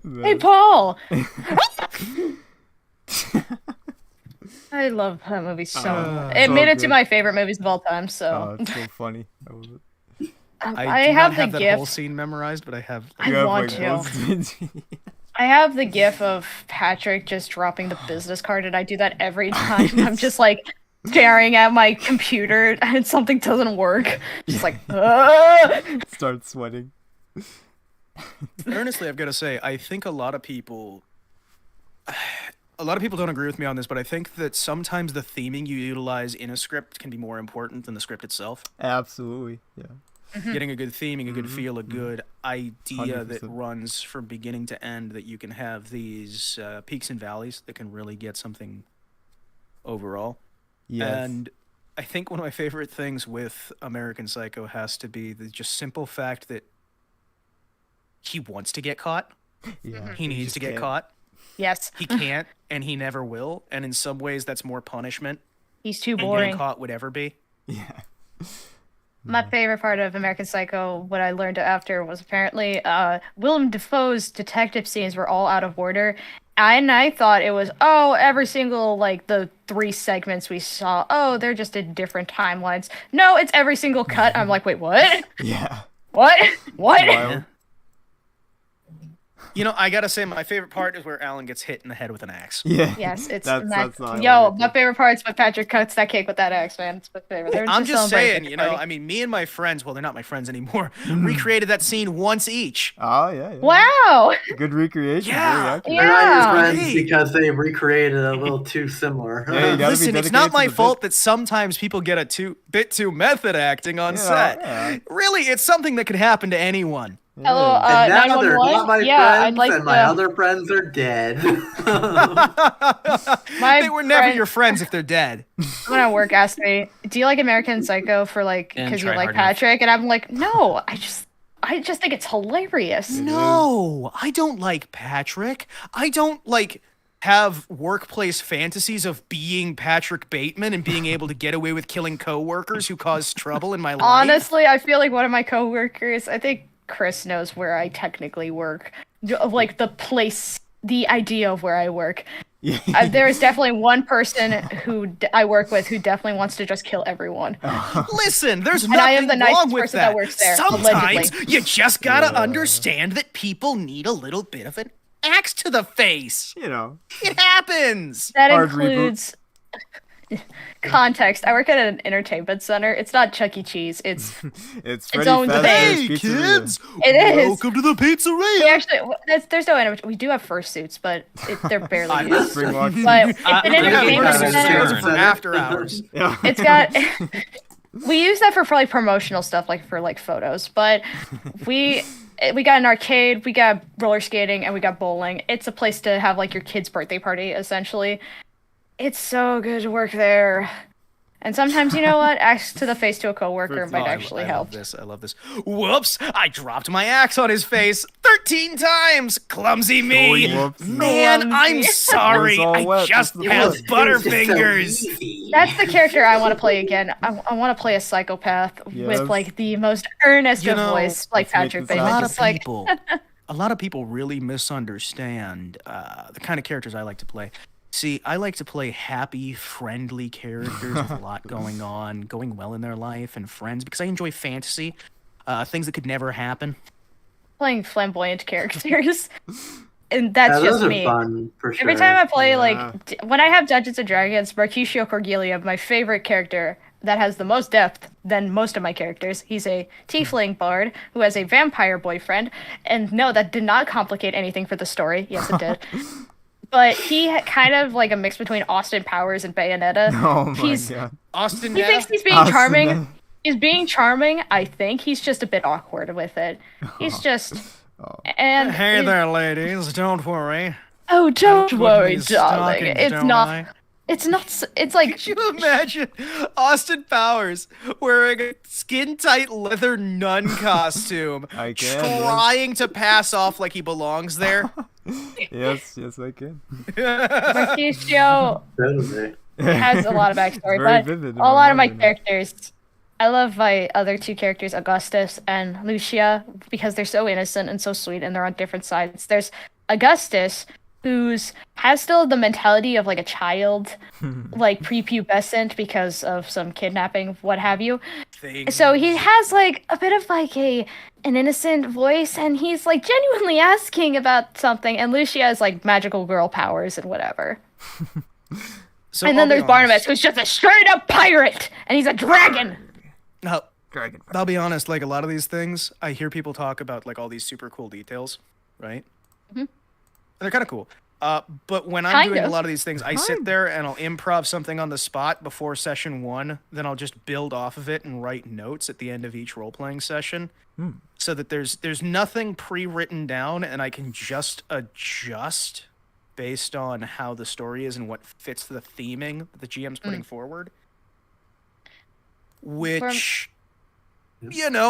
Hey, Paul! I love that movie so much. It so made it to good. my favorite movies of all time, so. Oh, it's so funny. I love it. I do have not the have that whole GIF. scene memorized, but I have. You have, want like, to. both scenes. I have the GIF of Patrick just dropping the business card, and I do that every time. I'm just like staring at my computer, and something doesn't work. Just like, Start sweating. Honestly, I've got to say, I think a lot of people don't agree with me on this, but I think that sometimes the theming you utilize in a script can be more important than the script itself. Absolutely, yeah. Getting a good theming, a good feel, a good idea that 100%. runs from beginning to end, that you can have these peaks and valleys that can really get something overall. Yes. And I think one of my favorite things with American Psycho has to be the just simple fact that he wants to get caught. Yeah, He needs just to get can't. caught. yes. He can't, and he never will. And in some ways, that's more punishment He's too than boring. getting caught would ever be. Yeah. My favorite part of American Psycho, what I learned after, was apparently Willem Dafoe's detective scenes were all out of order. And I thought it was, every single, like, the 3 segments we saw, they're just in different timelines. No, it's every single cut. I'm like, wait, what? Yeah. What? What? Wild. You know, I gotta say, my favorite part is where Alan gets hit in the head with an axe. Yeah. Yes, it's that's not my favorite part's when Patrick cuts that cake with that axe, man. It's my favorite. They're I'm just celebrating saying, the party. I mean, me and my friends, well, they're not my friends anymore, recreated that scene once each. Oh, yeah. Wow. Good recreation. Yeah. Very accurate. They're not your friends Hey. because they recreated it a little too similar. Yeah, you gotta be Listen, it's not dedicated to my the fault bit. that sometimes people get a bit too method acting on Yeah, set. yeah. Really, it's something that could happen to anyone. Hello, Yeah. And now they're 911? not my Yeah, friends, I'd like and my to- other friends are dead. They were never friend- your friends if they're dead. Someone at work asked me, "Do you like American Psycho for like And because you try like hard enough. Patrick?" And I'm like, "No, I just think it's hilarious." No, I don't like Patrick. I don't like have workplace fantasies of being Patrick Bateman and being able to get away with killing coworkers who cause trouble in my life. Honestly, I feel like one of my coworkers, I think Chris knows where I technically work, of like the place, the idea of where I work. There is definitely one person who I work with who definitely wants to just kill everyone. Listen, there's And I am nothing the nicest wrong with person that works there, Sometimes allegedly. you just gotta understand that people need a little bit of an axe to the face. You know. It happens. That Hard includes context. I work at an entertainment center. It's not Chuck E. Cheese. It's It's its own Freddy thing. Fazbear's Hey, Pizzeria. kids. It is. Welcome to the pizzeria. We actually, there's no animation. We do have fursuits, but they're barely used. Spring walk. But it's an I'm gonna entertainment give you center. this for after hours. Yeah. It's got. We use that for like promotional stuff, like for like photos. But we got an arcade, we got roller skating, and we got bowling. It's a place to have like your kid's birthday party, essentially. It's so good to work there. And sometimes, you know what? Axe to the face to a coworker might actually help. I love this. Whoops! I dropped my axe on his face 13 times. Clumsy me. Whoops. Man, I'm sorry. It's all I wet. just It's have wet. butterfingers. That's the character I want to play again. I want to play a psychopath Yes. with like the most earnest You of know, voice, like let's make Patrick this Bateman. happen. Just like A lot of people really misunderstand the kind of characters I like to play. See, I like to play happy, friendly characters with a lot going on, going well in their life, and friends, because I enjoy fantasy, things that could never happen. playing flamboyant characters. And that's just those are me. fun, for Every sure. time I play, Yeah. like, when I have Dungeons and Dragons, Mercutio Cordelia, my favorite character that has the most depth than most of my characters. He's a tiefling bard who has a vampire boyfriend. And no, that did not complicate anything for the story. Yes, it did. But kind of like a mix between Austin Powers and Bayonetta. Oh my He's- god. Austin, He thinks he's being Austin, charming. yeah. He's being charming, I think. He's just a bit awkward with it. He's just... And Hey he's- there, ladies. Don't worry. Oh, don't Put worry, these darling. stockings, It's don't not. I? It's not. It's like. Could you imagine Austin Powers wearing a skin-tight leather nun costume, I can, yes. trying to pass off like he belongs there? Yes, I can. Mercutio. Totally. It has a lot of backstory, Very but vivid in a lot of my memory now. characters. I love my other two characters, Augustus and Lucia, because they're so innocent and so sweet, and they're on different sides. There's Augustus, who's has still the mentality of like a child, like prepubescent because of some kidnapping, what have you. So he has like a bit of like an innocent voice, and he's like genuinely asking about something. And Lucia has like magical girl powers and whatever. So And then there's Barnabas, who's just a straight up pirate, and he's a dragon. Now, Dragon. I'll be honest, like a lot of these things, I hear people talk about like all these super cool details, right? Mhm. And they're kind of cool. But when I'm Kind doing a of. lot of these things, I sit there and I'll improv something on the spot before session 1. Then I'll just build off of it and write notes at the end of each role-playing session, so that there's nothing pre-written down, and I can just adjust based on how the story is and what fits the theming that the GM's putting forward. Which,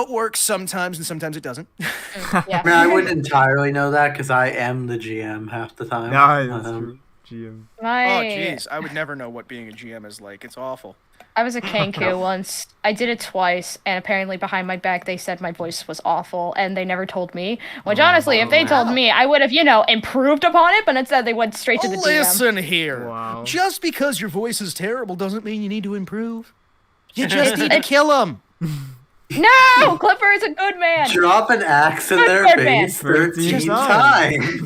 works sometimes and sometimes it doesn't. I mean, I wouldn't entirely know that because I am the GM half the time. Nah, that's true. GM. Oh, jeez. I would never know what being a GM is like. It's awful. I was a Kenku once. I did it twice, and apparently behind my back they said my voice was awful, and they never told me. Which honestly, if they told me, I would have, improved upon it, but instead they went straight to the GM. Listen here. Wow. Just because your voice is terrible doesn't mean you need to improve. You just need to kill him. No! Clipper is a good man! Drop an axe in Good their Birdman. face 13 times.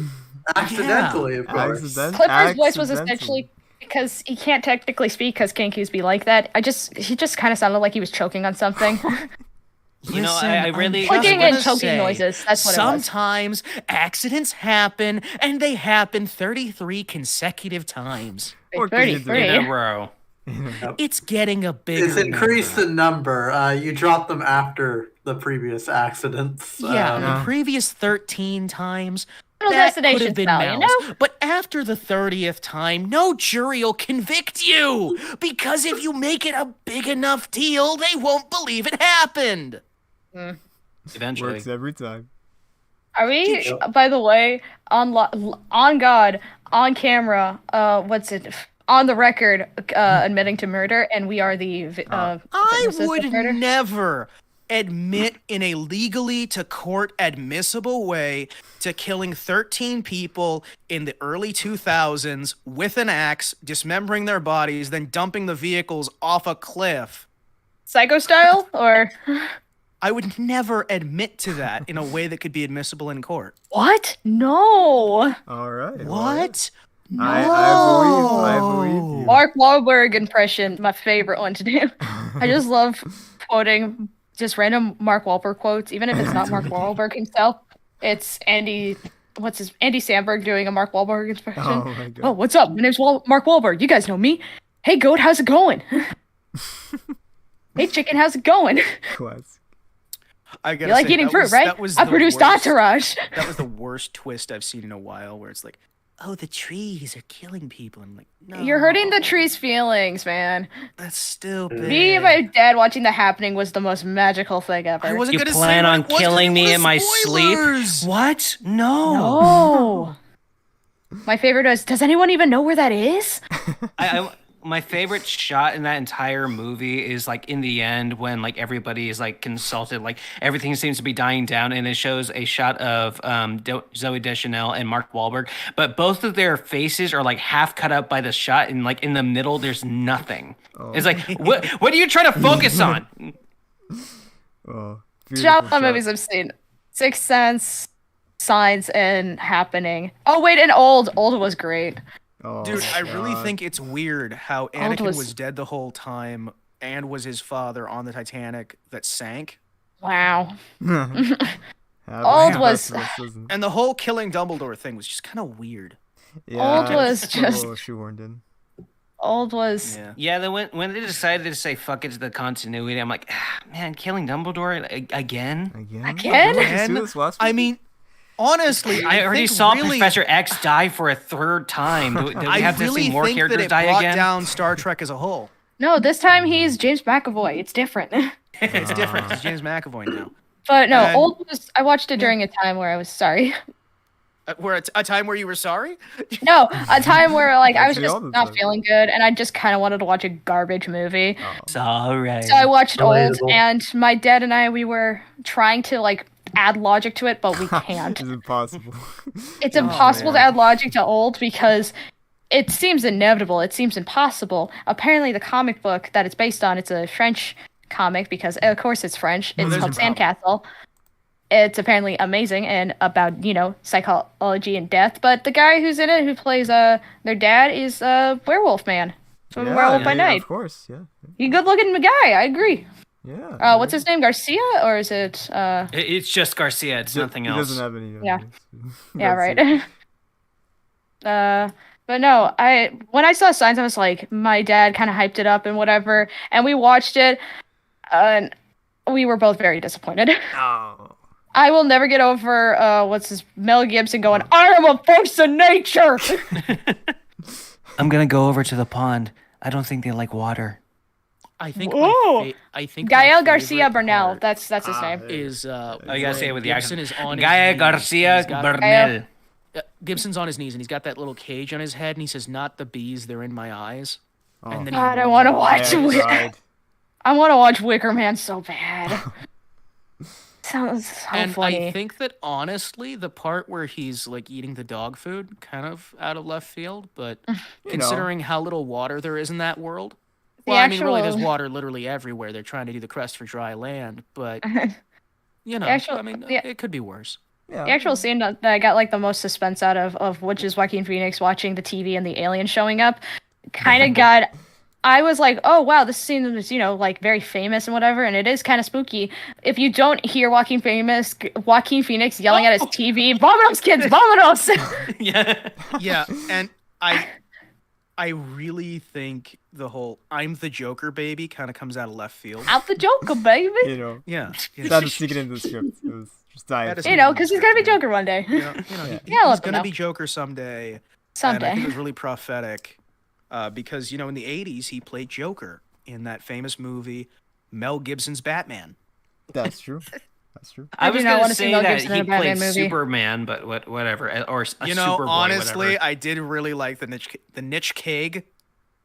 Accidentally, of course. Clipper's voice was essentially because he can't technically speak because Kenkus be like that. He just kind of sounded like he was choking on something. I really clicking and choking noises. That's what sometimes accidents happen, and they happen 33 consecutive times. Or 33 in a row. It's getting a bigger. It's increased the number. You drop them after the previous accidents. The previous 13 times. Little That could destination have been style, Mel's. But after the 30th time, no jury will convict you. Because if you make it a big enough deal, they won't believe it happened. Eventually. Works every time. Are we, by the way, on God, on camera, on the record, admitting to murder, and we are the I witnesses would of murder? never admit in a legally to court admissible way to killing 13 people in the early 2000s with an axe, dismembering their bodies, then dumping the vehicles off a cliff. Psycho style, or I would never admit to that in a way that could be admissible in court. what? No. All right. What? No. I believe you. Mark Wahlberg impression, my favorite one to do. I just love quoting just random Mark Wahlberg quotes, even if it's not Mark Wahlberg himself. It's Andy Samberg doing a Mark Wahlberg impression. Oh my god. Oh, what's up? My name's Mark Wahlberg. You guys know me. Hey, goat, how's it going? Hey, chicken, how's it going? Classic. I gotta You like say, eating that fruit, was- right? that was I the produced worst- Entourage. That was the worst twist I've seen in a while, where it's like, Oh, the trees are killing people. I'm like, no. You're hurting the tree's feelings, man. That's stupid. Me and my dad watching The Happening was the most magical thing ever. I wasn't You gonna plan say on what it was 'cause killing it me was in my spoilers. sleep? What? No. No. My favorite was, does anyone even know where that is? My favorite shot in that entire movie is like in the end when like everybody is like consulted, like everything seems to be dying down, and it shows a shot of Zoe Deschanel and Mark Wahlberg, but both of their faces are like half cut up by the shot, and like in the middle there's nothing. It's like what are you trying to focus on? Oh, Shot movies I've seen: Sixth Sense, Signs, and Happening. Oh wait, and Old was great. Oh, dude, I really God. think it's weird how Old Anakin was- was dead the whole time and was his father on the Titanic that sank. Wow. Yeah, Old that's was- nice, isn't it? And the whole killing Dumbledore thing was just kind of weird. Yeah, Old was it's a just- little shoehorned in. Old was. Yeah, then when they decided to say fuck it to the continuity, I'm like, man, killing Dumbledore again? Again? I mean, honestly, I already think saw really, Professor X die for a third time. Do we I have to really see more think that characters it die brought again? down Star Trek as a whole. No, this time he's James McAvoy. It's different. It's different. It's James McAvoy now. But no, And- Old was. I watched it during a time where I was sorry. Where a time where you were sorry? No, a time where like I was Actually, just all the not time. feeling good, and I just kind of wanted to watch a garbage movie. It's all right. So I watched Old, Relatable. and my dad and I, we were trying to like add logic to it, but we can't. It's impossible. It's impossible to add logic to Old because it seems inevitable. It seems impossible. Apparently, the comic book that it's based on, it's a French comic because, of course, it's French. It's there's called your Sandcastle. It's apparently amazing and about, psychology and death. But the guy who's in it, who plays their dad, is Werewolf Man from Werewolf by Night. Of course, yeah. He's a good-looking guy. I agree. Yeah. What's his name? Garcia, or is it? It's just Garcia. It's nothing He else. doesn't have any. Yeah. names. Yeah, That's right. it. But no, when I saw Signs, I was like, my dad kind of hyped it up and whatever, and we watched it, and we were both very disappointed. Oh. I will never get over Mel Gibson going, I am a force of nature. I'm gonna go over to the pond. I don't think they like water. I think. Ooh. I think. Gael my Garcia favorite Bernal. part That's his name. Is Oh, you gotta say it with the Gibson accent. is on Gaia his knees, Garcia he's got- Bernal. Gibson's on his knees and he's got that little cage on his head and he says, "Not the bees, they're in my eyes." Oh. And then God, I want to watch I want to watch Wicker Man so bad. Sounds so and funny. I think that honestly, the part where he's like eating the dog food, kind of out of left field, but considering how little water there is in that world. Well, I mean, really, there's water literally everywhere. They're trying to do the crust for dry land, but it could be worse. Yeah. The actual scene that I got like the most suspense out of which is Joaquin Phoenix watching the TV and the alien showing up, kind of got. I was like, oh wow, this scene is like very famous and whatever, and it is kind of spooky. If you don't hear Joaquin Phoenix yelling at his TV, "Vominos, kids, vominos!" Yeah, and I really think the whole "I'm the Joker, baby" kind of comes out of left field. Out the Joker, baby. Yeah. That was sneaking into the script. It was just dying. Because he's gonna be Joker one day. He's gonna be Joker someday. Someday. And I think it was really prophetic, because in the '80s he played Joker in that famous movie, Mel Gibson's Batman. That's true. That's true. I was do not gonna wanna see say Mel that Gibson in he a Batman played movie. Superman, but whatever, or a Superboy, honestly, whatever. I did really like the Niche Cage.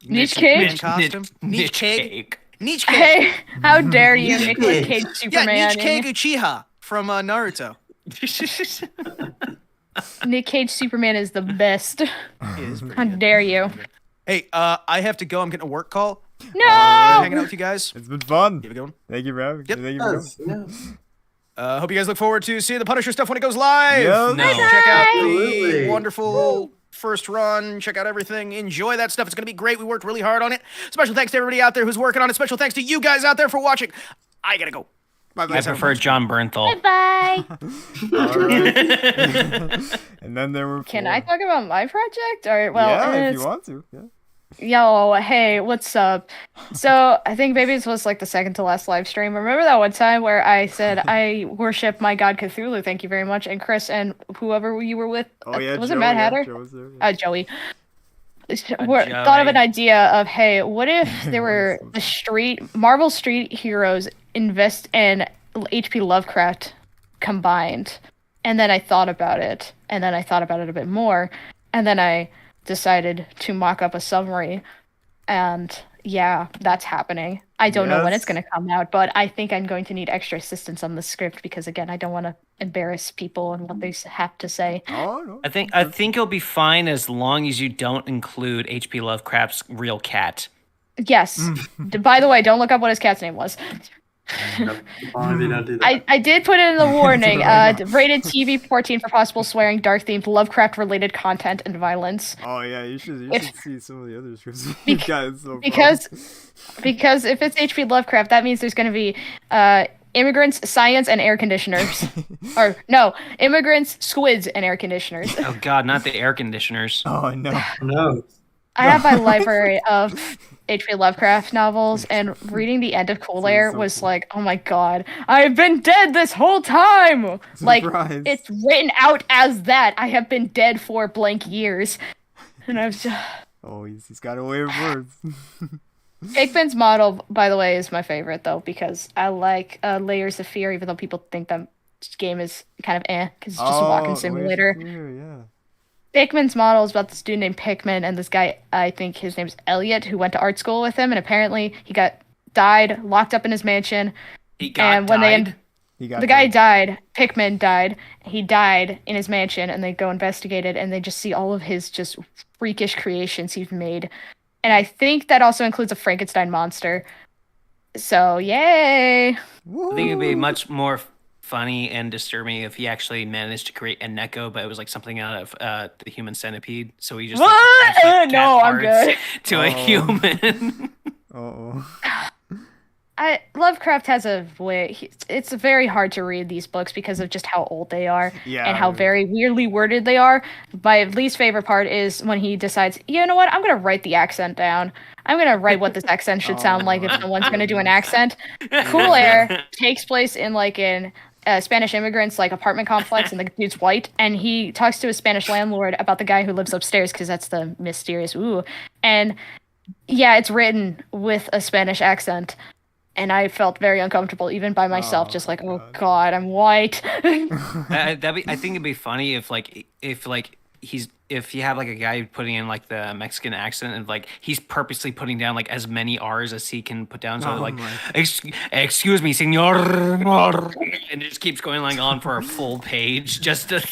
Niche Cage? Man costume. Niche Cage. Niche Cage. Hey, how dare you, Nicolas Cage Superman? Yeah, Niche Cage Uchiha from Naruto. Nick Cage Superman is the best. Is How dare you? Hey, I have to go. I'm getting a work call. No! Hanging out with you guys. It's been fun. Keep it going. Thank you, Rob. Yep. Thank you for coming. Hope you guys look forward to seeing the Punisher stuff when it goes live. Yes. No. Check out the Absolutely. wonderful first run. Check out everything. Enjoy that stuff. It's going to be great. We worked really hard on it. Special thanks to everybody out there who's working on it. Special thanks to you guys out there for watching. I got to go. Bye-bye. I prefer John Bernthal. Bye. And then there were. Can four. I talk about my project? Or well, Yeah, if it's- you want to. Yeah. Yo, hey, what's up? So I think maybe this was like the second to last live stream. Remember that one time where I said I worship my god Cthulhu? Thank you very much. And Chris and whoever you were with, Oh yeah. was Joe, it Mad yeah, Hatter? Joe was there, yeah. Joey. Thought of an idea of, hey, what if there were Marvel Street heroes invest in H.P. Lovecraft combined? And then I thought about it, and then I thought about it a bit more, and then I decided to mock up a summary, and yeah, that's happening. I don't know when it's Yes. going to come out, but I think I'm going to need extra assistance on the script because, again, I don't want to embarrass people and what they have to say. Oh no. I think you'll be fine as long as you don't include H.P. Lovecraft's real cat. Yes. By the way, don't look up what his cat's name was. Maybe don't do that. I did put it in the warning. Rated TV 14 for possible swearing, dark themed, Lovecraft related content and violence. Oh yeah, you should If- see some of the other scripts. You guys so far. Because if it's H.P. Lovecraft, that means there's going to be immigrants, science, and air conditioners. Or no, immigrants, squids, and air conditioners. Oh God, not the air conditioners. Oh no. No. I have my library of H.P. Lovecraft novels, and reading the end of Cool Air was like, oh my god, I've been dead this whole time! Like, Surprise. it's written out as that. I have been dead for blank years. And I was just... Oh, he's got a way of words. Aikman's model, by the way, is my favorite, though, because I like Layers of Fear, even though people think that game is kind of because it's just a walking Ways simulator. Clear, yeah. Pikmin's model is about this dude named Pikmin and this guy, I think his name's Elliot, who went to art school with him, and apparently he died, locked up in his mansion. He got died? The guy died. Pikmin died. He died in his mansion, and they go investigate it, and they just see all of his just freakish creations he's made. And I think that also includes a Frankenstein monster. So, yay! I think it'd be much more funny and disturbing if he actually managed to create a Neko, but it was like something out of the Human Centipede. So he just like, no, I'm good. To a human. Lovecraft has a way. It's very hard to read these books because of just how old they are and how very weirdly worded they are. My least favorite part is when he decides, you know what, I'm gonna write the accent down. I'm gonna write what this accent should sound like if someone's gonna do an accent. Cool Air takes place in like in Spanish immigrants like apartment complex, and the dude's white, and he talks to his Spanish landlord about the guy who lives upstairs because that's the mysterious and yeah, it's written with a Spanish accent. And I felt very uncomfortable even by myself, just like, oh god, I'm white. I think it'd be funny if you have like a guy putting in like the Mexican accent and like he's purposely putting down like as many R's as he can put down. So excuse me, señor, and it just keeps going like on for a full page just to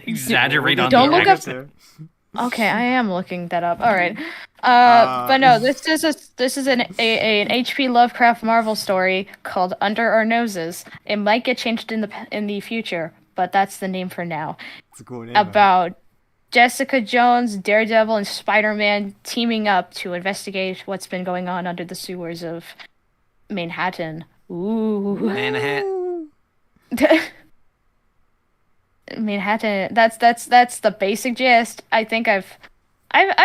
exaggerate on Don't the look accent. up. Okay, I am looking that up. All right, but no, this is an H.P. Lovecraft Marvel story called Under Our Noses. It might get changed in the future, but that's the name for now. It's a cool name. About Jessica Jones, Daredevil, and Spider-Man teaming up to investigate what's been going on under the sewers of Manhattan. Ooh, Manhattan. Manhattan. That's the basic gist. I think I've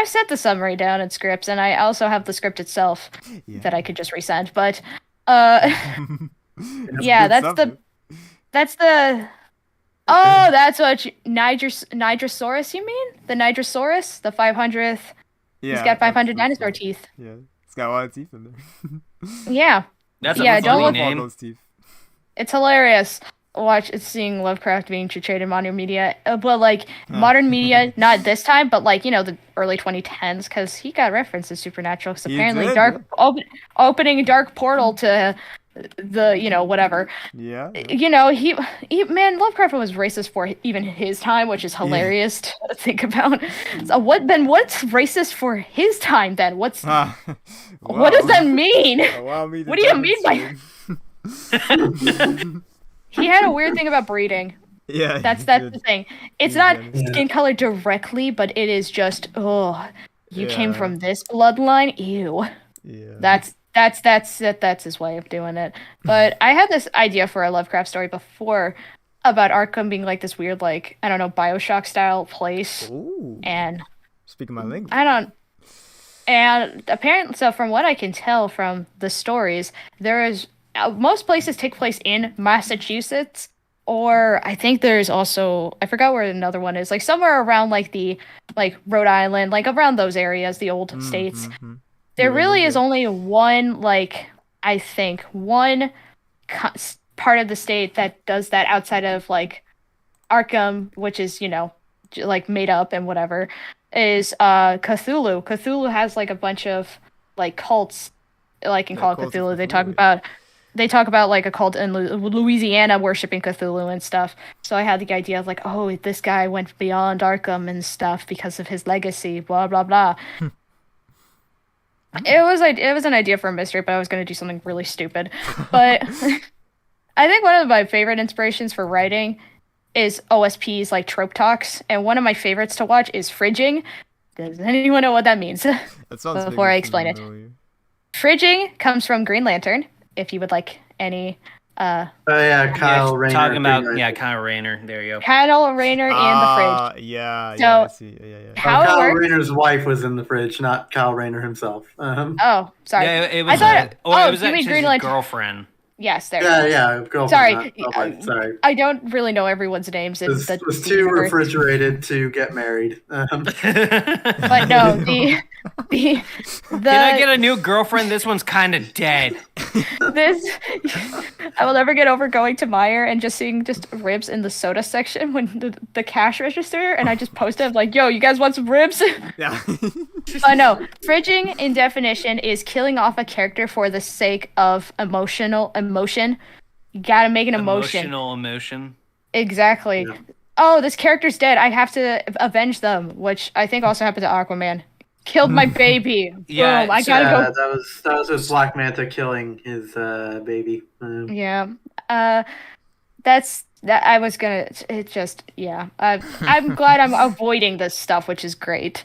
set the summary down in scripts, and I also have the script itself that I could just resend. But yeah, that's what Nigrosaurus. You mean the Nigrosaurus, the 500th? Yeah, he's got 500 dinosaur teeth. Yeah, it's got a lot of teeth in there. Yeah, that's a funny name. Those teeth. It's hilarious. Seeing Lovecraft being portrayed in modern media, but like modern media, not this time, but like the early 2010s, because he got referenced as Supernatural. Because apparently, opening a dark portal to the whatever. Yeah. Man, Lovecraft was racist for even his time, which is hilarious to think about. So what's racist for his time then? What does that mean? What do you mean by? He had a weird thing about breeding. Yeah, that's the thing. It's not skin color directly, but it is just you came from this bloodline. Ew. Yeah. That's his way of doing it. But I had this idea for a Lovecraft story before about Arkham being like this weird, like, I don't know, BioShock style place. Ooh. And speaking my language. And apparently, so from what I can tell from the stories, there is most places take place in Massachusetts, or I think there's also, I forgot where another one is, like somewhere around like Rhode Island, like around those areas, the old states. There really is only one, like, I think one part of the state that does that outside of like Arkham, which is, like made up and whatever, is Cthulhu. Cthulhu has like a bunch of like cults, like in Call of Cthulhu. They talk about like a cult in Louisiana worshiping Cthulhu and stuff. So I had the idea of like, oh, this guy went beyond Arkham and stuff because of his legacy, blah blah blah. It was an idea for a mystery, but I was going to do something really stupid. But I think one of my favorite inspirations for writing is OSP's like trope talks, and one of my favorites to watch is fridging. Does anyone know what that means? Before I explain it. Fridging comes from Green Lantern. If you would like any Kyle Rayner. Talking about Kyle Rayner. There you go. Kyle Rayner in the fridge. I see. How Kyle Rayner's wife was in the fridge, not Kyle Rayner himself. Oh, sorry. Yeah, it was. I thought. It was you mean actually Green his Lantern? girlfriend. Yes, there. Yeah, girlfriend. Sorry, Sorry. I don't really know everyone's names in This the was the too universe. refrigerated to get married. But no, the Can I get a new girlfriend? This one's kind of dead. this I will never get over going to Meijer and just seeing just ribs in the soda section when the cash register, and I just posted like, "Yo, you guys want some ribs?" Yeah. No, fridging in definition is killing off a character for the sake of emotion. You gotta make an emotion. Emotional emotion. Exactly. Yeah. Oh, this character's dead. I have to avenge them, which I think also happened to Aquaman. Killed my baby. Yeah, Boom. I gotta go. That was with Black Manta killing his baby. Yeah. That's that. I was gonna. It just. Yeah. I'm glad I'm avoiding this stuff, which is great.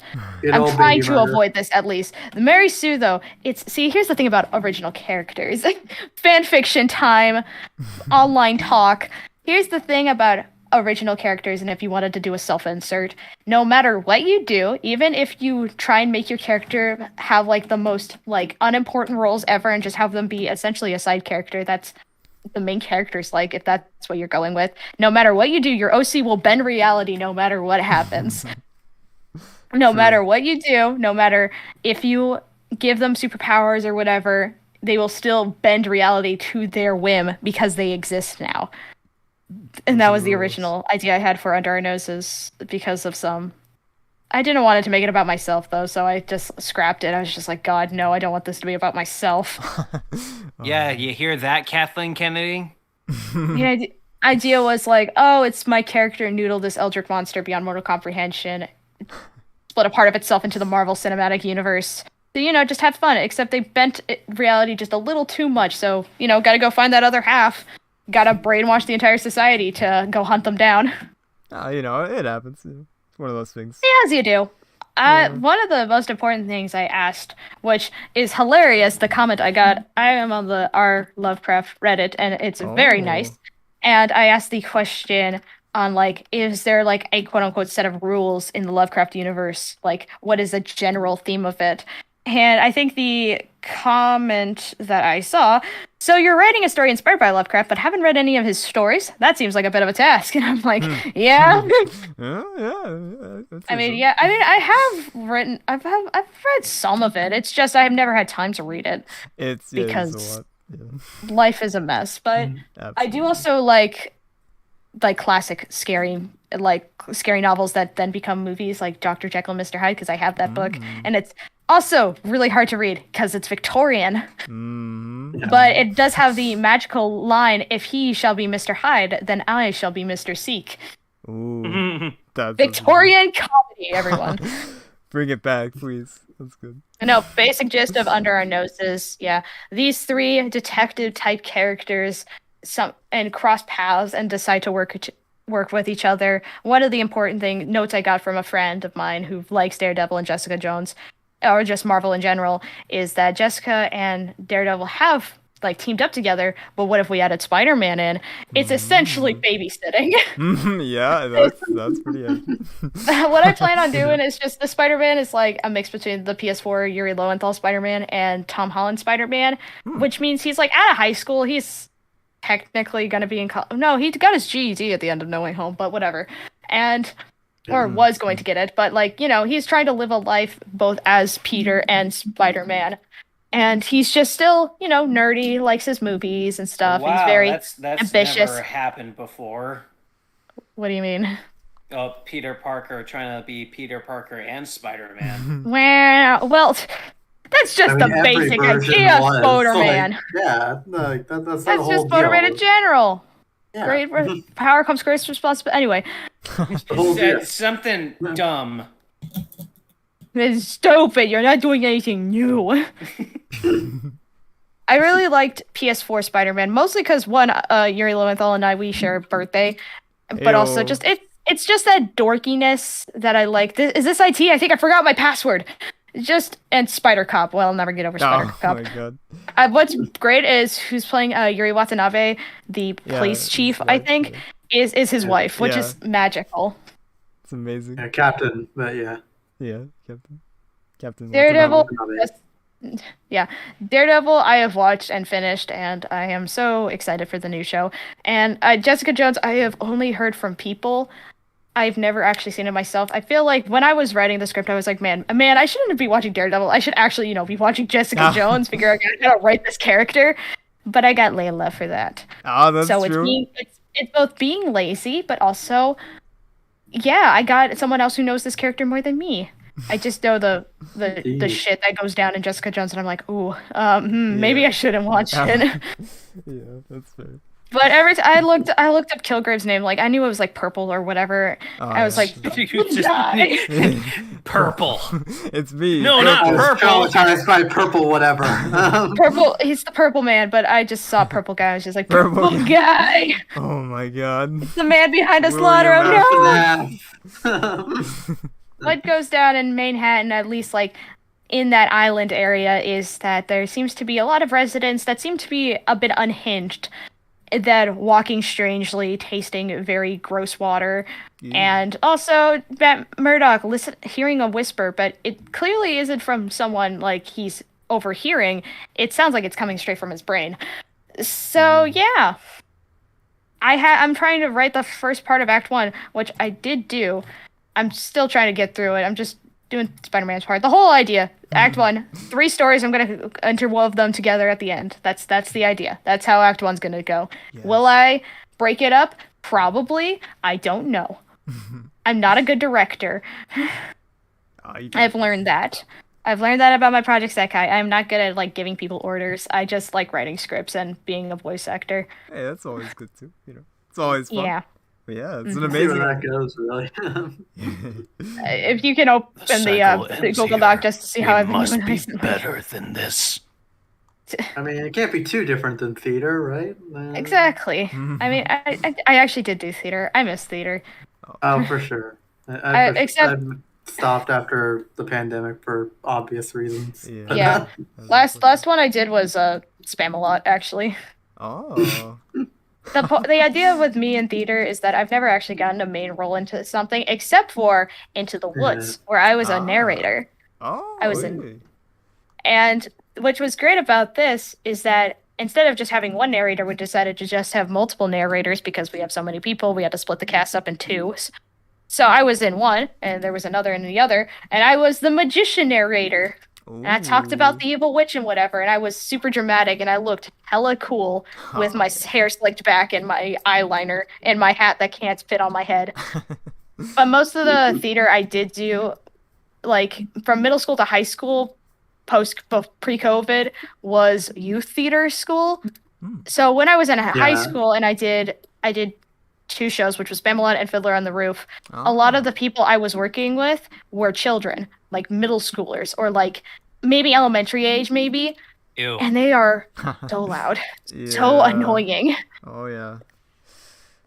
I'm trying to avoid this at least. The Mary Sue though. Here's the thing about original characters. Fan fiction time. Online talk. Here's the thing about original characters, and if you wanted to do a self-insert, no matter what you do, even if you try and make your character have like the most like unimportant roles ever and just have them be essentially a side character that's the main character's like, if that's what you're going with, no matter what you do, your OC will bend reality no matter what happens. No matter what you do, no matter if you give them superpowers or whatever, they will still bend reality to their whim because they exist now. And that was the original idea I had for Under Our Noses because of some... I didn't want it to make it about myself, though, so I just scrapped it. I was just like, God, no, I don't want this to be about myself. Yeah, you hear that, Kathleen Kennedy? The idea was like, oh, it's my character Noodle, this Eldritch monster beyond mortal comprehension, split a part of itself into the Marvel Cinematic Universe. So, just have fun, except they bent reality just a little too much, so, gotta go find that other half. Gotta brainwash the entire society to go hunt them down. It happens. It's one of those things. Yeah, as you do. One of the most important things I asked, which is hilarious, the comment I got, I am on the R Lovecraft Reddit, and it's very nice. And I asked the question on, like, is there, like, a quote-unquote set of rules in the Lovecraft universe? Like, what is the general theme of it? And I think the comment that I saw, so you're writing a story inspired by Lovecraft, but haven't read any of his stories? That seems like a bit of a task. And I'm like, yeah. I have written, I've read some of it. It's just I have never had time to read it. Because it's a lot. Yeah. Life is a mess. But I do also like classic scary novels that then become movies, like Dr. Jekyll and Mr. Hyde, because I have that book, and it's also really hard to read because it's Victorian. But it does have the magical line, if he shall be Mr. Hyde, then I shall be Mr. Seek. Ooh, that's Victorian comedy, everyone. Bring it back, please. That's good. No, basic gist of Under Our Noses. Yeah, these three detective type characters and cross paths and decide to work with each other. One of the important notes I got from a friend of mine who likes Daredevil and Jessica Jones, or just Marvel in general, is that Jessica and Daredevil have teamed up together, but what if we added Spider-Man in? It's essentially babysitting. Yeah, that's pretty accurate. What I plan on doing is just the Spider-Man is like a mix between the PS4 Yuri Lowenthal Spider-Man and Tom Holland Spider-Man, which means he's like out of high school. He's technically going to be in college. No, he got his GED at the end of No Way Home, but whatever. Or was going to get it, but he's trying to live a life both as Peter and Spider-Man. And he's just still, nerdy, likes his movies and stuff. Wow, he's very that's ambitious. Never happened before. What do you mean? Oh, Peter Parker trying to be Peter Parker and Spider-Man. Well, that's just the basic idea of Spider-Man. That's just Spider-Man in general. Yeah. Great power comes great responsibility. Anyway. Something dumb. It's stupid. You're not doing anything new. I really liked PS4 Spider-Man, mostly because one, Yuri Lowenthal and we share a birthday, but also just it's just that dorkiness that I like. Is this IT? I think I forgot my password. And Spider Cop. Well, I'll never get over Spider Cop. Oh my god. What's great is who's playing Yuri Watanabe, the police chief, I think, is his wife, which is magical. It's amazing. Captain, but yeah. Yeah, Captain. Daredevil Yeah, Daredevil I have watched and finished, and I am so excited for the new show. And Jessica Jones, I have only heard from people. I've never actually seen it myself. I feel like when I was writing the script, I was like, man, I shouldn't be watching Daredevil. I should actually, be watching Jessica Jones, figure out how to write this character. But I got Layla for that. That's so true. It's both being lazy, but also, yeah, I got someone else who knows this character more than me. I just know the shit that goes down in Jessica Jones, and I'm like, ooh, maybe I shouldn't watch it. Yeah, that's fair. But every time I looked up Kilgrave's name, like I knew it was like purple or whatever. I was like, purple. It's me. No, not purple. Traumatized by purple, whatever. Purple. He's the purple man, but I just saw purple guy. I was just like, purple guy. Oh my god. The man behind a slaughter. Oh no. What goes down in Manhattan, at least like in that island area, is that there seems to be a lot of residents that seem to be a bit unhinged. That walking strangely, tasting very gross water, and also that Murdoch hearing a whisper, but it clearly isn't from someone like he's overhearing. It sounds like it's coming straight from his brain. So yeah, I'm trying to write the first part of Act 1, which I did do. I'm still trying to get through it. I'm just doing Spider-Man's part. The whole idea, Act 1, 3 stories, I'm going to interwove them together at the end. That's the idea. That's how Act 1's going to go. Yes. Will I break it up? Probably. I don't know. I'm not a good director. I've learned that. I've learned that about my Project Sekai. I'm not good at like giving people orders. I just like writing scripts and being a voice actor. Hey, that's always good too. It's always fun. Yeah. But yeah, it's an amazing. See where that goes, really. If you can open the Google Doc just to see how everyone must be better than this. I mean, it can't be too different than theater, right? Exactly. I mean, I actually did do theater. I miss theater. Oh, for sure. I stopped after the pandemic for obvious reasons. Yeah. Last one I did was Spam-A-Lot, actually. Oh. The idea with me in theater is that I've never actually gotten a main role into something except for Into the Woods, where I was a narrator. Oh. I was in, and which was great about this is that instead of just having one narrator, we decided to just have multiple narrators because we have so many people. We had to split the cast up in 2. So I was in one, and there was another in the other, and I was the magician narrator. And I talked about the evil witch and whatever, and I was super dramatic, and I looked hella cool with my hair slicked back and my eyeliner and my hat that can't fit on my head. But most of the theater I did do, like from middle school to high school, pre-COVID, was youth theater school. So when I was in high school and I did 2 shows, which was Spam-A-Lot and Fiddler on the Roof, a lot of the people I was working with were children, like middle schoolers or like maybe elementary age, maybe. Ew. And they are so loud, so annoying. Oh yeah.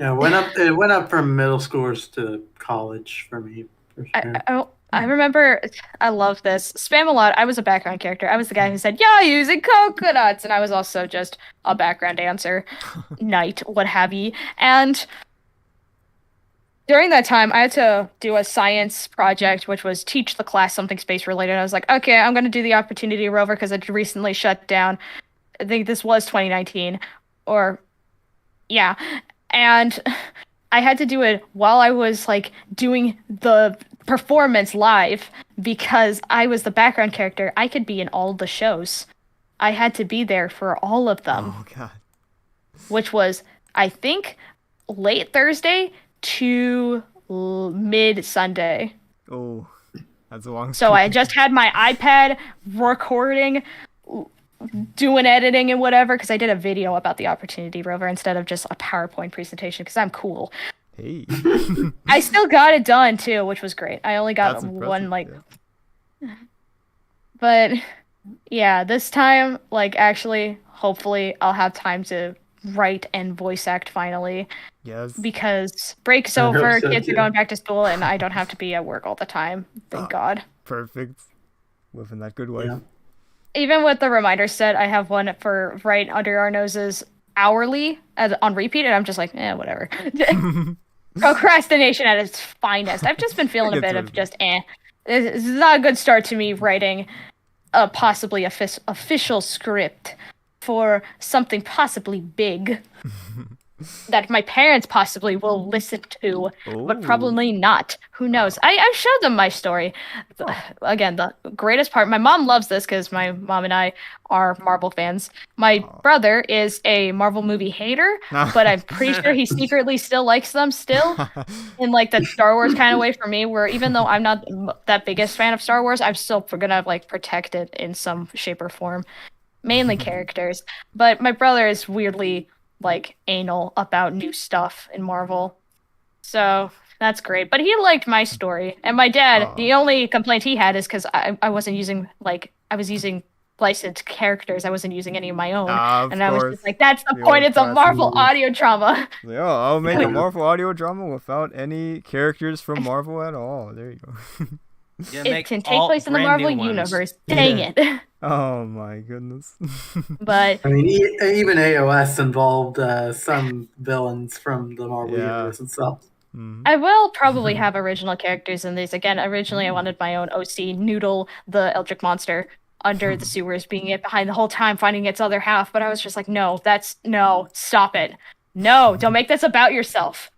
Yeah, it went up from middle schoolers to college for me. For sure. I remember, I love this. Spam-A-Lot, I was a background character. I was the guy who said, yeah, using coconuts. And I was also just a background dancer, knight, what have ye. And during that time, I had to do a science project, which was teach the class something space related. I was like, okay, I'm going to do the Opportunity Rover because it recently shut down. I think this was 2019. Yeah. And I had to do it while I was like doing the performance live because I was the background character. I could be in all the shows. I had to be there for all of them. Oh god. Which was, I think, late Thursday to mid Sunday. Oh, that's a long. So I just had my iPad recording, doing editing and whatever, because I did a video about the Opportunity Rover instead of just a PowerPoint presentation because I'm cool. Hey. I still got it done too, which was great. I only got one But yeah, this time, like actually, hopefully I'll have time to write and voice act finally. Yes. Because break's over, kids are going back to school, and I don't have to be at work all the time. Thank God. Perfect. Living that good life. Yeah. Even with the reminder set, I have one for right under our noses hourly on repeat, and I'm just like, whatever. Procrastination at its finest. I've just been feeling a bit of just This is not a good start to me writing a possibly official script for something possibly big that my parents possibly will listen to, but probably not. Who knows? I showed them my story. Again, the greatest part, my mom loves this because my mom and I are Marvel fans. My brother is a Marvel movie hater, but I'm pretty sure he secretly still likes them still. In like the Star Wars kind of way for me, where even though I'm not that biggest fan of Star Wars, I'm still gonna like protect it in some shape or form. Mainly characters. But my brother is weirdly like anal about new stuff in Marvel. So that's great. But he liked my story. And my dad, the only complaint he had is because I wasn't using I was using licensed characters. I wasn't using any of my own. And I was just like, that's the point, it's a Marvel audio drama. Yeah, I'll make a Marvel audio drama without any characters from Marvel at all. There you go. It can take place in the Marvel universe. Dang it. Oh my goodness. But I mean, even AOS involved some villains from the Marvel universe itself. I will probably have original characters in these. Again, originally I wanted my own OC, Noodle, the Eldritch monster, under the sewers, being it behind the whole time, finding its other half. But I was just like, no, stop it. No, don't make this about yourself.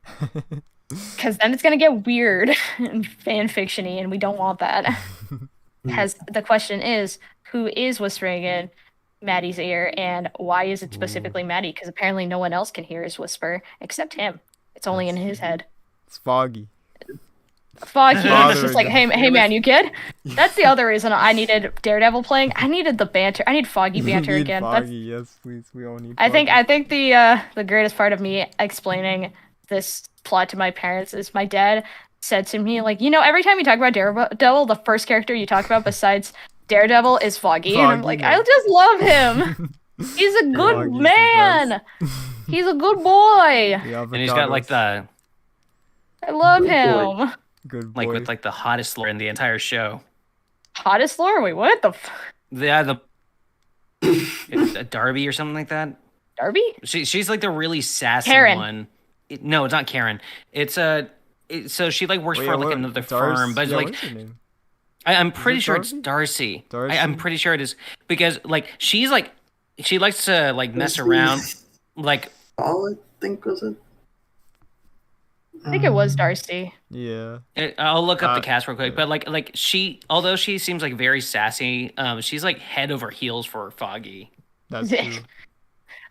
Because then it's going to get weird and fan fiction-y, and we don't want that. The question is, who is whispering in Maddie's ear, and why is it specifically Maddie? Because apparently no one else can hear his whisper except him. It's only in his head. It's Foggy. It's just like, hey man, you good? That's the other reason I needed Daredevil playing. I needed the banter. I need Foggy banter again. Foggy, yes, please. We all need Foggy. I think the greatest part of me explaining this plot to my parents is my dad said to me, like, every time you talk about Daredevil, the first character you talk about besides Daredevil is Foggy. And I'm like, I just love him. He's a good man. He's a good boy. And he's got like the... I love him. Good boy. Like with like the hottest lore in the entire show. Hottest lore? Wait, what the? It's a Darby or something like that. Darby? She's like the really sassy Karen. one. No, it's not Karen. It's so she like works for like another firm, but like what's her name? I'm pretty sure it's Darcy. I'm pretty sure it is because like she likes to like mess around, like. All I think was it. I think it was Darcy. Yeah. I'll look up the cast real quick, but like she, although she seems like very sassy, she's like head over heels for Foggy. That's true.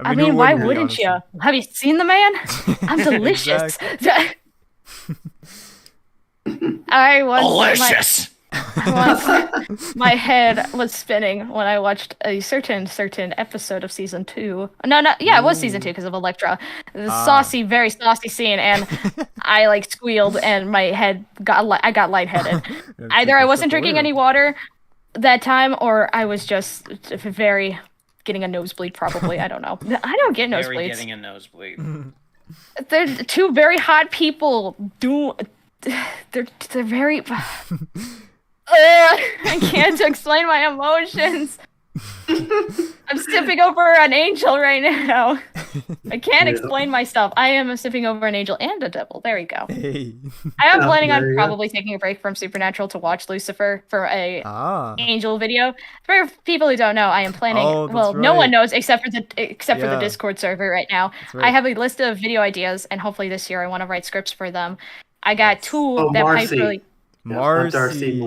I mean, why wouldn't you? Have you seen the man? I'm delicious. Delicious. My head was spinning when I watched a certain episode of season 2. It was season 2 because of Elektra. The very saucy scene, and I like squealed, and my head I got lightheaded. Either I wasn't drinking any water that time, or I was just very getting a nosebleed. Probably, I don't know. I don't get nosebleeds. Getting a nosebleed. They're two very hot people. They're very. I can't explain my emotions. I'm sipping over an angel right now. I can't explain myself. I am sipping over an angel and a devil. There we go. Hey. I am planning on probably taking a break from Supernatural to watch Lucifer for a angel video. For people who don't know, I am planning. No one knows except for the Discord server right now. Right. I have a list of video ideas, and hopefully this year I want to write scripts for them. I got two that might really. Marcy.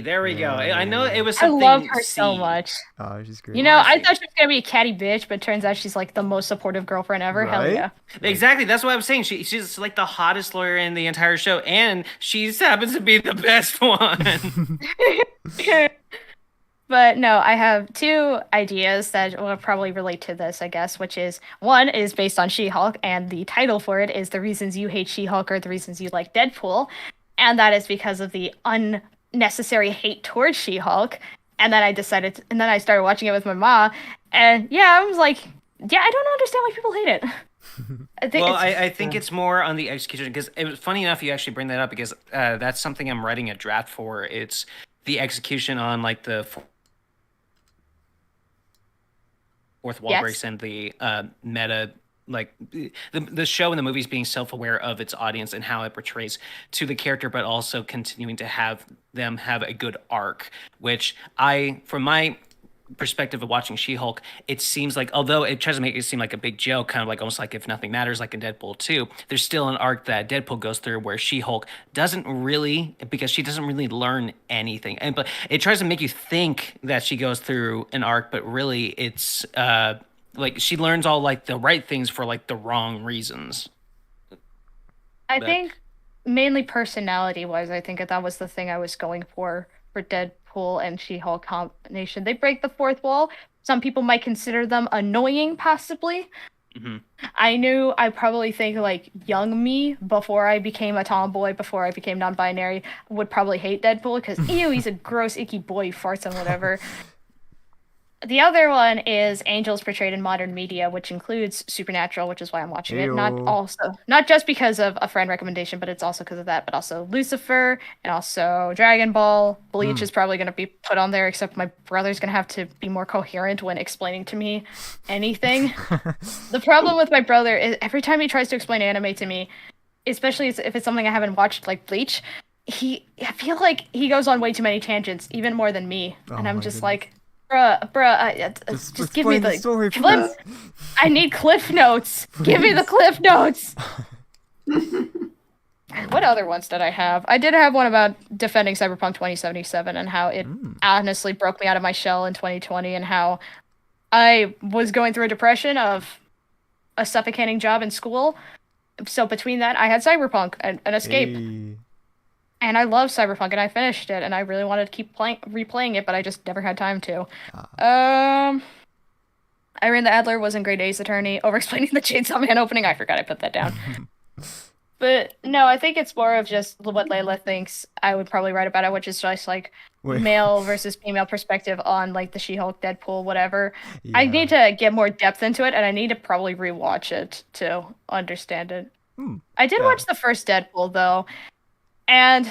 There we go. I know it was something. I love her so much. Oh, she's great. I thought she was gonna be a catty bitch, but turns out she's like the most supportive girlfriend ever. Right? Hell yeah. Exactly. That's what I was saying. She's like the hottest lawyer in the entire show, and she happens to be the best one. But no, I have two ideas that will probably relate to this, I guess, which is one is based on She-Hulk, and the title for it is The Reasons You Hate She-Hulk or The Reasons You Like Deadpool. And that is because of the unnecessary hate towards She-Hulk. And then I started watching it with my mom. And yeah, I was like, yeah, I don't understand why people hate it. I think it's more on the execution, because it was funny enough you actually bring that up, because that's something I'm writing a draft for. It's the execution on like the fourth wall breaks and the meta like the show and the movies being self-aware of its audience and how it portrays to the character, but also continuing to have them have a good arc, which from my perspective of watching She-Hulk, it seems like, although it tries to make it seem like a big joke, kind of like almost like If Nothing Matters, like in Deadpool 2, there's still an arc that Deadpool goes through where She-Hulk doesn't really, because she doesn't really learn anything. But it tries to make you think that she goes through an arc, but really it's like she learns all like the right things for like the wrong reasons. I think mainly personality wise, I think that was the thing I was going for Deadpool and She-Hulk combination. They break the fourth wall. Some people might consider them annoying, possibly. Mm-hmm. I probably think like young me, before I became a tomboy, before I became non-binary, would probably hate Deadpool because ew, he's a gross, icky boy, farts and whatever. The other one is angels portrayed in modern media, which includes Supernatural, which is why I'm watching it. Not just because of a friend recommendation, but it's also because of that. But also Lucifer and also Dragon Ball. Bleach is probably going to be put on there, except my brother's going to have to be more coherent when explaining to me anything. The problem with my brother is every time he tries to explain anime to me, especially if it's something I haven't watched, like Bleach, I feel like he goes on way too many tangents, even more than me, and I'm just like. Bruh, just give me the story, cliff. I need cliff notes. Give me the cliff notes. What other ones did I have? I did have one about defending Cyberpunk 2077 and how it honestly broke me out of my shell in 2020 and how I was going through a depression of a suffocating job in school. So between that, I had Cyberpunk, an escape. Hey. And I love Cyberpunk, and I finished it, and I really wanted to keep replaying it, but I just never had time to. Irene the Adler was in Great Ace Attorney. Over-explaining the Chainsaw Man opening, I forgot I put that down. But no, I think it's more of just what Layla thinks I would probably write about it, which is just like male versus female perspective on like the She-Hulk, Deadpool, whatever. Yeah. I need to get more depth into it, and I need to probably rewatch it to understand it. I did watch the first Deadpool, though. And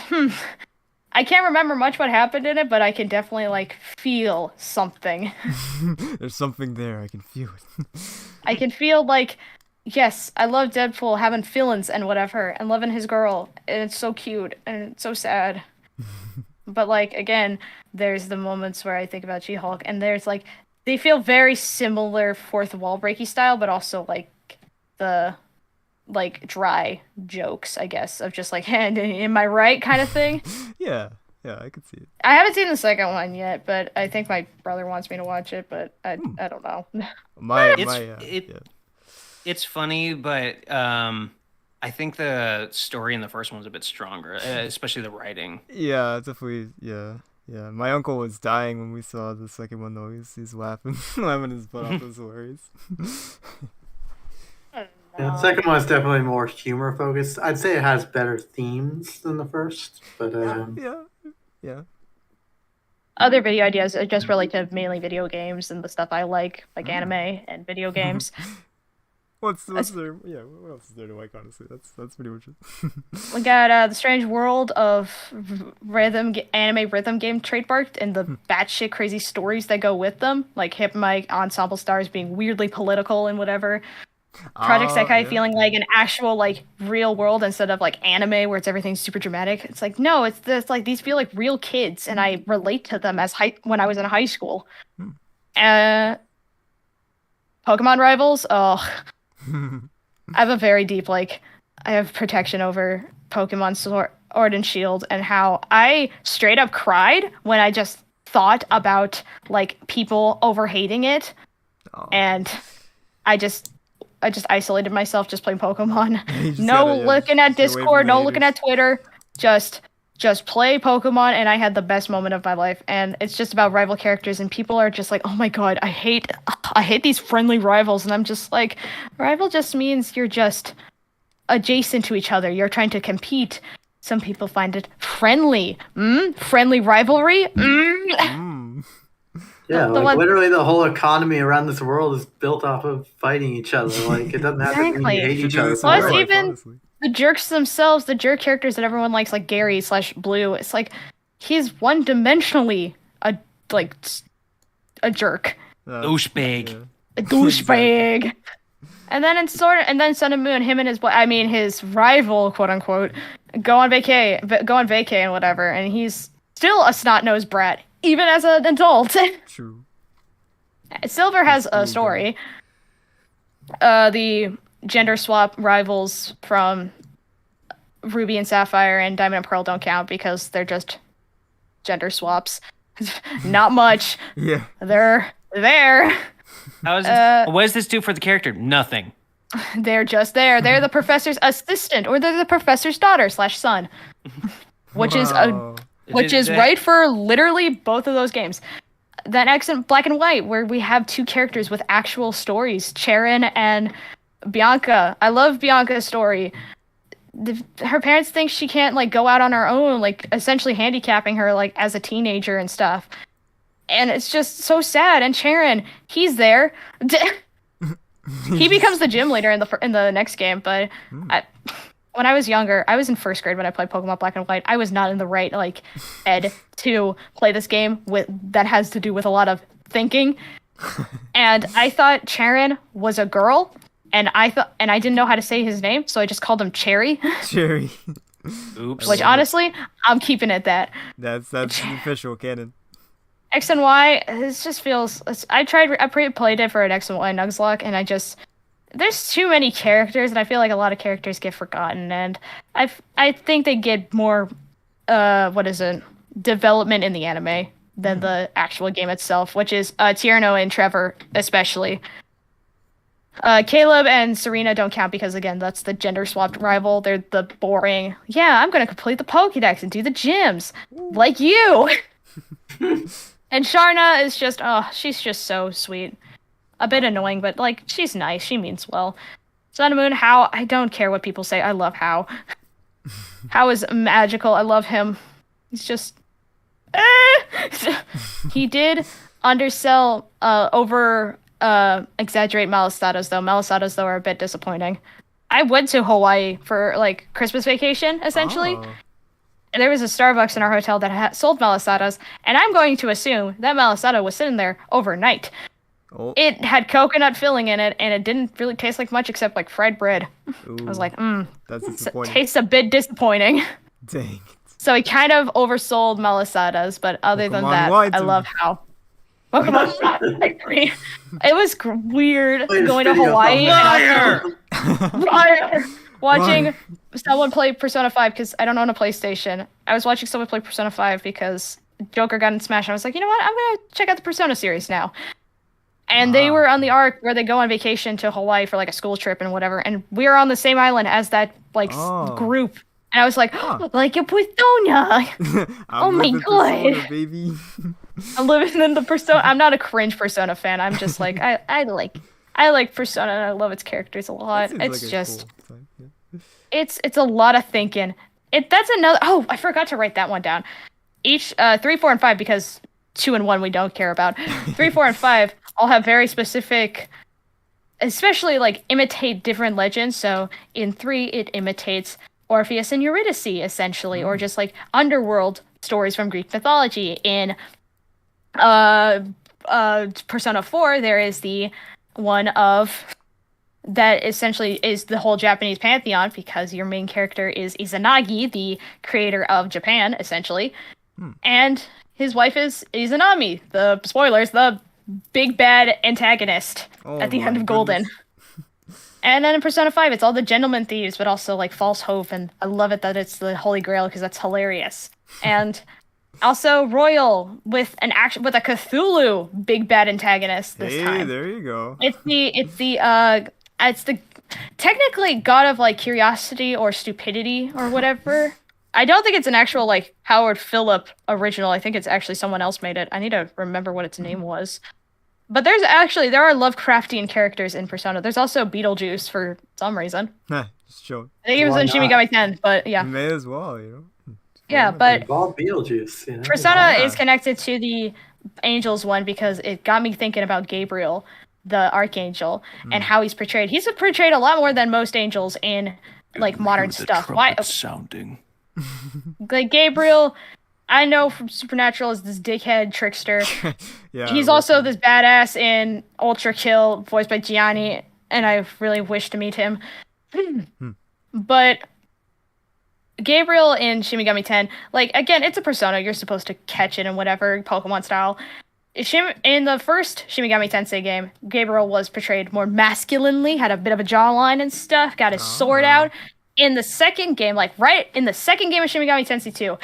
I can't remember much what happened in it, but I can definitely like feel something. There's something there. I can feel it. I can feel like, yes, I love Deadpool having feelings and whatever, and loving his girl, and it's so cute and it's so sad. But like again, there's the moments where I think about She-Hulk, and there's like they feel very similar fourth wall breaky style, but also like the like dry jokes, I guess, of just like, hey, am I right kind of thing. Yeah, I could see it. I haven't seen the second one yet, but I think my brother wants me to watch it, but I don't know. It's funny, but I think the story in the first one was a bit stronger, especially the writing. Yeah, definitely. Yeah. My uncle was dying when we saw the second one, though. He's laughing his butt off. It was hilarious. Yeah, the second one is definitely more humor focused. I'd say it has better themes than the first, but yeah. Other video ideas just relate to mainly video games and the stuff I like anime and video games. What's there? Yeah, what else is there to like? Honestly, that's pretty much it. We got the Strange World of anime rhythm game trademarked, and the batshit crazy stories that go with them, like Hip Mike ensemble stars being weirdly political and whatever. Project Sekai feeling like an actual like real world instead of like anime where it's everything super dramatic. It's like no, it's like these feel like real kids, and I relate to them as when I was in high school. Pokemon Rivals. Oh, I have a very deep I have protection over Pokemon Sword and Shield, and how I straight up cried when I just thought about like people over hating it, and I just isolated myself, just playing Pokemon. Looking at Discord, no looking at Twitter. Just play Pokemon, and I had the best moment of my life. And it's just about rival characters, and people are just like, oh my god, I hate these friendly rivals. And I'm just like, rival just means you're just adjacent to each other. You're trying to compete. Some people find it friendly. Friendly rivalry? Yeah, literally the whole economy around this world is built off of fighting each other. Like, it doesn't have to mean you hate each other. Plus, even the jerks themselves, the jerk characters that everyone likes, like Gary/Blue, it's like, he's one-dimensionally a jerk. Douchebag. A douchebag. And then Sun and Moon, him and his rival, quote unquote, go on vacay and whatever, and he's still a snot-nosed brat, even as an adult. True. Silver has a story. The gender swap rivals from Ruby and Sapphire and Diamond and Pearl don't count because they're just gender swaps. Not much. Yeah. They're there. What does this do for the character? Nothing. They're just there. They're the professor's assistant, or they're the professor's daughter / son, which is right for literally both of those games. Then X and Black and White, where we have two characters with actual stories, Charon and Bianca. I love Bianca's story. Her parents think she can't like go out on her own, like essentially handicapping her like as a teenager and stuff. And it's just so sad. And Charon, he's there. He becomes the gym leader in the next game. But when I was younger, I was in first grade when I played Pokemon Black and White. I was not in the right like ed to play this game that has to do with a lot of thinking. And I thought Charon was a girl. And I didn't know how to say his name, so I just called him Cherry. Cherry. Oops. Which honestly, I'm keeping it that. That's official canon. X and Y, this just feels. I played it for an X and Y Nuzlocke, and there's too many characters, and I feel like a lot of characters get forgotten, and I think they get more, development in the anime than the actual game itself, which is Tierno and Trevor especially. Caleb and Serena don't count because, again, that's the gender-swapped rival. They're the boring, I'm going to complete the Pokédex and do the gyms, like you! And Sharna is just, she's just so sweet. A bit annoying, but, like, she's nice. She means well. Sun and Moon, Hao, I don't care what people say. I love Hao. Hao is magical. I love him. He's just... He did undersell, exaggerate Malastatos, though. Malastatos, though, are a bit disappointing. I went to Hawaii for, like, Christmas vacation, essentially. Oh. And there was a Starbucks in our hotel that sold Malastatos, and I'm going to assume that Malasato was sitting there overnight. Oh. It had coconut filling in it, and it didn't really taste like much except, like, fried bread. Ooh, I was like, that's disappointing. tastes a bit disappointing. Dang. So he kind of oversold Malasatos, but other than that, I love how... It was weird going to Hawaii and watching someone play Persona 5 because I don't own a PlayStation. I was watching someone play Persona 5 because Joker got in Smash. And I was like, you know what? I'm going to check out the Persona series now. And they were on the arc where they go on vacation to Hawaii for like a school trip and whatever. And we were on the same island as that like group. And I was like, like a Persona. Oh my god. Persona, baby. I'm living in the Persona. I'm not a cringe Persona fan. I'm just like I like Persona and I love its characters a lot. It's like just cool it's a lot of thinking. That's another. Oh, I forgot to write that one down. Each 3, 4, and 5 because 2 and 1 we don't care about. 3, 4, and 5 all have very specific, especially like imitate different legends. So in 3 it imitates Orpheus and Eurydice essentially, or just like underworld stories from Greek mythology. In Persona 4 there is the one of that essentially is the whole Japanese pantheon because your main character is Izanagi, the creator of Japan essentially, and his wife is Izanami, the spoilers, the big bad antagonist at the end of Golden. And then in Persona 5 it's all the gentleman thieves but also like false hope, and I love it that it's the Holy Grail because that's hilarious. And also Royal with a Cthulhu big bad antagonist this time. Hey, there you go. It's the technically god of like curiosity or stupidity or whatever. I don't think it's an actual like Howard Phillip original. I think it's actually someone else made it. I need to remember what its name was. But there are Lovecraftian characters in Persona. There's also Beetlejuice for some reason. Just show. I think it was in Shin Megami 10, but yeah. You may as well, you know. Yeah, but Beetlejuice, you know? Persona is connected to the Angels one because it got me thinking about Gabriel, the Archangel, and how he's portrayed. He's portrayed a lot more than most angels in like modern stuff. Why? Sounding. Like Gabriel, I know from Supernatural is this dickhead trickster. Yeah, he's also this badass in Ultra Kill, voiced by Gianni and I really wish to meet him. But Gabriel in Shin Megami 10, like, again, it's a persona. You're supposed to catch it and whatever, Pokemon style. In the first Shin Megami Tensei game, Gabriel was portrayed more masculinely, had a bit of a jawline and stuff, got his sword out. In the second game, like, right in the second game of Shin Megami Tensei 2,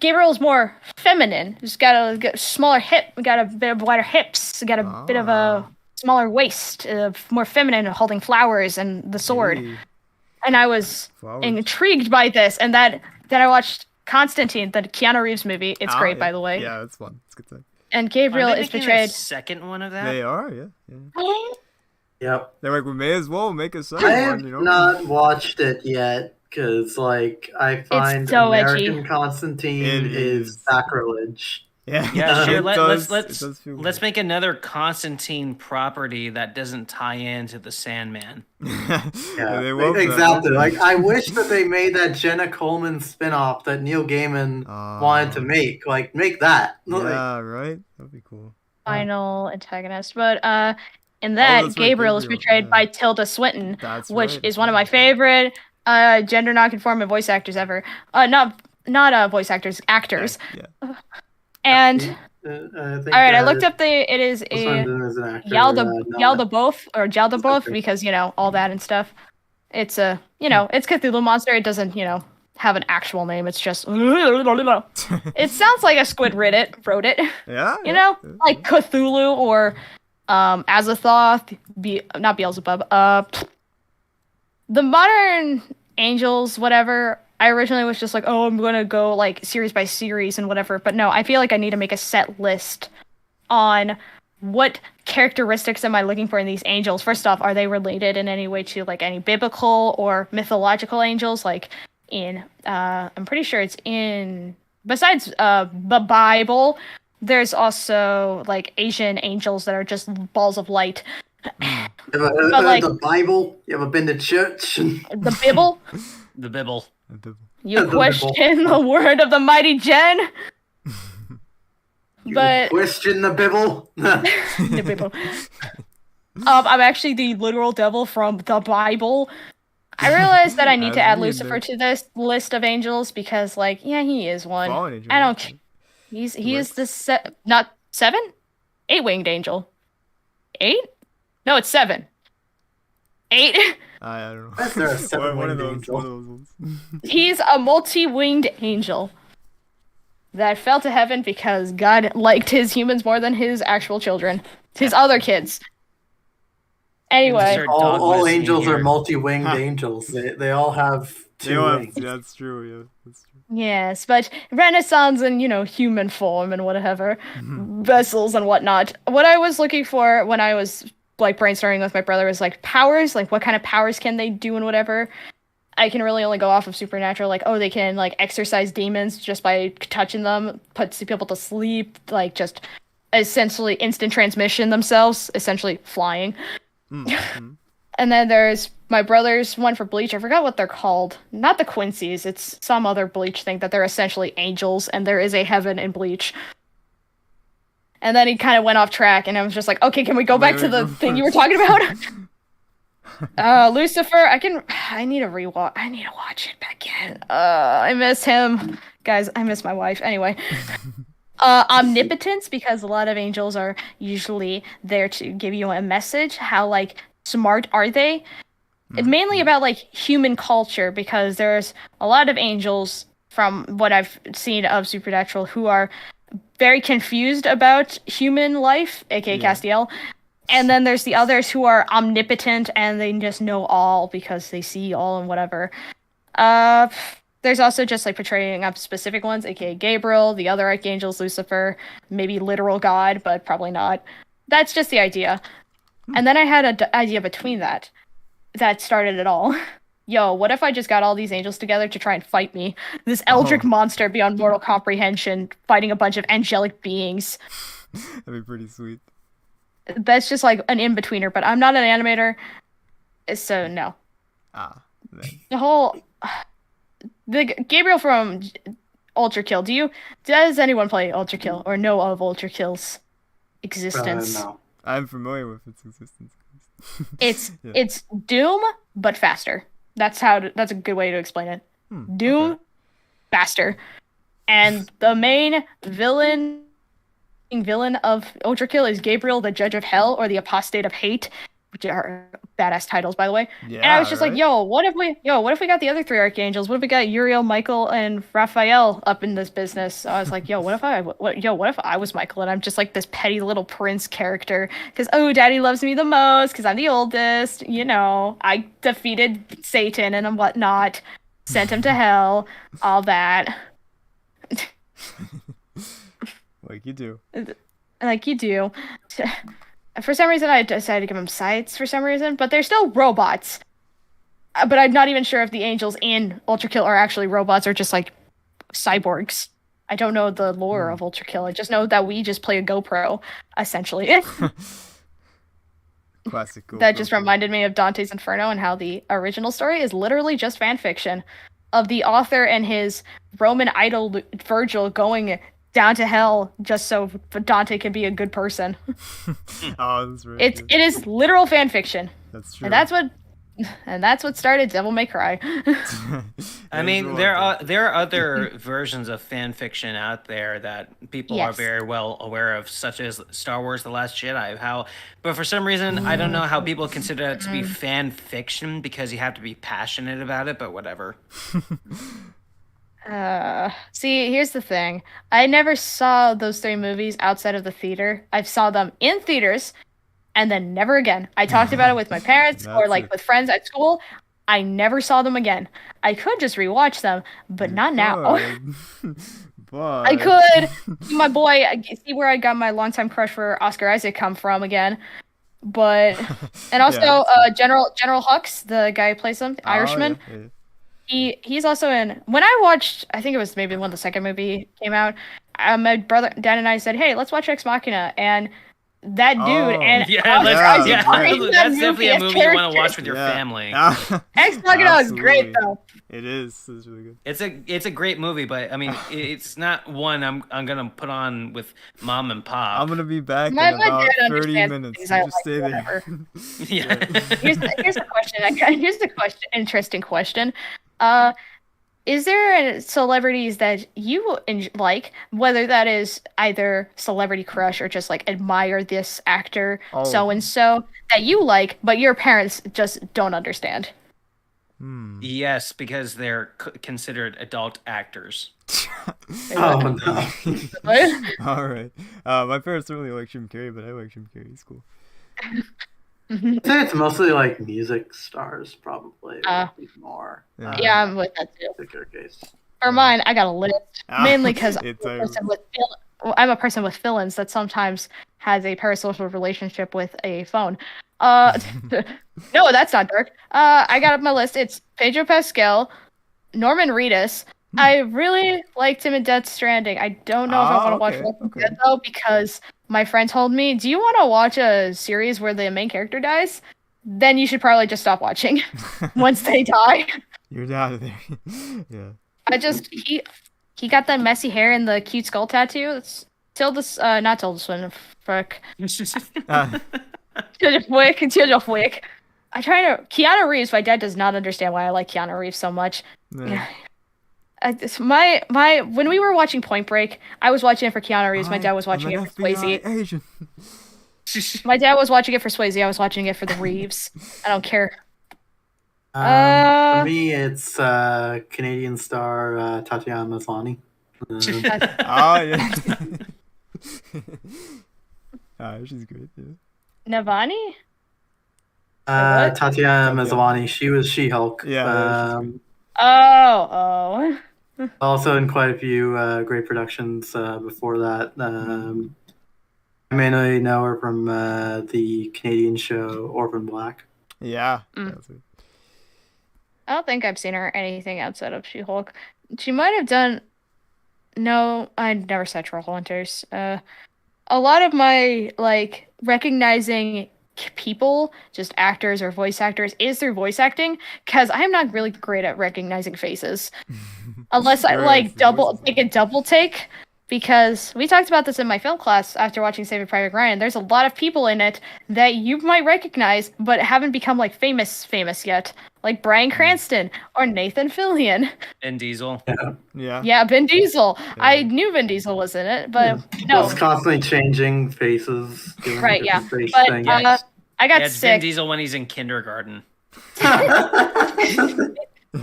Gabriel's more feminine. He's got a smaller hip, got a bit of wider hips, got a bit of a smaller waist, more feminine, holding flowers and the sword. Hey. And I was intrigued by this, and then I watched Constantine, the Keanu Reeves movie. It's great, by the way. Yeah, it's fun. It's a good time. And Gabriel is portrayed. Second one of that. They are, yeah. Yep. They're like, we may as well make a second I one. have You know? not watched it yet because, like, I find so American edgy. Constantine is sacrilege. Yeah, sure. Let's Let's make another Constantine property that doesn't tie into the Sandman. Yeah, exactly. Like, I wish that they made that Jenna Coleman spinoff that Neil Gaiman wanted to make. Like, make that. Yeah, right. That'd be cool. Final antagonist, but in that Gabriel is portrayed by Tilda Swinton, which is one of my favorite gender nonconforming voice actors ever. Not voice actors, actors. Yeah. And I think, all right, I looked up it is a Yaldabaoth or Jaldabaoth because all that and stuff. It's a it's Cthulhu monster. It doesn't have an actual name. It's just it sounds like a squid wrote it. Yeah. Like Cthulhu or Azathoth, not Beelzebub. The modern angels, whatever. I originally was just like, oh, I'm gonna go like series by series and whatever, but no, I feel like I need to make a set list on what characteristics am I looking for in these angels. First off, are they related in any way to like any biblical or mythological angels? Like in, I'm pretty sure it's in, besides the Bible, there's also like Asian angels that are just balls of light. The Bible? You ever been to church? The Bible? The Bibble. You question the word of the mighty Jen? But question the Bibble? The Bibble. I'm actually the literal devil from the Bible. I realized that I need to add Lucifer to this list of angels because, like, yeah, he is one. I don't. He is the not 7, 8-winged angel. 8? No, it's 7. 8. I don't know. That's there a 7-winged angel. angel. One of those ones. He's a multi-winged angel that fell to heaven because God liked his humans more than his actual children, his other kids. Anyway, all angels are multi-winged angels. They all have 2 wings. Yeah, that's true. Yeah, that's true. Yes, but Renaissance and human form and whatever, vessels and whatnot. What I was looking for when I was like brainstorming with my brother was like powers, like what kind of powers can they do and whatever. I can really only go off of supernatural, like, oh, they can like exorcise demons just by touching them, put people to sleep, like just essentially instant transmission themselves, essentially flying. And then there's my brother's one for Bleach. I forgot what they're called. Not the Quincy's. It's some other Bleach thing that they're essentially angels, and there is a heaven in Bleach. And then he kind of went off track, and I was just like, okay, can we go back to the thing you were talking about? Lucifer, I need to rewatch. I need to watch it back again. I miss him. Guys, I miss my wife. Anyway. Omnipotence, because a lot of angels are usually there to give you a message. How, like, smart are they? It's mainly about, like, human culture, because there's a lot of angels, from what I've seen of Supernatural, who are very confused about human life, aka Castiel. And then there's the others who are omnipotent, and they just know all, because they see all and whatever. There's also just like portraying of specific ones, aka Gabriel, the other archangels, Lucifer, maybe literal God, but probably not. That's just the idea. And then I had an idea between that started it all. Yo, what if I just got all these angels together to try and fight me? This eldritch monster beyond mortal comprehension, fighting a bunch of angelic beings. That'd be pretty sweet. That's just like an in-betweener, but I'm not an animator, so no. The Gabriel from Ultra Kill. Does anyone play Ultra Kill or know of Ultra Kill's existence? No. I'm familiar with its existence. It's Yeah. it's Doom but faster. That's a good way to explain it. Doom Okay. faster. And the main villain of Ultrakill is Gabriel, the Judge of Hell, or the Apostate of Hate, which are badass titles, by the way. Yeah, and I was just right? like, what if we got the other three archangels? What if we got Uriel, Michael, and Raphael up in this business? So I was like, what if I was Michael and I'm just like this petty little prince character? Because daddy loves me the most because I'm the oldest. I defeated Satan and whatnot, sent him to hell, all that. Like you do. Like you do. For some reason, I decided to give them sights for some reason, but they're still robots. But I'm not even sure if the angels in Ultrakill are actually robots or just like cyborgs. I don't know the lore of Ultrakill. I just know that we just play a GoPro, essentially. Classic GoPro. That just reminded me of Dante's Inferno and how the original story is literally just fan fiction of the author and his Roman idol Virgil going down to hell just so Dante can be a good person. Oh, that's right. It is literal fan fiction. That's true. And that's what started Devil May Cry. I mean, there are other versions of fan fiction out there that people are very well aware of, such as Star Wars: The Last Jedi. But for some reason, I don't know how people consider that to be fan fiction because you have to be passionate about it. But whatever. See, here's the thing. I never saw those three movies outside of the theater. I saw them in theaters and then never again. I talked about it with my parents or like with friends at school. I never saw them again. I could just rewatch them, but not now. But I could. My boy, see where I got my longtime crush for Oscar Isaac come from again. But and also General Hux, the guy who plays him, Irishman. Yeah. He's also in. When I watched, I think it was maybe when the second movie came out. My dad and I said, "Hey, let's watch Ex Machina," and that dude and that's definitely a movie you want to watch with your family. Ex Machina is great though. It is. It's really good. It's a great movie, but I mean, it's not one I'm gonna put on with mom and pop. I'm gonna be back in about 30 minutes. So just stay there. Yeah. Here's the question. Here's the question. Interesting question. Is there celebrities that you like, whether that is either celebrity crush or just like admire this actor so and so that you like, but your parents just don't understand? Yes, because they're considered adult actors. Oh no! All right. My parents don't really like Jim Carrey, but I like Jim Carrey. He's cool. I think it's mostly like music stars, probably. More. Yeah, I'm with that too. Particular case. For mine, I got a list mainly because I'm a person with feelings that sometimes has a parasocial relationship with a phone. No, that's not dark. I got up my list. It's Pedro Pascal, Norman Reedus. I really liked him in Death Stranding. I don't know if I want to watch Walking Dead though, because my friend told me, "Do you want to watch a series where the main character dies? Then you should probably just stop watching once they die." You're out of there. Yeah. He got that messy hair and the cute skull tattoo. It's not Tilda Swinton. Fuck. Tilda Fwick. Keanu Reeves. My dad does not understand why I like Keanu Reeves so much. Yeah. When we were watching Point Break, I was watching it for Keanu Reeves. My dad was watching it for Swayze. My dad was watching it for Swayze. I was watching it for the Reeves. I don't care. For me, it's Canadian star Tatiana Maslany. She's great. Yeah. Navani? Tatiana Maslany. She was She-Hulk. Yeah. Also in quite a few great productions before that. I mainly know her from the Canadian show Orphan Black. Yeah. I don't think I've seen her anything outside of She-Hulk. She might have done. No, I never saw Trollhunters. A lot of my recognizing people, just actors or voice actors, is through voice acting, because I'm not really great at recognizing faces, unless I take a double take, because we talked about this in my film class after watching Saving Private Ryan. There's a lot of people in it that you might recognize, but haven't become like famous yet, like Bryan Cranston or Nathan Fillion. Vin Diesel. Yeah, Vin Diesel. I knew Vin Diesel was in it, but no. It's constantly changing faces. Doing Right, yeah. different face But things. I got it's Vin sick. Diesel when he's in kindergarten.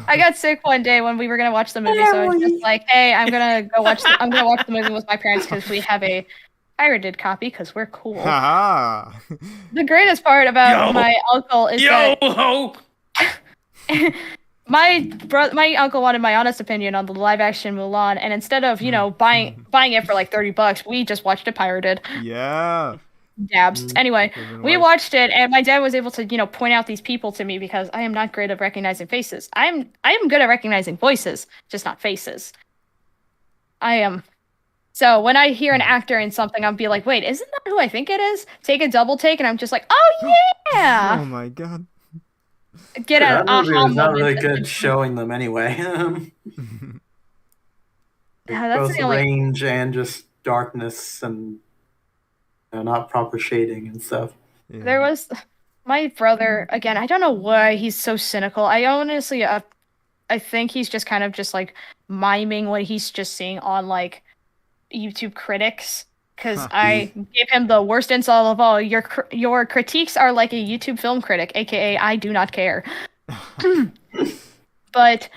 I got sick one day when we were gonna watch the movie, so I was just like, "Hey, I'm gonna watch the movie with my parents because we have a pirated copy because we're cool." Haha. The greatest part about my uncle is that my uncle wanted my honest opinion on the live action Mulan, and instead of buying it for like $30, we just watched it pirated. Yeah. Dabs. Anyway, we watched it, and my dad was able to point out these people to me because I am not great at recognizing faces. I am good at recognizing voices, just not faces. I am. So when I hear an actor in something, I'll be like, wait, isn't that who I think it is? Take a double take, and I'm just like, oh yeah. Oh my god. Get an that movie aha was not moment. really good showing them anyway. That's Both the only. range and just darkness and not proper shading and stuff. There was my brother again. I don't know why he's so cynical. I honestly, I think he's just kind of just like miming what he's just seeing on like YouTube critics. Because I gave him the worst insult of all. Your critiques are like a YouTube film critic, aka I do not care. But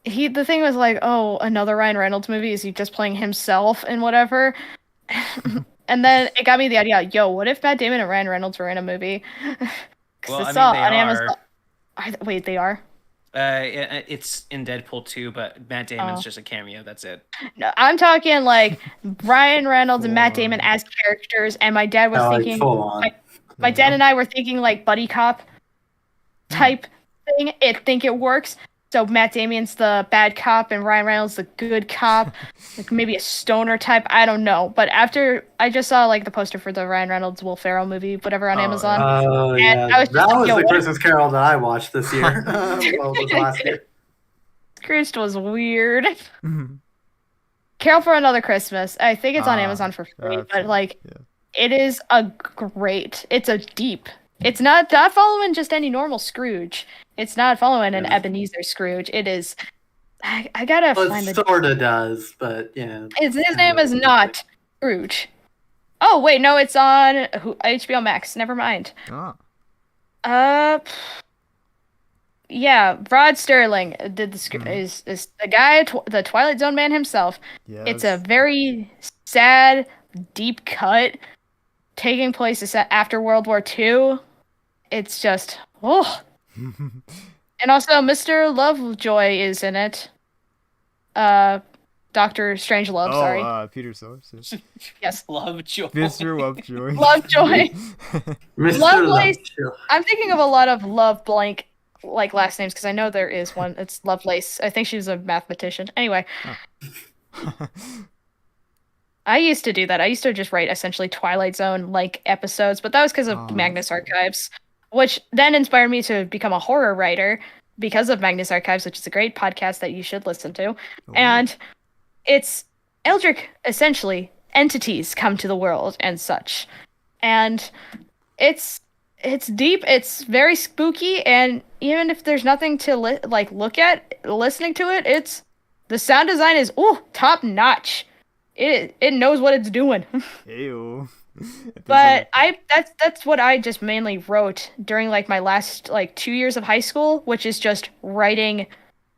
the thing was like, oh, another Ryan Reynolds movie? Is he just playing himself and whatever? And then it got me the idea, yo, what if Matt Damon and Ryan Reynolds were in a movie? Well, it's I mean, on they Amazon. are. Wait, they are? It's in Deadpool 2, but Matt Damon's Oh. just a cameo. That's it. No, I'm talking like Ryan Reynolds and Matt Damon as characters, and my dad was thinking, full on. my dad and I were thinking like buddy cop type thing. I think it works. So Matt Damon's the bad cop and Ryan Reynolds the good cop, like maybe a stoner type. I don't know. But after I just saw like the poster for the Ryan Reynolds Will Ferrell movie, whatever on Amazon. Oh and yeah, I was just that like, was yo, the what- Christmas Carol that I watched this year. Well, it was last year. Scrooged was weird. Carol for Another Christmas. I think it's on Amazon for free, but like it is it's a deep. It's not following just any normal Scrooge. It's not following an Ebenezer Scrooge. It is I gotta Well, find it the sorta does, but yeah. his name is not Scrooge. Oh wait, no, it's on HBO Max. Never mind. Yeah, Rod Sterling did the is the guy, the Twilight Zone man himself. It's a very sad, deep cut, taking place after World War II. It's just and also Mr. Lovejoy is in it. Dr. Strangelove, sorry. Peter Sellers. Yes, Lovejoy. Mr. Lovejoy. Lovejoy. Mr. Lovelace. Lovejoy. I'm thinking of a lot of love blank like last names because I know there is one. It's Lovelace. I think she's a mathematician. Anyway. I used to do that. I used to just write essentially Twilight Zone like episodes, but that was because of Magnus Archives, which then inspired me to become a horror writer because of Magnus Archives, which is a great podcast that you should listen to. And it's Eldritch, essentially, entities come to the world and such. And it's deep, it's very spooky, and even if there's nothing to look at, listening to it, it's the sound design is top notch. It knows what it's doing. Ew. But that's what I just mainly wrote during like my last like 2 years of high school, which is just writing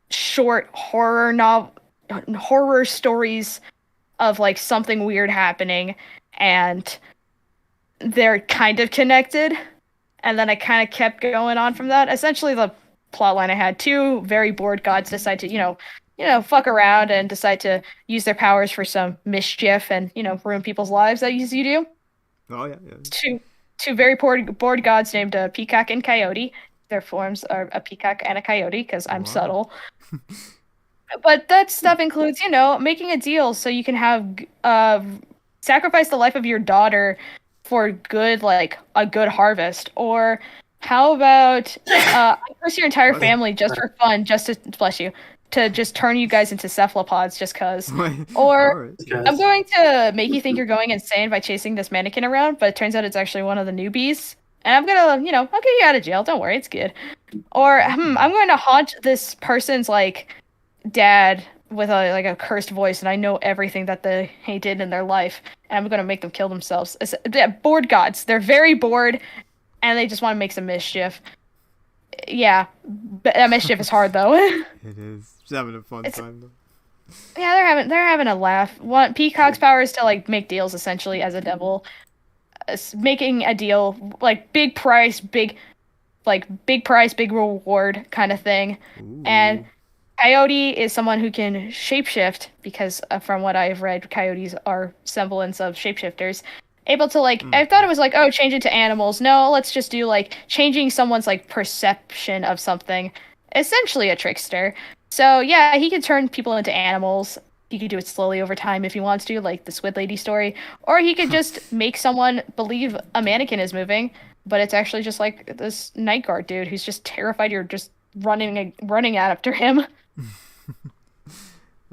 short horror stories of like something weird happening, and they're kind of connected. And then I kind of kept going on from that. Essentially, the plot line I had: two very bored gods decide to, fuck around and decide to use their powers for some mischief and, ruin people's lives as you do. Oh, yeah. Two very bored gods named Peacock and Coyote. Their forms are a peacock and a coyote, because I'm subtle. But that stuff includes, making a deal so you can have sacrifice the life of your daughter for good, like a good harvest, or How about I curse your entire family just for fun, just to bless you, to just turn you guys into cephalopods just cause. Or I'm going to make you think you're going insane by chasing this mannequin around, but it turns out it's actually one of the newbies. And I'm gonna, I'll get you out of jail. Don't worry, it's good. Or I'm going to haunt this person's like dad with a cursed voice, and I know everything that they did in their life, and I'm gonna make them kill themselves. They're bored gods. They're very bored, and they just want to make some mischief. Yeah, but that mischief is hard though. It is. Just having a fun time though. Yeah, they're having a laugh. Peacock's power is to like make deals essentially as a devil, making a deal like big price, big reward kind of thing. Ooh. And Coyote is someone who can shapeshift because from what I've read, coyotes are semblance of shapeshifters. Able to I thought it was like, oh, change it to animals. No, let's just do like changing someone's like perception of something. Essentially a trickster. So yeah, he can turn people into animals. He could do it slowly over time if he wants to, like the Squid Lady story. Or he could just make someone believe a mannequin is moving, but it's actually just like this night guard dude who's just terrified you're just running after him.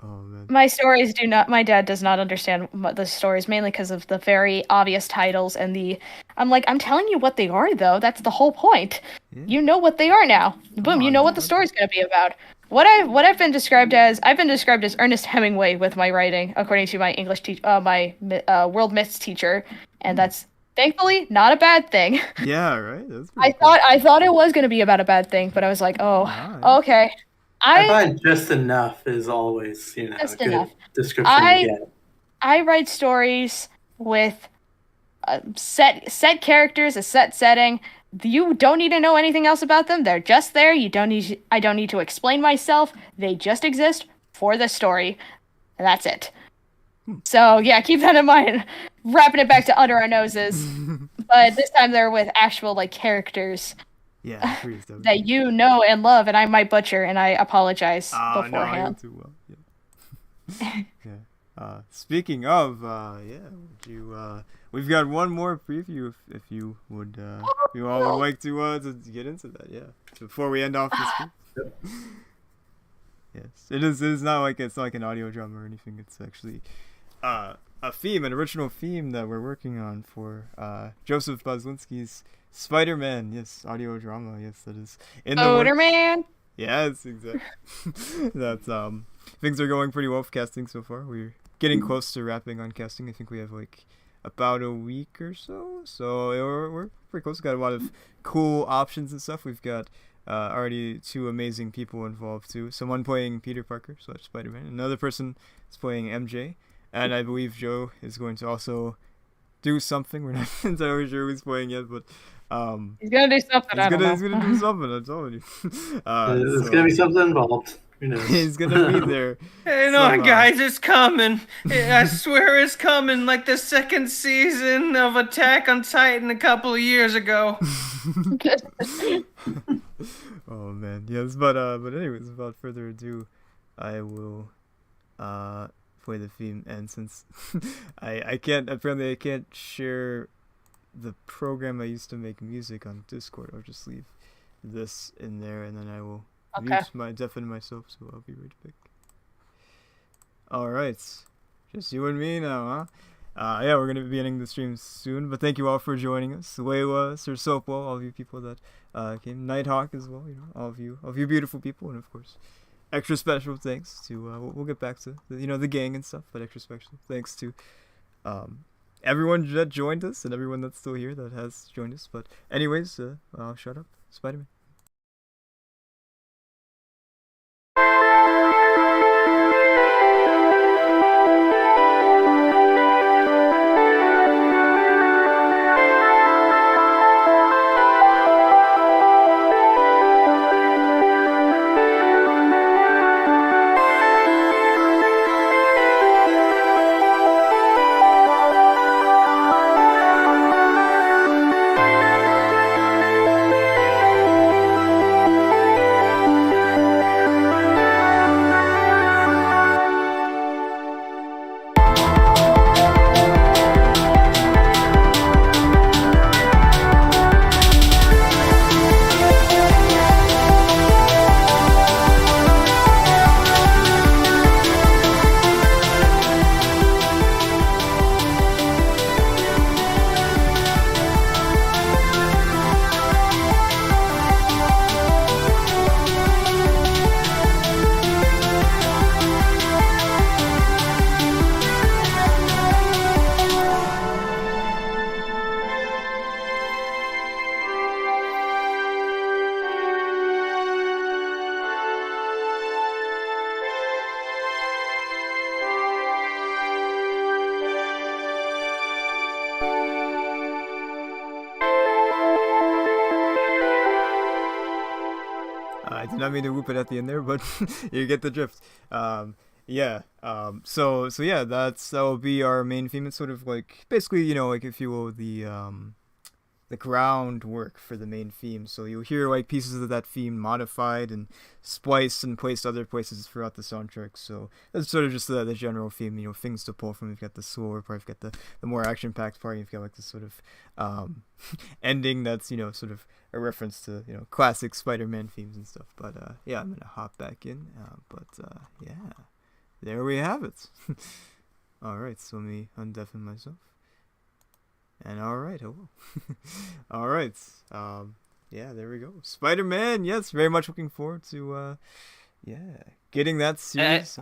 Oh man. My dad does not understand the stories, mainly because of the very obvious titles and I'm telling you what they are though. That's the whole point. Yeah. You know what they are now. Boom, you know what the story's gonna be about. I've been described as Ernest Hemingway with my writing, according to my English my world myths teacher, and that's thankfully not a bad thing. Yeah, right. I thought it was gonna be about a bad thing, but I was like, okay. I find just enough is always, just a good enough description to get. I write stories with set characters, a set setting. You don't need to know anything else about them. They're just there. I don't need to explain myself. They just exist for the story. And that's it. So yeah, keep that in mind. Wrapping it back to under our noses. But this time they're with actual characters. Yeah, that you know and love, and I might butcher, and I apologize beforehand. No, I do too well. Yeah. Speaking of, would you? We've got one more preview, if you would, if you all would like to get into that. Yeah. Before we end off this. Yes, it is. It is not like it's not like an audio drama or anything. It's actually an original theme that we're working on for Joseph Boslinski's Spider-Man, yes, audio drama, yes, that is in the Spider-Man. Yes, exactly. That's things are going pretty well for casting so far. We're getting close to wrapping on casting. I think we have about a week or so. So we're pretty close. We've got a lot of cool options and stuff. We've got already 2 amazing people involved too. Someone playing Peter Parker / Spider-Man. Another person is playing MJ, and I believe Joe is going to also do something. We're not entirely sure who's playing yet, but he's gonna do something. He's gonna do something. I'm telling you. There's gonna be something involved. He's gonna be there. Hang on, guys, it's coming. I swear it's coming. Like the second season of Attack on Titan a couple of years ago. Oh man, yes, but anyways, without further ado, I will play the theme. And since I can't share the program I used to make music on Discord, I'll just leave this in there, and then I will deafen myself, so I'll be right back. Alright, just you and me now, huh? Yeah, we're going to be ending the stream soon, but thank you all for joining us. Layla, Sir Soapwell, all of you people that came, Nighthawk as well, all of you beautiful people, and of course, extra special thanks to, we'll get back to, the gang and stuff, but extra special thanks to, everyone that joined us and everyone that's still here that has joined us. But anyways, I'll shut up. Spider-Man. Did not mean to whoop it at the end there, but you get the drift. Yeah. So yeah, that'll be our main theme. It's sort of like basically, like if you will, the groundwork for the main theme. So you'll hear like pieces of that theme modified and spliced and placed other places throughout the soundtrack. So that's sort of just the general theme, things to pull from. You've got the slower part, you've got the more action-packed part, you've got like this sort of ending that's, sort of a reference to, classic Spider-Man themes and stuff. But yeah, I'm going to hop back in. Yeah, there we have it. All right, so let me undeafen myself. And alright, hello. Alright, yeah, there we go. Spider-Man, yes, very much looking forward to, getting that series.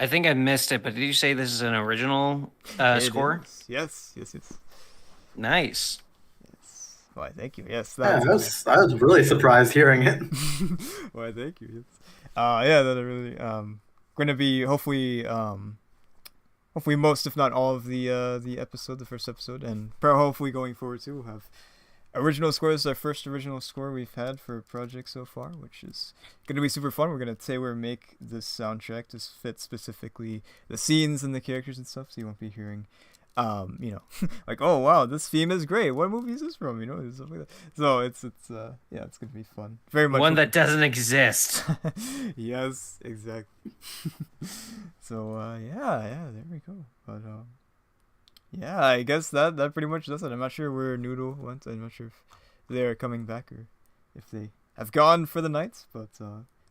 I think I missed it, but did you say this is an original score? Yes. Nice. Yes. Why, thank you. Yes, I was really surprised hearing it. Why, thank you. Yes. Yeah, that really, going to be hopefully most, if not all, of the first episode, and hopefully going forward too, we'll have original score. This is our first original score we've had for a project so far, which is going to be super fun. We're going to tailor make this soundtrack to fit specifically the scenes and the characters and stuff, so you won't be hearing, like, oh wow, this theme is great. What movie is this from? Stuff like that. So it's yeah, it's going to be fun. Very much one that doesn't exist. Yes, exactly. So yeah, there we go. But yeah, I guess that pretty much does it. I'm not sure where Noodle went. I'm not sure if they're coming back or if they have gone for the night. But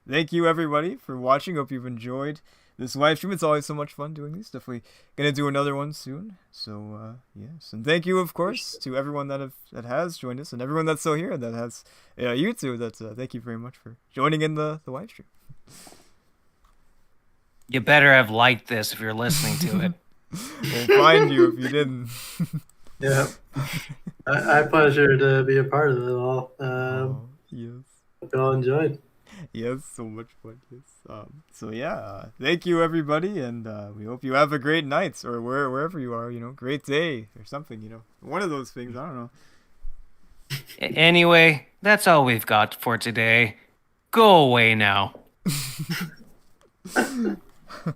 thank you everybody for watching. Hope you've enjoyed this live stream. It's always so much fun doing these. Definitely gonna do another one soon. So yes, and thank you of course to everyone that has joined us and everyone that's still here that has YouTube. Thank you very much for joining in the live stream. You better have liked this if you're listening to it. We'll find you if you didn't. Yeah. I pleasure to be a part of it all. Yes. Hope you all enjoyed. Yes, so much fun. Yes. So yeah, thank you everybody, and we hope you have a great night or wherever you are. Great day or something. One of those things. I don't know. Anyway, that's all we've got for today. Go away now.